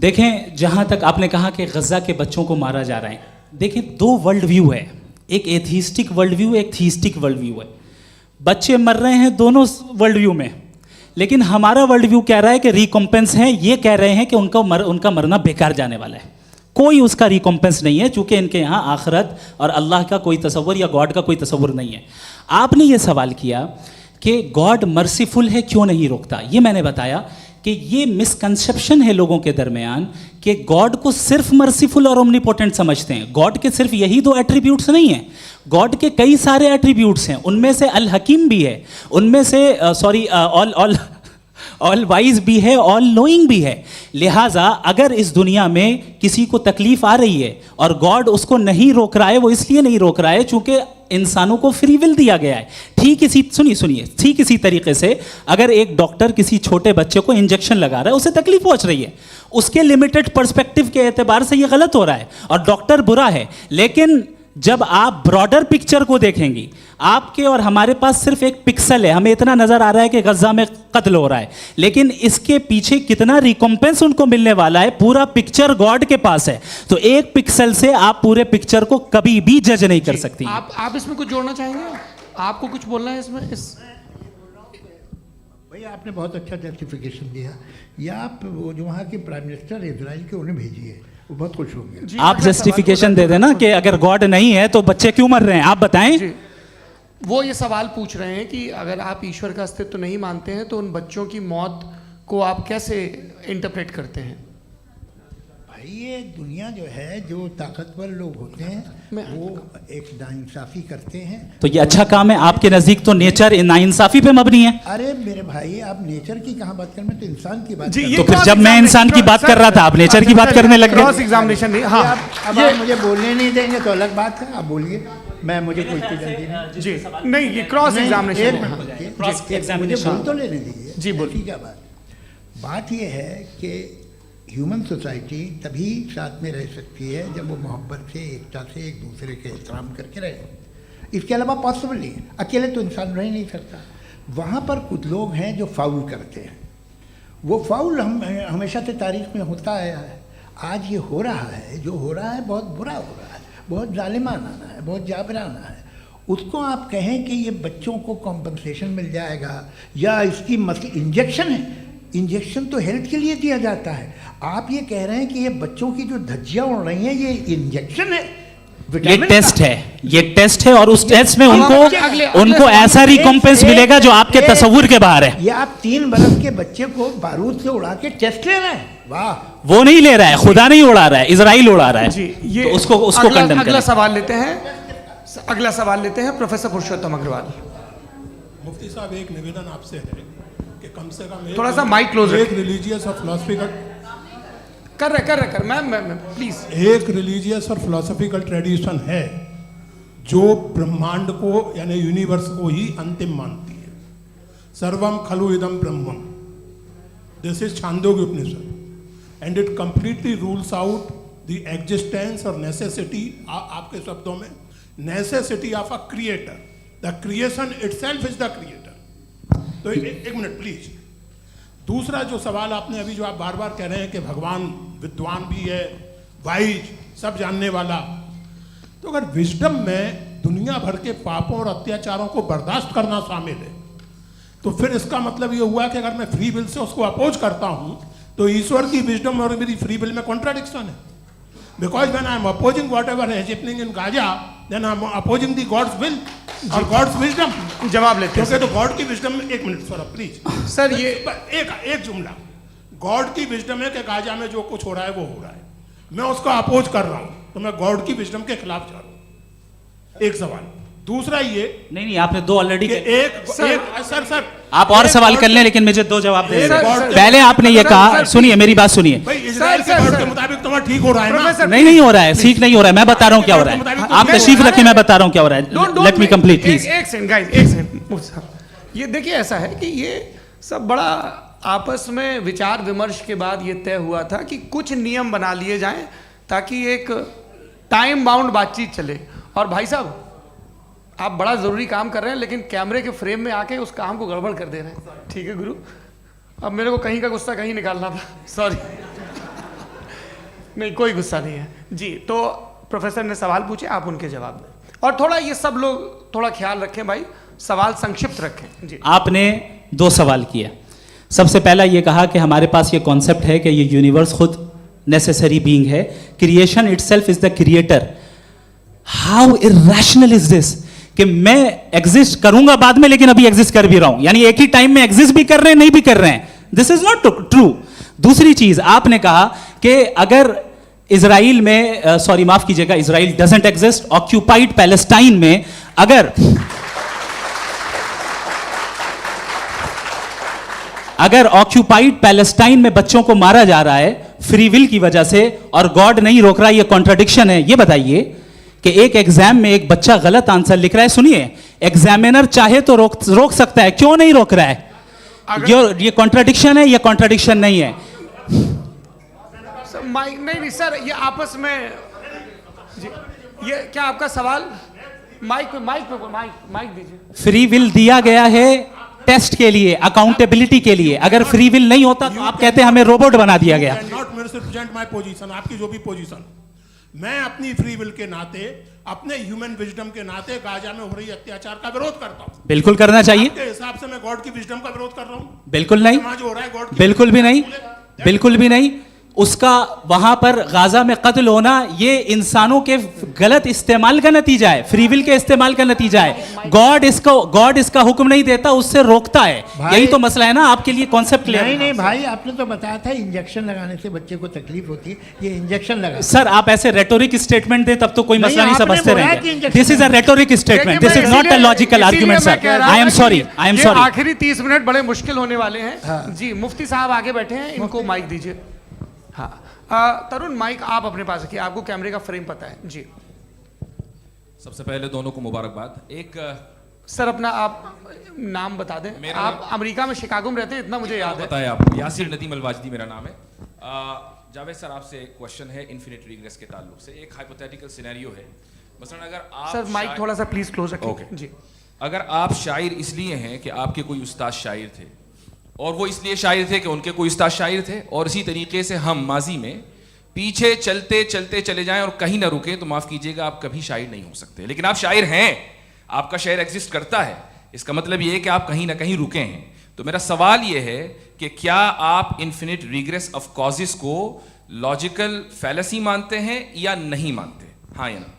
देखें, जहाँ तक आपने कहा कि गज़ा के बच्चों को मारा जा रहा है, देखिए दो वर्ल्ड व्यू है, एक एथीस्टिक वर्ल्ड व्यू, एक थीस्टिक वर्ल्ड व्यू है। बच्चे मर रहे हैं दोनों वर्ल्ड व्यू में, लेकिन हमारा वर्ल्ड व्यू कह रहा है कि रिकॉम्पेंस है, ये कह रहे हैं कि उनका मरना बेकार जाने वाला है, कोई उसका रिकॉम्पेंस नहीं है, चूंकि इनके यहाँ आखिरत और अल्लाह का कोई तसव्वुर या गॉड का कोई तसव्वुर नहीं है। आपने ये सवाल किया कि गॉड मर्सीफुल है, क्यों नहीं रोकता? ये मैंने बताया कि ये मिसकंसेप्शन है लोगों के दरमियान कि गॉड को सिर्फ मर्सीफुल और ओमनीपोटेंट समझते हैं। गॉड के सिर्फ यही दो एट्रीब्यूट्स नहीं हैं, गॉड के कई सारे एट्रीब्यूट्स हैं, उनमें से अल हकीम भी है, उनमें से ऑल वाइज भी है, ऑल नोइंग भी है। लिहाजा अगर इस दुनिया में किसी को तकलीफ आ रही है और गॉड उसको नहीं रोक रहा है, वो इसलिए नहीं रोक रहा है चूंकि इंसानों को फ्री विल दिया गया है। ठीक इसी तरीके से अगर एक डॉक्टर किसी छोटे बच्चे को इंजेक्शन लगा रहा है, उसे तकलीफ पहुंच रही है, उसके लिमिटेड पर्सपेक्टिव के एतबार से ये गलत हो रहा है और डॉक्टर बुरा है, लेकिन जब आप ब्रॉडर पिक्चर को देखेंगी, आपके और हमारे पास सिर्फ एक पिक्सल है, हमें इतना नजर आ रहा है कि गज़ा में कत्ल हो रहा है, लेकिन इसके पीछे कितना रिकॉम्पेंस उनको मिलने वाला है, पूरा पिक्चर गॉड के पास है। तो एक पिक्सल से आप पूरे पिक्चर को कभी भी जज नहीं कर सकती। आप इसमें कुछ जोड़ना चाहेंगे? आपको कुछ बोलना है इसमें? भैया आपने बहुत अच्छा जस्टिफिकेशन दिया, या आप वो जो वहाँ के प्राइम मिनिस्टर इजराइल के उन्हें भेजिए, वो बहुत खुश होंगे। आप जस्टिफिकेशन दे देना कि अगर गॉड नहीं है तो बच्चे क्यों मर रहे हैं, आप बताएं। वो ये सवाल पूछ रहे हैं कि अगर आप ईश्वर का अस्तित्व नहीं मानते हैं तो उन बच्चों की मौत को आप कैसे इंटरप्रेट करते हैं? भाई ये दुनिया जो है, जो ताकतवर लोग होते हैं वो एक नाइंसाफ़ी करते हैं। तो ये अच्छा काम है आपके नज़दीक, तो नेचर नाइंसाफ़ी पे मबनी है। अरे मेरे भाई, आप नेचर की कहाँ बात कर रहे हैं, तो इंसान की बात। तो फिर जब मैं इंसान की बात कर रहा था, आप नेचर की बात करने लग गए। क्रॉस एग्जामिनेशन नहीं। हाँ, अब आप मुझे बोलने नहीं देंगे तो अलग बात है, आप बोलिए, मुझे कोई चीज़ नहीं। जी नहीं, ये क्रॉस एग्जामिनेशन मुझे बोल तो लेने दीजिए। जी बोलिए। क्या बात ये है कि ह्यूमन सोसाइटी तभी साथ में रह सकती है जब वो मोहब्बत से, एकता से, एक दूसरे के एहतराम करके रहे। इसके अलावा पॉसिबल नहीं है, अकेले तो इंसान रह ही नहीं सकता। वहाँ पर कुछ लोग हैं जो फाउल करते हैं, वो फाउल हमेशा से तारीख में होता आया है। आज ये हो रहा है, जो हो रहा है बहुत बुरा हो रहा है, बहुत जालिमाना है, बहुत जाबराना है। उसको आप कहें कि ये बच्चों को कॉम्पनसेशन मिल जाएगा या इसकी इंजेक्शन है, इंजेक्शन तो हेल्थ के लिए दिया जाता है। आप ये कह रहे हैं कि ये बच्चों की जो धज्जियां उड़ रही हैं ये इंजेक्शन है, ये टेस्ट है, ये टेस्ट है, और उस टेस्ट में उनको ऐसा रिकॉम्पेंस मिलेगा जो आपके तसव्वुर के बाहर है। ये आप 3 बरस के बच्चे को बारूद से उड़ा के टेस्ट ले रहे हैं, वाह। वो नहीं ले रहा है, खुदा नहीं उड़ा रहा है, इजराइल उड़ा रहा है। जी, ये तो उसको कंडेम करें। अगला सवाल लेते हैं प्रोफेसर पुरुषोत्तम अग्रवाल। मुफ्ती साहब, एक निवेदन आपसे है कि कम से कम थोड़ा सा माइक क्लोज एक रिलीजियस और फिलोसफिकल कर मैं प्लीज। एक रिलीजियस और फिलोसफिकल ट्रेडिशन है जो ब्रह्मांड को यानी यूनिवर्स को ही अंतिम मानती है। सर्वम खलु इदम ब्रह्मम, this is Chandogya Upanishad, and it completely rules out the existence और नेसेसिटी, आपके शब्दों में necessity of a creator. The creation itself is the creator. तो एक मिनट प्लीज। दूसरा जो सवाल आपने अभी, जो आप बार बार कह रहे हैं कि भगवान विद्वान भी है, वाइज, सब जानने वाला, तो अगर विजडम में दुनिया भर के पापों और अत्याचारों को बर्दाश्त करना शामिल है, तो फिर इसका मतलब ये हुआ कि अगर मैं फ्री विल से उसको अपोज करता हूं तो ईश्वर की विजडम और मेरी फ्री विल में कॉन्ट्राडिक्शन है। Because when I am opposing whatever is happening in Gaza, then I am opposing the god's will. और गॉड्स विजडम, जवाब लेते हैं क्योंकि तो गॉड की विजडम में, एक मिनट सौरभ प्लीज सर। ये एक जुमला, गॉड की विजडम है कि गाजा में जो कुछ हो रहा है वो हो रहा है, मैं उसको अपोज कर रहा हूं, तो मैं गॉड की विजडम के खिलाफ जा रहा हूं। एक सवाल। दूसरा ये नहीं, आपने दो ऑलरेडी। सर आप और सवाल कर लें, लेकिन मुझे दो जवाब दे सर, दें। सर, पहले आपने ये सर, कहा, सर, सुनिए मेरी बात सुनिए। भाई इजराइल के गॉड के मुताबिक तुम्हारा ठीक हो रहा है ना? प्रोफेसर नहीं हो रहा है, ठीक नहीं हो रहा है, मैं बता रहा हूँ क्या हो रहा है। आप तशरीफ रखिए, मैं बता रहा हूँ क्या हो रहा है। Late me complete please. एक सेकंड गाइस, एक सेकंड। ये देखिए, ऐसा है कि ये सब बड़ा आपस में विचार विमर्श के बाद ये तय हुआ था कि कुछ नियम बना लिए जाएं ताकि एक टाइम बाउंड बातचीत चले। और भाई साहब, आप बड़ा ज़रूरी काम कर रहे हैं, लेकिन कैमरे के फ्रेम में आके उस काम को गड़बड़ कर दे रहे हैं। ठीक है गुरु, अब मेरे को कहीं का गुस्सा कहीं निकालना था, सॉरी। नहीं, कोई गुस्सा नहीं है जी। तो प्रोफेसर ने सवाल पूछे, आप उनके जवाब दें, और थोड़ा ये सब लोग थोड़ा ख्याल रखें भाई, सवाल संक्षिप्त रखें जी। आपने दो सवाल किया। सबसे पहला ये कहा कि हमारे पास ये कॉन्सेप्ट है कि ये यूनिवर्स खुद नेसेसरी बीइंग है, creation itself is the creator. How irrational is this कि मैं एग्जिस्ट करूंगा बाद में, लेकिन अभी एग्जिस्ट कर भी रहा हूं, यानी एक ही टाइम में एग्जिस्ट भी कर रहे हैं, नहीं भी कर रहे हैं। This is not true. दूसरी चीज, आपने कहा कि अगर इजराइल में, सॉरी माफ कीजिएगा, Israel doesn't exist, occupied Palestine में अगर ऑक्यूपाइड पैलेस्टाइन में बच्चों को मारा जा रहा है फ्री विल की वजह से और गॉड नहीं रोक रहा, ये कॉन्ट्रडिक्शन है। ये बताइए कि एक एग्जाम में एक बच्चा गलत आंसर लिख रहा है, सुनिए, एग्जामिनर चाहे तो रोक सकता है, क्यों नहीं रोक रहा है? ये कॉन्ट्रडिक्शन है, ये कॉन्ट्रडिक्शन नहीं है। माइक नहीं सर, ये आपस में जी, ये क्या आपका सवाल? माइक दीजिए। फ्री विल दिया गया है टेस्ट के लिए, अकाउंटेबिलिटी के लिए। अगर फ्री विल नहीं होता तो आप कहते हैं हमें रोबोट बना दिया गया। नॉट मिसरिप्रेजेंट माय पोजीशन, आपकी जो भी पोजीशन, मैं अपनी फ्री विल के नाते, अपने ह्यूमन विजडम के नाते गाजा में हो रही अत्याचार का विरोध करता हूं। बिल्कुल करना चाहिए। आपके हिसाब से मैं गॉड की विजडम का विरोध कर रहा हूं? बिल्कुल नहीं, वहां जो हो रहा है गॉड, बिल्कुल भी नहीं, बिल्कुल भी नहीं। उसका वहां पर गाजा में कत्ल होना ये इंसानों के गलत इस्तेमाल का नतीजा है, फ्री विल के इस्तेमाल का नतीजा है। गॉड इसका हुक्म नहीं देता, उससे रोकता है। यही तो मसला है ना, आपके लिए कॉन्सेप्ट क्लियर? नहीं भाई, आपने तो बताया था इंजेक्शन लगाने से बच्चे को तकलीफ होती है, ये इंजेक्शन लगा। सर आप ऐसे रेटोरिक स्टेटमेंट दे तब तो कोई मसला नहीं आपने समझते बोला रहेंगे। कि injection this is a rhetoric statement, this is not a logical argument sir. I am sorry, I am sorry. आखिरी 30 मिनट बड़े मुश्किल होने वाले हैं जी। मुफ्ती साहब आगे बैठे हैं, इनको माइक दीजिए। हाँ, तरुण माइक आप अपने पास रखिए, आपको कैमरे का फ्रेम पता है जी। सबसे पहले दोनों को मुबारकबाद। एक सर अपना आप नाम बता दें। आप अमेरिका में शिकागो में रहते हैं, इतना मुझे याद है। बताया आपको, यासिर नदीम अलवाजदी मेरा नाम है। जावेद सर, आपसे एक क्वेश्चन है इन्फिनिट रिग्रेस के ताल्लुक से। एक हाइपोथेटिकल सिनेरियो है, मसलन अगर आप सर माइक थोड़ा सा प्लीज क्लोज रखिए। ओके जी। अगर आप शायर इसलिए हैं कि आपके कोई उस्ताद शायर थे, और वो इसलिए शायर थे कि उनके कोई उस्ताद शायर थे, और इसी तरीके से हम माजी में पीछे चलते चलते चले जाएं और कहीं ना रुके, तो माफ कीजिएगा आप कभी शायर नहीं हो सकते। लेकिन आप शायर हैं, आपका शायर एग्जिस्ट करता है, इसका मतलब ये है कि आप कहीं ना कहीं रुके हैं। तो मेरा सवाल ये है कि क्या आप इन्फिनिट रिग्रेस ऑफ कॉजेस को लॉजिकल फैलेसी मानते हैं या नहीं मानते? हाँ या ना?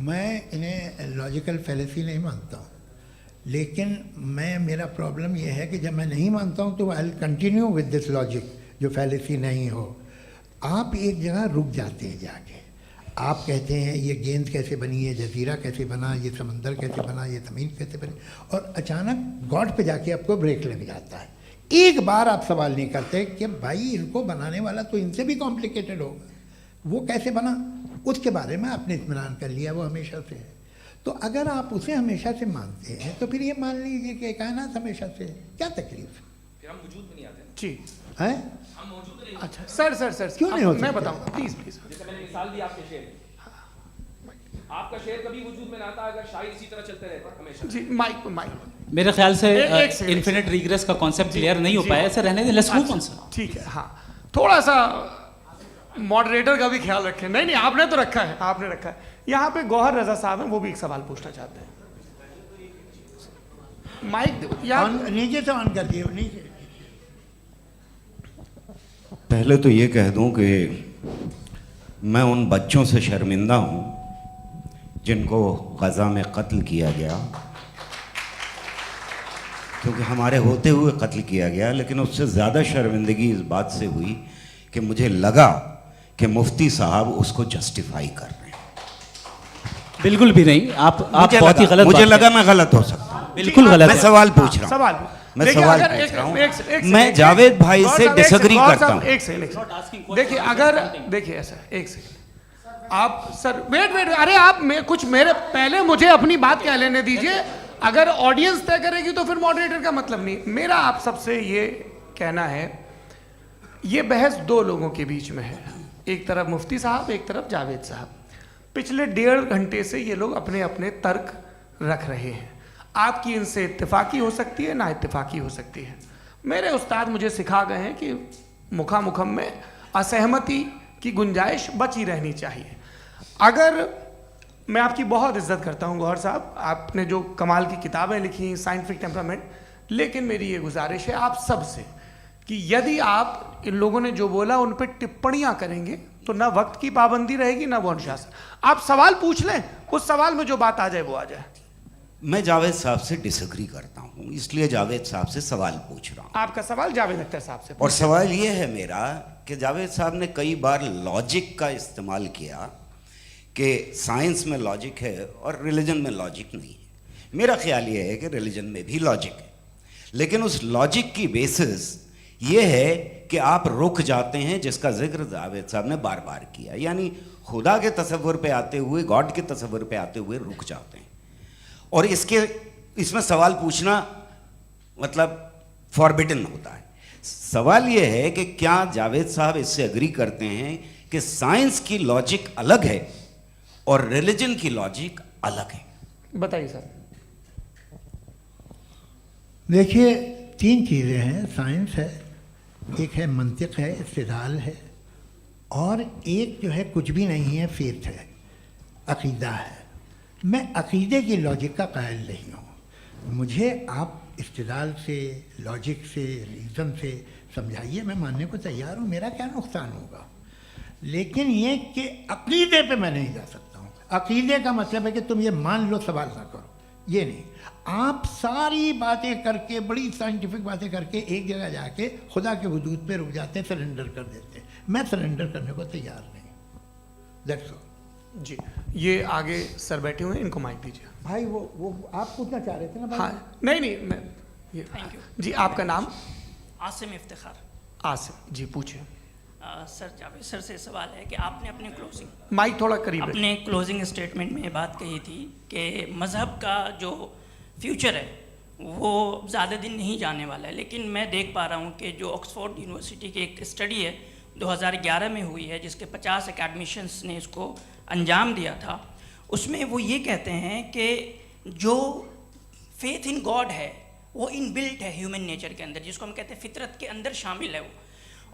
मैं इन्हें लॉजिकल फैलेसी नहीं मानता हूँ, लेकिन मेरा प्रॉब्लम यह है कि जब मैं नहीं मानता हूँ तो I will continue with this logic जो फैलेसी नहीं हो। आप एक जगह रुक जाते हैं जाके, आप कहते हैं ये गेंद कैसे बनी, ये जजीरा कैसे बना, ये समंदर कैसे बना, ये ज़मीन कैसे बनी, और अचानक गॉड पे जाके आपको ब्रेक लग जाता है। एक बार आप सवाल नहीं करते कि भाई इनको बनाने वाला तो इनसे भी कॉम्प्लिकेटेड होगा, वो कैसे बना, उसके बारे में आपने इत्मीनान कर लिया, वो हमेशा से है। तो अगर आप उसे हमेशा से मानते हैं तो फिर ये मान लीजिए कि कायनात हमेशा से है, क्या तकलीफ? फिर हम वजूद में नहीं आते जी है? हम मौजूद नहीं। अच्छा सर क्यों नहीं हो मैं सकता? बताऊंगा, प्लीज। जैसे मैंने मिसाल दी आपके शेर, आपका शेर कभी वजूद में ना आता अगर शायर इसी तरह चलते रहते हमेशा। जी माइक मेरे ख्याल से एक सेकंड, इन्फिनिट रिग्रेस का कॉन्सेप्ट क्लियर नहीं हो पाया है। सर रहने दें, लेट्स मूव ऑन सर। ठीक है। हाँ, थोड़ा सा मॉडरेटर का भी ख्याल रखें। नहीं आपने तो रखा है, आपने रखा है। यहाँ पे गौहर रजा साहब हैं, वो भी एक सवाल पूछना चाहते हैं। माइक नीचे से ऑन कर दिए, नीचे। पहले तो ये कह दूं कि मैं उन बच्चों से शर्मिंदा हूं जिनको गज़ा में कत्ल किया गया, क्योंकि हमारे होते हुए कत्ल किया गया, लेकिन उससे ज़्यादा शर्मिंदगी इस बात से हुई कि मुझे लगा कि मुफ्ती साहब उसको जस्टिफाई कर रहे हैं। बिल्कुल भी नहीं, आप बहुत ही गलत मुझे बात लगा कह मैं गलत हो सकता हूँ। बिल्कुल गलत मैं है। सवाल पूछ रहा हूँ, सवाल मैं देखिए, सवाल अगर पूछ एक- रहा हूँ। एक सेकंड, मैं जावेद भाई गौर से साहब, एक डिसएग्री सेकंड, गौर करता साहब, हूँ। एक सेकंड देखिए, अगर देखिए ऐसा, एक सेकंड आप सर वेट, अरे आप कुछ मेरे पहले मुझे अपनी बात कह लेने दीजिए। अगर ऑडियंस तय करेगी तो फिर मॉडरेटर का मतलब नहीं। मेरा आप सबसे ये कहना है, ये बहस दो लोगों के बीच में है, एक तरफ मुफ्ती साहब, एक तरफ जावेद साहब। पिछले 1.5 घंटे से ये लोग अपने अपने तर्क रख रहे हैं। आपकी इनसे इत्तेफाकी हो सकती है, ना इत्तेफाकी हो सकती है। मेरे उस्ताद मुझे सिखा गए हैं कि मुखामुखम में असहमति की गुंजाइश बची रहनी चाहिए। अगर मैं आपकी बहुत इज्जत करता हूँ गौहर साहब, आपने जो कमाल की किताबें लिखी, साइंटिफिक टेम्परामेंट, लेकिन मेरी ये गुजारिश है आप सब से कि यदि आप इन लोगों ने जो बोला उन पर टिप्पणियां करेंगे तो ना वक्त की पाबंदी रहेगी, ना वो अनुशासन। आप सवाल पूछ लें, उस सवाल में जो बात आ जाए वो आ जाए। मैं जावेद साहब से डिसएग्री करता हूँ, इसलिए जावेद साहब से सवाल पूछ रहा हूँ। आपका सवाल जावेद अख्तर साहब से और सवाल ये है मेरा कि जावेद साहब ने कई बार लॉजिक का इस्तेमाल किया कि साइंस में लॉजिक है और रिलीजन में लॉजिक नहीं है। मेरा ख्याल ये है कि रिलीजन में भी लॉजिक है, लेकिन उस लॉजिक की बेसिस ये है कि आप रुक जाते हैं, जिसका जिक्र जावेद साहब ने बार बार किया, यानी खुदा के तसव्वुर पे आते हुए, गॉड के तसव्वुर पे आते हुए रुक जाते हैं। और इसमें सवाल पूछना मतलब फॉरबिडन होता है। सवाल ये है कि क्या जावेद साहब इससे एग्री करते हैं कि साइंस की लॉजिक अलग है और रिलीजन की लॉजिक अलग है? बताइए सर। देखिए, 3 चीज़ें हैं, साइंस है, एक है मंतिक है, इस्तिदलाल है, और एक जो है कुछ भी नहीं है, फेथ है, अकीदा है। मैं अकीदे की लॉजिक का कायल नहीं हूँ। मुझे आप इस्तिदलाल से, लॉजिक से, रीज़न से समझाइए, मैं मानने को तैयार हूँ, मेरा क्या नुकसान होगा। लेकिन ये कि अकीदे पे मैं नहीं जा सकता हूँ। अकीदे का मतलब है कि तुम ये मान लो, सवाल ना करो, ये नहीं। आप सारी बातें करके, बड़ी साइंटिफिक बातें करके एक जगह जाके खुदा के वजूद पे रुक जाते हैं, सरेंडर कर देते हैं। मैं सरेंडर करने को तैयार नहीं। That's all. जी, ये आगे सर बैठे हुए हैं, इनको माइक दीजिए। भाई वो आप पूछना चाह रहे थे ना भाई? हाँ, नहीं मैं ये थैंक यू जी। आपका नाम? आसिम इफ्तिखार। आसिम जी, पूछिए। सर, जावेद सर से सवाल है कि आपने अपने क्लोजिंग माइक थोड़ा करीब रखिए। अपने क्लोजिंग स्टेटमेंट में ये बात कही थी कि मज़हब का जो फ्यूचर है वो ज़्यादा दिन नहीं जाने वाला है, लेकिन मैं देख पा रहा हूँ कि जो ऑक्सफोर्ड यूनिवर्सिटी की एक स्टडी है 2011 में हुई है, जिसके 50 एकेडमिशियंस ने इसको अंजाम दिया था, उसमें वो ये कहते हैं कि जो फेथ इन गॉड है वो इनबिल्ट है ह्यूमन नेचर के अंदर, जिसको हम कहते हैं फितरत के अंदर शामिल है वो।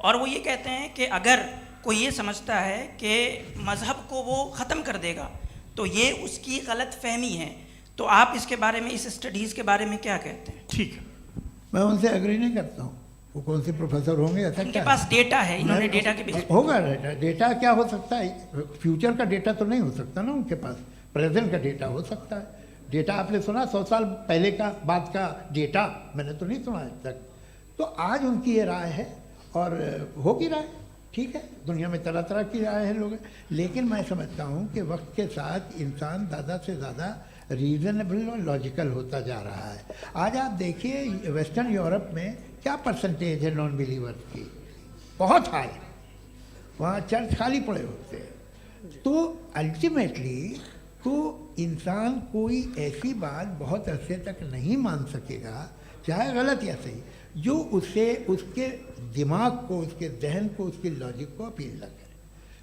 और वो ये कहते हैं कि अगर कोई ये समझता है कि मज़हब को वो ख़त्म कर देगा तो ये उसकी गलत फहमी है। तो आप इसके बारे में, इस स्टडीज़ के बारे में क्या कहते हैं? ठीक है, मैं उनसे एग्री नहीं करता हूँ। वो कौन से प्रोफेसर होंगे? ऐसा उनके क्या पास डेटा है, इन्होंने डेटा के बेस होगा। डेटा क्या हो सकता है? फ्यूचर का डेटा तो नहीं हो सकता ना उनके पास, प्रेजेंट का डेटा हो सकता है। डेटा आपने सुना 100 साल पहले का बाद का डेटा? मैंने तो नहीं सुना आज तक। तो आज उनकी ये राय है और होगी राय, ठीक है। दुनिया में तरह तरह की राय है लोग, लेकिन मैं समझता हूँ कि वक्त के साथ इंसान ज़्यादा से ज़्यादा रीज़नेबल और लॉजिकल होता जा रहा है। आज आप देखिए वेस्टर्न यूरोप में क्या परसेंटेज है नॉन बिलीवर्स की, बहुत हाई। वहाँ चर्च खाली पड़े होते हैं। तो अल्टीमेटली तो इंसान कोई ऐसी बात बहुत अरसे तक नहीं मान सकेगा, चाहे गलत या सही, जो उससे उसके दिमाग को, उसके जहन को, उसकी लॉजिक को अपील न करे।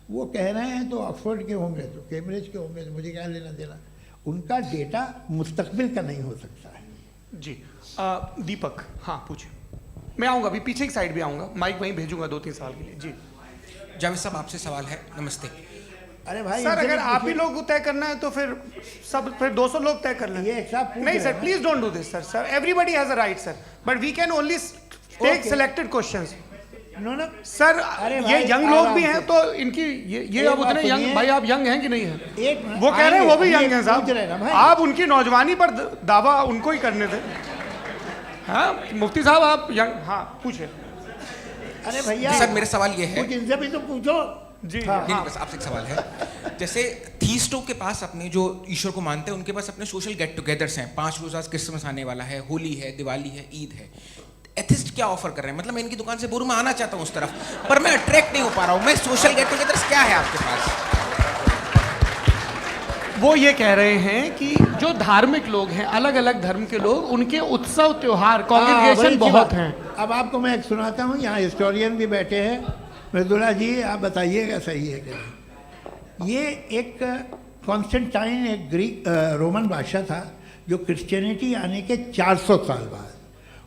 वो कह रहे हैं तो ऑक्सफोर्ड के होंगे तो कैम्ब्रिज के होंगे, तो मुझे क्या लेना देना। उनका डेटा मुस्तकबिल का नहीं हो सकता है। जी। दीपक, हाँ पूछिए। मैं आऊँगा, अभी पीछे की साइड भी आऊँगा, माइक वहीं भेजूंगा 2-3 सवाल के लिए। जी जावेद साहब, आपसे सवाल है। नमस्ते। अरे भाई सर, अगर आप ही लोग को तय करना है तो फिर 200 लोग तय कर लें। ये एक साहब पूछ नहीं रहे सर, हैं। Please don't do this sir. Everybody has a right sir, but we can only take Okay. Selected questions. इन्होंने सर अरे ये भाई, यंग लोग भी आराम हैं से। तो इनकी ये एक अब बात उतने यंग, सुनिए। भाई आप यंग हैं कि नहीं हैं? एक मिनट, वो कह रहे हैं वो भी आइए, यंग हैं पूछ रहे हैं ना साहब, भाई। आप उनकी नौजवानी पर दावा उनको ही करने थे। हाँ मुफ्ती साहब आप यंग, हाँ पूछे। अरे भैया सर मेरा सवाल ये है कुछ इनसे भी तो पूछो। जी हाँ, नहीं, बस आपसे एक सवाल है। जैसे थीस्टों के पास अपने जो ईश्वर को मानते हैं उनके पास अपने सोशल गेट टुगेदर्स हैं, 5 रोज़ आज क्रिसमस आने वाला है, होली है, दिवाली है, ईद है। एथिस्ट क्या ऑफर कर रहे हैं? मतलब मैं इनकी दुकान से बोलूँ मैं आना चाहता हूँ उस तरफ, पर मैं अट्रैक्ट नहीं हो पा रहा हूँ। मैं सोशल गेट टुगेदर्स क्या है आपके पास? वो ये कह रहे हैं कि जो धार्मिक लोग हैं, अलग अलग धर्म के लोग, उनके उत्सव त्योहार बड़ी कॉन्ग्रीगेशन अच्छी बहुत बात। हैं। अब आपको मैं एक सुनाता हूँ, यहाँ हिस्टोरियन भी बैठे हैं। मृदुला जी आप बताइएगा सही है कि नहीं। ये एक कॉन्स्टेंटाइन एक ग्रीक रोमन बादशाह था जो क्रिश्चियनिटी आने के 400 साल बाद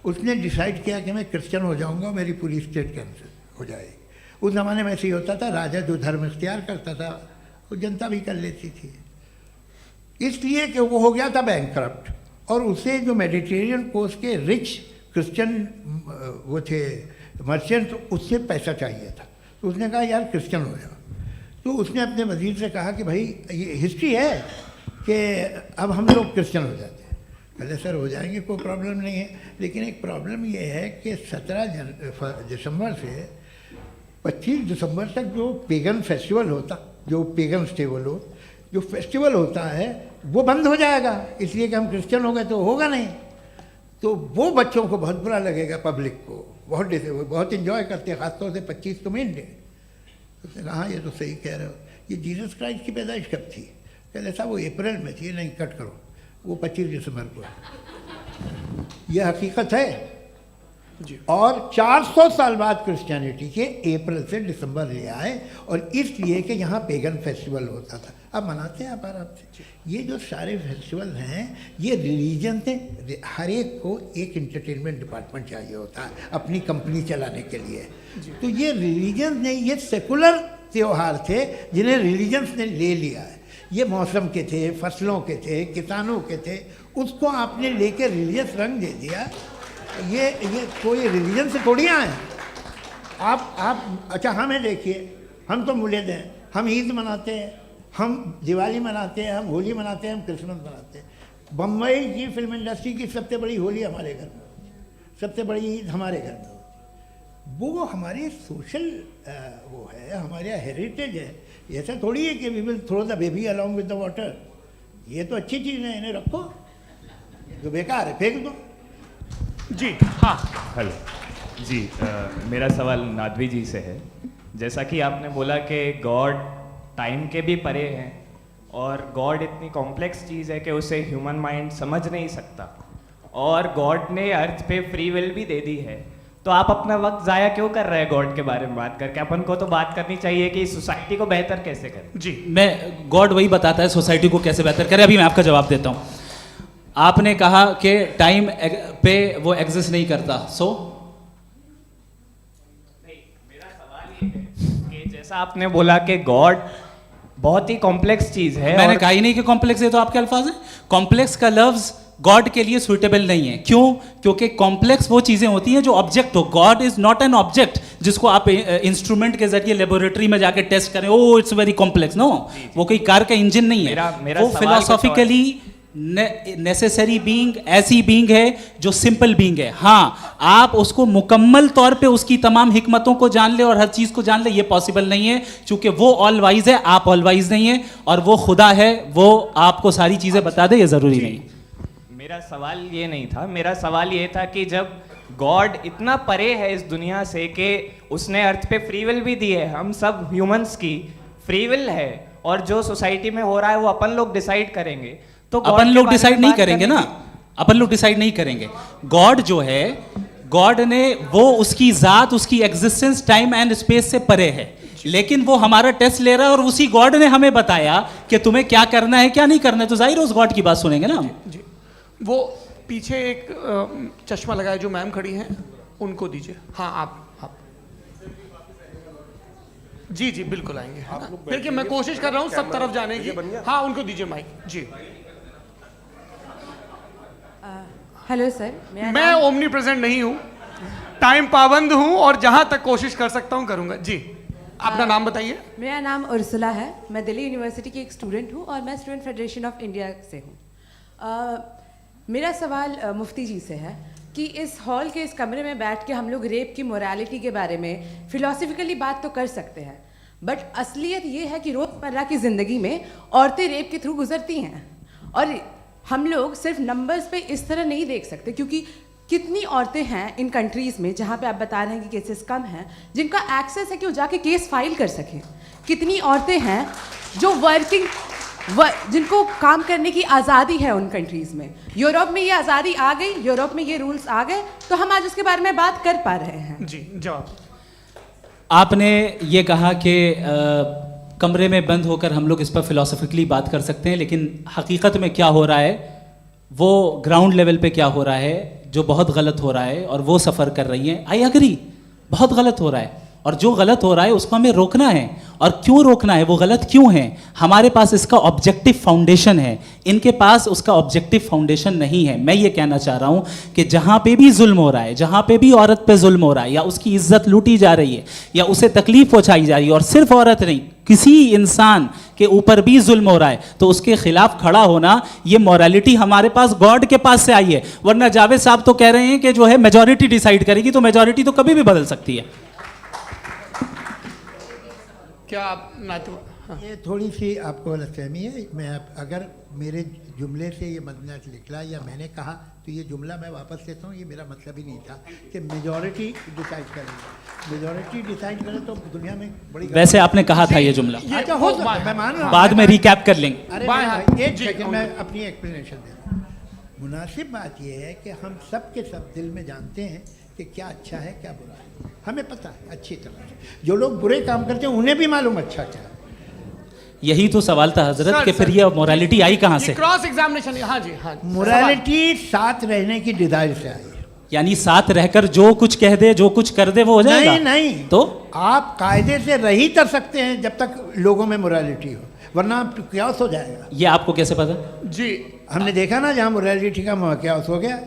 उसने डिसाइड किया कि मैं क्रिश्चियन हो जाऊंगा, मेरी पूरी स्टेट कैंसिल हो जाएगी। उस ज़माने में ऐसे ही होता था, राजा जो धर्म इख्तियार करता था वो जनता भी कर लेती थी। इसलिए कि वो हो गया था बैंकक्रप्ट, और उसे जो मेडिटेरियन कोस्ट के रिच क्रिश्चियन वो थे मर्चेंट, उससे पैसा चाहिए था। तो उसने कहा यार क्रिश्चियन हो जाओ। तो उसने अपने वजीर से कहा कि भाई ये हिस्ट्री है कि अब हम लोग क्रिश्चियन हो जाते हैं। कहते सर हो जाएंगे, कोई प्रॉब्लम नहीं है, लेकिन एक प्रॉब्लम ये है कि 17 दिसंबर से 25 दिसंबर तक जो पेगन फेस्टिवल होता, जो पेगन जो फेस्टिवल होता है वो बंद हो जाएगा, इसलिए कि हम क्रिश्चियन हो गए तो होगा नहीं। तो वो बच्चों को बहुत बुरा लगेगा, पब्लिक को बहुत इन्जॉय करते हैं, ख़ासतौर से 25 तो मेन डे। उसने कहा हाँ ये तो सही कह रहे हो। ये जीसस क्राइस्ट की पैदाइश कब थी? कहते साहब वो अप्रैल में थी। नहीं कट करो, वो 25 दिसंबर को है। ये हकीकत है जी। और 400 साल बाद क्रिश्चियनिटी के अप्रैल से दिसंबर ले आए, और इसलिए कि यहाँ पेगन फेस्टिवल होता था। अब मनाते हैं आप आराम से। ये जो सारे फेस्टिवल हैं ये रिलीजन से, हर एक को एक इंटरटेनमेंट डिपार्टमेंट चाहिए होता है अपनी कंपनी चलाने के लिए। तो ये रिलीजन ने, ये सेकुलर त्यौहार थे जिन्हें रिलीजन्स ने ले लिया है। ये मौसम के थे, फसलों के थे, किसानों के थे, उसको आपने लेके रिलीजियस रंग दे दिया। ये कोई रिलीजन से थोड़ी आए आप। अच्छा हमें देखिए, हम तो मुल्द हैं, हम ईद मनाते हैं, हम दिवाली मनाते हैं, हम होली मनाते हैं, हम क्रिसमस मनाते हैं। बम्बई की फिल्म इंडस्ट्री की सबसे बड़ी होली हमारे घर में होती है, सबसे बड़ी ईद हमारे घर में होती है। वो हमारे सोशल वो है, हमारा हेरिटेज है। ऐसा थोड़ी है कि we will throw the baby along with the water. ये तो अच्छी चीज़ है, इन्हें रखो, जो बेकार है फेंक दो। जी हाँ हेलो जी, मेरा सवाल नादवी जी से है। जैसा कि आपने बोला कि गॉड टाइम के भी परे हैं, और गॉड इतनी कॉम्प्लेक्स चीज़ है कि उसे ह्यूमन माइंड समझ नहीं सकता, और गॉड ने अर्थ पे फ्री विल भी दे दी है। तो आप अपना वक्त ज़ाया क्यों कर रहे हैं गॉड के बारे में बात करके? अपन को तो बात करनी चाहिए कि सोसाइटी को बेहतर कैसे करें। जी, मैं गॉड वही बताता है सोसाइटी को कैसे बेहतर करे। अभी मैं आपका जवाब देता हूँ। आपने कहा कि टाइम पे वो एग्जिस्ट नहीं करता, सो मेरा सवाल ये है कि जैसा आपने बोला कि गॉड बहुत ही कॉम्प्लेक्स चीज है। मैंने और कहा ही नहीं कि कॉम्प्लेक्स है, तो आपके अल्फाज हैं। कॉम्प्लेक्स का लफ्ज गॉड के लिए सुइटेबल नहीं है। क्यों? क्योंकि कॉम्प्लेक्स वो चीजें होती हैं जो ऑब्जेक्ट हो। God is not an object जिसको आप इंस्ट्रूमेंट के जरिए लेबोरेटरी में जाके टेस्ट करें, oh it's very complex. No, वो कोई कार का इंजन नहीं है। मेरा वो सवाल फिलोसॉफिकली नेसेसरी बीइंग ऐसी बीइंग है जो सिंपल बीइंग है। हाँ, आप उसको मुकम्मल तौर पे उसकी तमाम हिकमतों को जान ले और हर चीज को जान ले, ये पॉसिबल नहीं है, क्योंकि वो ऑल वाइज है, आप ऑल वाइज नहीं है, और वो खुदा है, वो आपको सारी चीजें बता दे, ये जरूरी नहीं। मेरा सवाल ये नहीं था। मेरा सवाल ये था कि जब गॉड इतना परे है इस दुनिया से कि उसने अर्थ पे फ्री विल भी दी है, हम सब ह्यूमंस की फ्री विल है, और जो सोसाइटी में हो रहा है वो अपन लोग डिसाइड करेंगे। तो अपन लोग डिसाइड नहीं करेंगे ना, अपन लोग डिसाइड नहीं करेंगे। गॉड जो है, गॉड ने वो उसकी जात, उसकी एग्जिस्टेंस टाइम एंड स्पेस से परे है, लेकिन वो हमारा टेस्ट ले रहा है, और उसी गॉड ने हमें बताया कि तुम्हें क्या करना है क्या नहीं करना है। तो जाहिर है उस गॉड की बात सुनेंगे ना हम। जी, वो पीछे एक चश्मा लगाए जो मैम खड़ी हैं, उनको दीजिए। हाँ आप जी जी बिल्कुल आएंगे। देखिए मैं कोशिश कर रहा हूँ सब तरफ जाने की। हाँ उनको दीजिए माइक। जी, हेलो सर, मैं ओमनी प्रेजेंट नहीं हूँ, टाइम पाबंद हूं और जहां तक कोशिश कर सकता हूं करूंगा। जी, अपना नाम बताइए। मेरा नाम उर्सुला है, मैं दिल्ली यूनिवर्सिटी की एक स्टूडेंट हूँ और मैं स्टूडेंट फेडरेशन ऑफ इंडिया से हूँ। मेरा सवाल मुफ्ती जी से है कि इस हॉल के इस कमरे में बैठ के हम लोग रेप की मोरालिटी के बारे में फिलोसफिकली बात तो कर सकते हैं, बट असलियत ये है कि रोज़मर्रा की ज़िंदगी में औरतें रेप के थ्रू गुजरती हैं और हम लोग सिर्फ नंबर्स पे इस तरह नहीं देख सकते, क्योंकि कितनी औरतें हैं इन कंट्रीज़ में जहाँ पे आप बता रहे हैं कि केसेस कम हैं, जिनका एक्सेस है कि वो जाके केस फाइल कर सकें। कितनी औरतें हैं जो जिनको काम करने की आज़ादी है उन कंट्रीज़ में। यूरोप में ये आज़ादी आ गई, यूरोप में ये रूल्स आ गए, तो हम आज उसके बारे में बात कर पा रहे हैं। जी, जवाब। आपने ये कहा कि कमरे में बंद होकर हम लोग इस पर फिलोसफिकली बात कर सकते हैं, लेकिन हकीकत में क्या हो रहा है, वो ग्राउंड लेवल पे क्या हो रहा है जो बहुत गलत हो रहा है, और वो सफ़र कर रही हैं। आई एग्री, बहुत गलत हो रहा है, और जो गलत हो रहा है उसको हमें रोकना है। और क्यों रोकना है, वो गलत क्यों है? हमारे पास इसका ऑब्जेक्टिव फाउंडेशन है, इनके पास उसका ऑब्जेक्टिव फाउंडेशन नहीं है। मैं ये कहना चाह रहा हूँ कि जहाँ पे भी जुल्म हो रहा है, जहाँ पे भी औरत पे जुल्म हो रहा है, या उसकी इज्जत लूटी जा रही है, या उसे तकलीफ पहुँचाई जा रही है, और सिर्फ औरत नहीं, किसी इंसान के ऊपर भी जुल्म हो रहा है, तो उसके खिलाफ खड़ा होना, ये मॉरलिटी हमारे पास गॉड के पास से आई है। वरना जावेद साहब तो कह रहे हैं कि जो है मेजॉरिटी डिसाइड करेगी, तो मेजॉरिटी तो कभी भी बदल सकती है। क्या आप हाँ। ये थोड़ी सी आपको गलतफहमी है। मैं अगर मेरे जुमले से ये मसला निकला या मैंने कहा, तो ये जुमला मैं वापस लेता हूँ। ये मेरा मतलब ही नहीं था कि मेजॉरिटी डिसाइड करेगी। मेजॉरिटी डिसाइड करे तो दुनिया में बड़ी, वैसे आपने कहा था ये जुमला। अच्छा, हो सकता है, मैं मान रहा हूँ, बाद में रिकैप कर लेंगे। अरे एक सेकंड, मैं अपनी एक्सप्लेनेशन देता हूँ। मुनासिब बात यह है कि हम सब के सब दिल में जानते हैं कि क्या अच्छा है क्या बुरा है, हमें पता है अच्छी तरह से। जो लोग बुरे काम करते हैं उन्हें भी मालूम अच्छा क्या है। यही तो सवाल था हजरत कि फिर ये मोरालिटी आई कहाँ से? Cross examination. हाँ जी, हाँ। मोरालिटी साथ रहने की डिजायर से आई, यानी साथ रहकर जो कुछ कह दे, जो कुछ कर दे, वो हो जाएगा? नहीं, तो आप कायदे से रह ही कर सकते हैं जब तक लोगों में मोरालिटी हो, वरना क्यास हो जाएगा। ये आपको कैसे पता? जी, हमने देखा ना, जहाँ मोरालिटी का क्यास हो गया,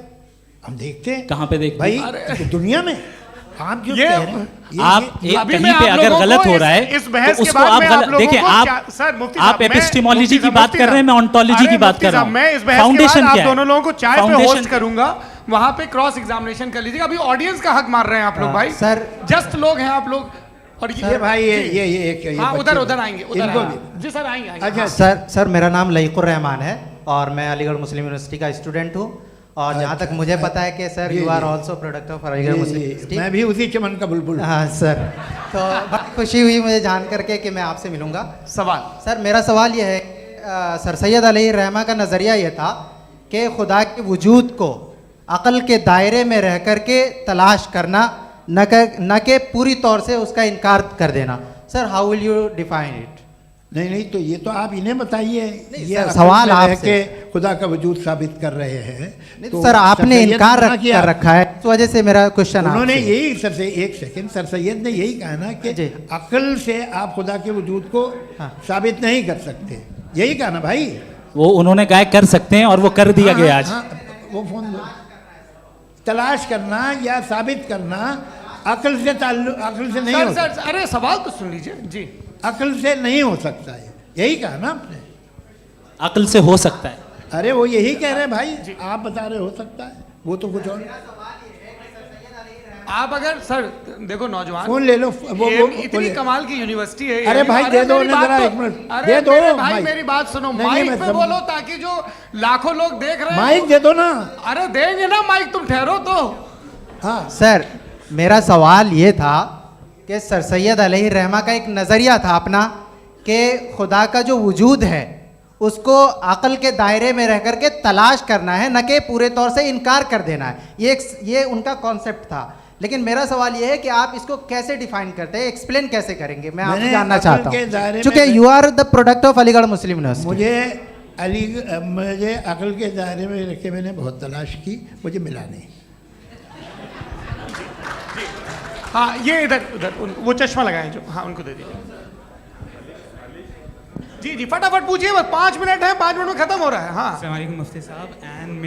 हम देखते हैं। कहाँ पे देखते भाई? तो दुनिया में। आप जो कह रहे हैं, आप कहीं पे अगर गलत हो रहा है तो उसको आप गलत देखिए। आप एपिस्टेमोलॉजी की बात कर रहे हैं, मैं ऑन्टोलॉजी की बात कर रहा हूँ। मैं इस बहस फाउंडेशन के बाद आप दोनों लोगों को चाय पे होस्ट करूंगा, वहां पे क्रॉस एग्जामिनेशन कर लीजिएगा। अभी ऑडियंस का हक मार रहे हैं आप लोग भाई, सर जस्ट लोग हैं आप लोग। और ये भाई ये हाँ, उधर आएंगे, जी सर आएंगे। अच्छा सर, मेरा नाम लईकुर रहमान है और मैं अलीगढ़ मुस्लिम यूनिवर्सिटी का स्टूडेंट हूँ। और जहाँ तक मुझे पता है कि sir you are also product of Aligarh Muslim University. मैं भी उसी चमन का बुलबुल। हाँ सर, तो बहुत खुशी हुई मुझे जान करके कि मैं आपसे मिलूंगा। सवाल सर, मेरा सवाल यह है, सर सैयद अलैहिर्रहमा का नज़रिया ये था कि खुदा के वजूद को अक़ल के दायरे में रह कर के तलाश करना, न कि पूरी तौर से उसका इनकार कर देना। Sir, how will you define it? नहीं, तो ये तो आप इन्हें बताइए। ये सवाल आपसे कि खुदा का वजूद साबित कर रहे हैं, तो सर आपने इनकार कर रखा है, इस वजह से मेरा क्वेश्चन उन्होंने यही एक सेकंड, सर सैयद ने यही कहा ना कि अक्ल से आप खुदा के वजूद को साबित नहीं कर सकते, यही कहा ना भाई। वो उन्होंने कहा कर सकते हैं और वो कर दिया गया आज। वो फोन तलाश करना या साबित करना अक्ल से नहीं हो सकता। अरे सवाल तो सुन लीजिए जी। अक्ल से नहीं हो सकता है, यही कहा ना आपने। अक्ल से हो सकता है, अरे वो यही कह रहे हैं भाई, आप बता रहे हो सकता है, वो तो कुछ और। आप अगर सर देखो नौजवान फोन ले लो, वो इतनी कमाल की यूनिवर्सिटी है। अरे भाई दे दो जरा, एक मिनट दे दो भाई, मेरी बात सुनो, माइक पे बोलो ताकि जो लाखों लोग देख रहे हैं। माइक दे दो ना। अरे देंगे ना माइक, तुम ठहरो तो। हाँ सर, मेरा सवाल ये था कि सर सैयद अलैहिर्रहमा का एक नज़रिया था अपना कि खुदा का जो वजूद है उसको अक़ल के दायरे में रह कर के तलाश करना है, न कि पूरे तौर से इनकार कर देना है। ये उनका कॉन्सेप्ट था। लेकिन मेरा सवाल ये है कि आप इसको कैसे डिफाइन करते हैं, एक्सप्लेन कैसे करेंगे? मैं आपसे जानना चाहता हूँ, चूँकि you are the product of Aligarh Muslim University. मुझे अक़ल के दायरे में रख के मैंने बहुत तलाश की, मुझे मिला नहीं। हाँ, ये इधर वो चश्मा लगाए जो, हाँ उनको दे दीजिए। जी जी फटाफट पूछिए, बस 5 मिनट है, 5 मिनट में खत्म हो रहा है। हाँ अस्सलाम वालेकुम मुफ्ती साहब। एंड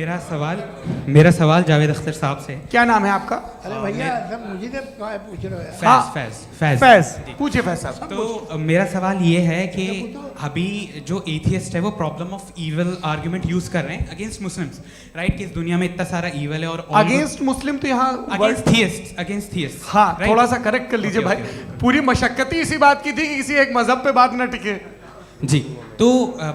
मेरा सवाल जावेद अख्तर साहब से। क्या नाम है आपका? अरे भैया सब मुझे तो पूछ रहे हो। फैज पूछिए फैज साहब। तो मेरा सवाल ये है कि अभी जो एथियस्ट है वो problem of evil argument use कर रहे हैं अगेंस्ट मुस्लिम्स, राइट? कि इस दुनिया में इतना सारा ईवल है और अगेंस्ट मुस्लिम तो यहाँ अगेंस्ट थियस्ट। हाँ थोड़ा सा करेक्ट कर लीजिए भाई। पूरी मशक्कत ही इसी बात की थी कि किसी एक मजहब पे बात न टिके। जी, तो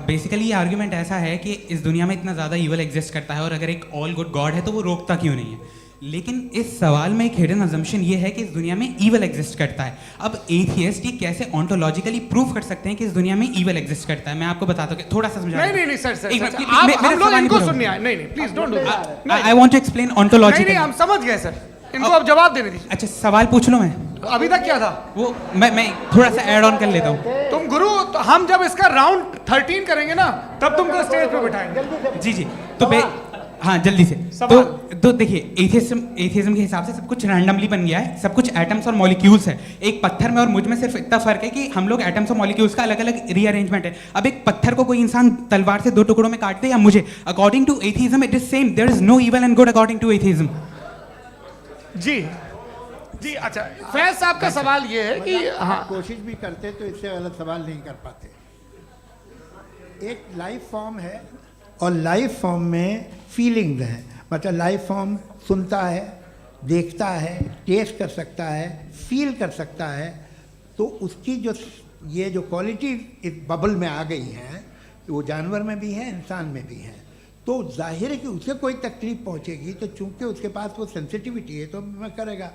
बेसिकली ये आर्ग्यूमेंट ऐसा है कि इस दुनिया में इतना ज़्यादा ईवल एग्जिस्ट करता है और अगर एक ऑल गुड गॉड है तो वो रोकता क्यों नहीं है? लेकिन इस सवाल में एक हिडन अजम्पशन ये है कि इस दुनिया में ईवल एग्जिस्ट करता है। अब एथियस्ट ये कैसे ऑन्टोलॉजिकली प्रूव कर सकते हैं कि इस दुनिया में ईवल एग्जिस्ट करता है? मैं आपको बताता हूँ, थोड़ा सा समझा। नहीं सर, हम लोग इनको सुनने आए। नहीं please don't do that. I want to explain ontologically. नहीं हम समझ गए सर, इनको अब जवाब देने दीजिए। अच्छा सवाल पूछ लो। मैं अभी तक क्या था वो मैं थोड़ा सा ऐड ऑन कर लेता हूँ। तुम गुरु, तो हम जब इसका राउंड 13 करेंगे ना तब तुमको स्टेज पे बिठाएंगे। जी तो हाँ जल्दी से। तो देखिए एथियज्म के हिसाब से सब कुछ रैंडमली बन गया है, सब कुछ एटम्स और मॉलिक्यूल्स है। एक पत्थर में और मुझ में सिर्फ इतना फर्क है कि हम लोग एटम्स और मॉलिक्यूल्स का अलग अलग रीअरेंजमेंट है। अब एक पत्थर को कोई इंसान तलवार से 2 टुकड़ों में काट दे या मुझे, according to atheism it is same. There is no evil and good according to atheism. जी अच्छा, फैज साहब का सवाल ये है कि हाँ कोशिश भी करते तो इससे गलत सवाल नहीं कर पाते। एक लाइफ फॉर्म है और लाइफ फॉर्म में फीलिंग्स हैं, मतलब लाइफ फॉर्म सुनता है, देखता है, टेस्ट कर सकता है, फील कर सकता है। तो उसकी जो क्वालिटी इस बबल में आ गई हैं वो जानवर में भी है, इंसान में भी है। तो जाहिर है कि उसे कोई तकलीफ पहुंचेगी, तो चूंकि उसके पास वो सेंसिटिविटी है तो मैं करेगा।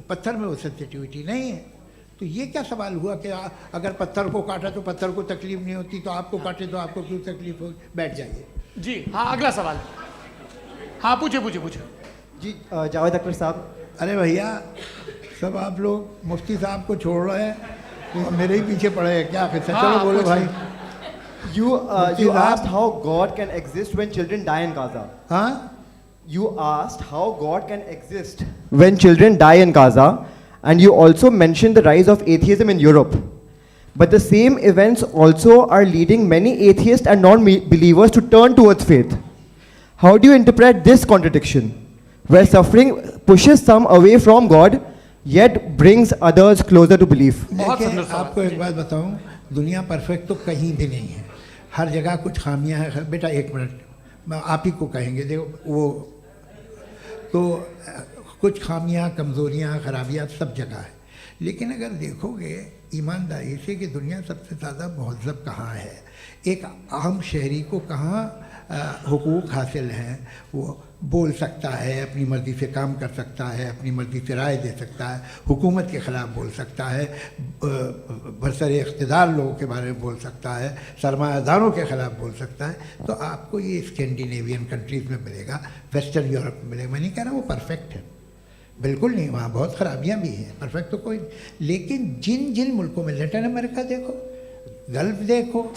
पत्थर में वो सेंसिटिविटी नहीं है। तो ये क्या सवाल हुआ कि अगर पत्थर को काटा तो पत्थर को तकलीफ नहीं होती, तो आपको काटे तो आपको क्यों तकलीफ हो? बैठ जाइए। जी हाँ अगला सवाल। हाँ पूछे जी जावेद अख्तर साहब। अरे भैया सब आप लोग मुफ्ती साहब को छोड़ रहे हैं, तो मेरे ही पीछे पड़े हैं क्या? फिर चलो बोलो भाई। You asked how God can exist when children die in Gaza. हाँ? You asked how God can exist when children die in Gaza, and you also mentioned the rise of atheism in Europe. But the same events also are leading many atheists and non-believers to turn towards faith. How do you interpret this contradiction, where suffering pushes some away from God, yet brings others closer to belief? देखिए आपको एक बात बताऊं, दुनिया perfect तो कहीं भी नहीं है, हर जगह कुछ खामियां हैं। बेटा 1 मिनट, मैं आप ही को कहेंगे। देखो वो तो कुछ खामियां, कमज़ोरियां, खराबियां सब जगह है। लेकिन अगर देखोगे ईमानदारी से कि दुनिया सबसे ज़्यादा महज़ब कहाँ है, एक आम शहरी को कहाँ हुकूक हासिल हैं, वो बोल सकता है, अपनी मर्ज़ी से काम कर सकता है, अपनी मर्ज़ी से राय दे सकता है, हुकूमत के ख़िलाफ़ बोल सकता है, बरसरे इक़्तिदार लोगों के बारे में बोल सकता है, सरमायादारों के ख़िलाफ़ बोल सकता है। तो आपको ये स्कैंडिनेवियन कंट्रीज़ में मिलेगा, वेस्टर्न यूरोप में मिलेगा। मैं नहीं कह रहा वो परफेक्ट है, बिल्कुल नहीं, वहाँ बहुत ख़राबियाँ भी हैं, परफेक्ट तो कोई। लेकिन जिन जिन मुल्कों में, लैटिन अमेरिका देखो, गल्फ़ देखो,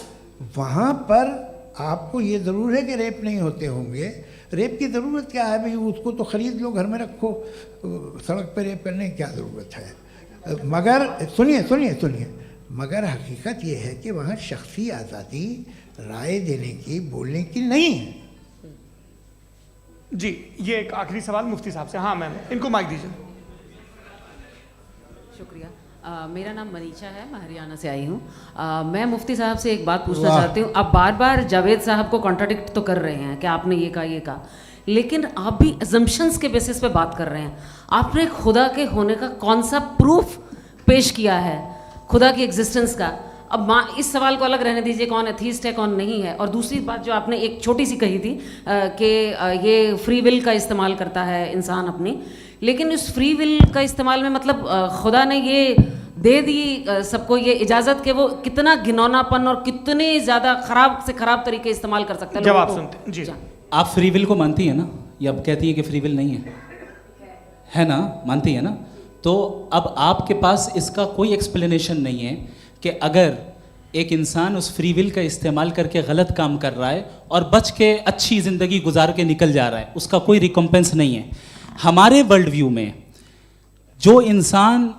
वहाँ पर आपको ये ज़रूर है कि रेप नहीं होते होंगे। रेप की ज़रूरत क्या है भाई? उसको तो ख़रीद लो, घर में रखो, सड़क पर रेप करने की क्या ज़रूरत है? मगर सुनिए, मगर हकीकत ये है कि वहाँ शख्सी आज़ादी राय देने की, बोलने की नहीं है। जी ये एक आखिरी सवाल मुफ्ती साहब से। हाँ मैम, इनको माइक दीजिए। शुक्रिया। मेरा नाम मनीषा है, मैं हरियाणा से आई हूँ। मैं मुफ्ती साहब से एक बात पूछना चाहती हूँ। आप बार बार जावेद साहब को कॉन्ट्राडिक्ट तो कर रहे हैं कि आपने ये कहा, लेकिन आप भी अजम्पशंस के बेसिस पे बात कर रहे हैं। आपने खुदा के होने का कौन सा प्रूफ पेश किया है, खुदा की एग्जिस्टेंस का? अब इस सवाल को अलग रहने दीजिए, कौन एथीस्ट है कौन नहीं है। और दूसरी बात जो आपने एक छोटी सी कही थी कि ये फ्री विल का इस्तेमाल करता है इंसान अपनी, लेकिन इस फ्री विल का इस्तेमाल में मतलब खुदा ने ये दे दी सबको ये इजाज़त कि वो कितना घिनौनापन और कितने ज़्यादा ख़राब से ख़राब तरीके इस्तेमाल कर सकते हैं। जवाब सुनते जी। आप फ्री विल को मानती है ना, या अब कहती है कि फ्री विल नहीं है ना? मानती है ना? तो अब आपके पास इसका कोई एक्सप्लेनेशन नहीं है कि अगर एक इंसान उस फ्री विल का इस्तेमाल करके गलत काम कर रहा है और बच के अच्छी ज़िंदगी गुजार के निकल जा रहा है, उसका कोई रिकम्पेंस नहीं है। हमारे वर्ल्ड व्यू में जो इंसान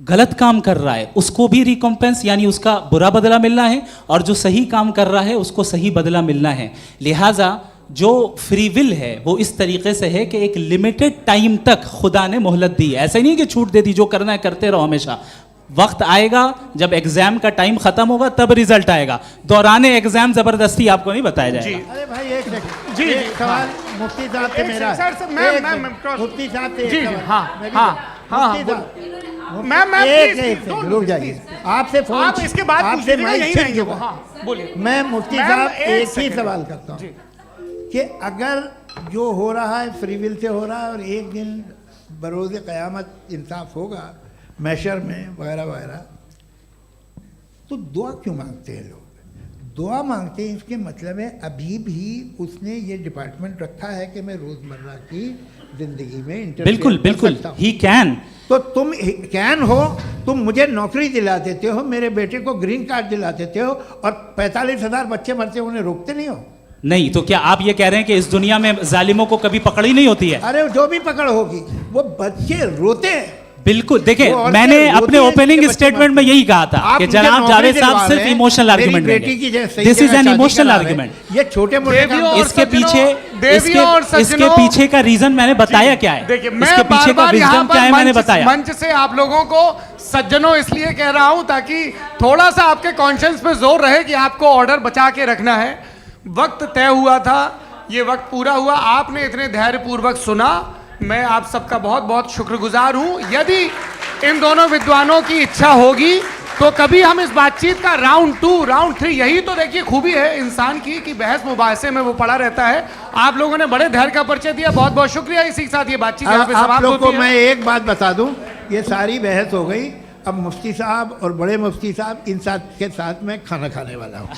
गलत काम कर रहा है उसको भी रिकॉम्पेंस यानी उसका बुरा बदला मिलना है, और जो सही काम कर रहा है उसको सही बदला मिलना है। लिहाजा जो फ्री विल है वो इस तरीके से है कि एक लिमिटेड टाइम तक खुदा ने मोहलत दी है। ऐसा नहीं है कि छूट दे दी, जो करना है करते रहो हमेशा। वक्त आएगा जब एग्जाम का टाइम खत्म होगा तब रिजल्ट आएगा, दौराने एग्जाम जबरदस्ती आपको नहीं बताया जाएगा। अरे भाई एक सेकंड, जी, एक सवाल मुफ्ती साहब से मेरा सर, मुफ्ती साहब से जी, एक जी, सवाल। हाँ, मैं भी- हाँ, हाँ, मुफ्ती हाँ, साहब, मैम, एक प्लीज, सेकंड, रुक जाइए। आपसे फोन, आप इसके बाद पूछ आपसे लीजिएगा, माइक यहीं छीन रहेंगे वो। चुका। हाँ, बोलिए। मैं मुफ्ती मैम, साहब एक एक ही सेकंड। सवाल करता हूँ कि अगर जो हो रहा है फ्री विल से हो रहा है और एक दिन बरोज़ क़यामत इंसाफ होगा मैशर में वगैरह वगैरह, तो दुआ क्यों मांगते हैं लोग? दुआ मांगते हैं इसके मतलब है अभी भी उसने ये डिपार्टमेंट रखा है कि मैं रोज़मर्रा की ज़िंदगी में इंटरफेयर बिल्कुल कर बिल्कुल, सकता हूं। He can. तो तुम कैन हो, तुम मुझे नौकरी दिला देते हो, मेरे बेटे को ग्रीन कार्ड दिला देते हो, और 45,000 बच्चे मरते हो, उन्हें रोकते नहीं हो। नहीं तो क्या आप ये कह रहे हैं कि इस दुनिया में जालिमों को कभी पकड़ ही नहीं होती है? अरे जो भी पकड़ होगी वो बच्चे रोते हैं। बिल्कुल, देखिए वो औरतें मैंने रोती अपने हैं, ओपनिंग इसके बच्चे स्टेटमेंट में मरते यही कहा था आप कि मुझे जनाब नौकरी जावेद साहब दिलवा सिर्फ रहे हैं, इमोशनल मेरी आर्गुमेंट बेटी की देंगे। सही दिस इज जगह एन शादी इमोशनल करा रहे हैं। आर्गुमेंट। ये छोटे मोटे देवियों और इसके सज्जनों, पीछे देवियों और इसके सज्जनों, पीछे का रीजन मैंने बताया क्या है, देखिए इसके मैं पीछे का बार-बार यहाँ विजडम क्या है पर मैंने बताया। मंच से आप लोगों को सज्जनों इसलिए कह रहा हूं ताकि थोड़ा सा आपके कॉन्शियंस पे जोर रहे कि आपको ऑर्डर बचा के रखना है। वक्त तय हुआ था, ये वक्त पूरा हुआ, आपने इतने धैर्यपूर्वक सुना, मैं आप सबका बहुत बहुत शुक्रगुजार हूं। यदि इन दोनों विद्वानों की इच्छा होगी तो कभी हम इस बातचीत का राउंड 2, राउंड 3, यही तो देखिए खूबी है इंसान की कि बहस मुबाहसे में वो पड़ा रहता है। आप लोगों ने बड़े धैर्य का परिचय दिया, बहुत बहुत शुक्रिया। इसी के साथ ये बातचीत यहाँ पे आप समाप्त लोग को होती है। मैं एक बात बता दूं, ये सारी बहस हो गई, अब मुफ्ती साहब और बड़े मुफ्ती साहब इन साथ के साथ मैं खाना खाने वाला हूँ।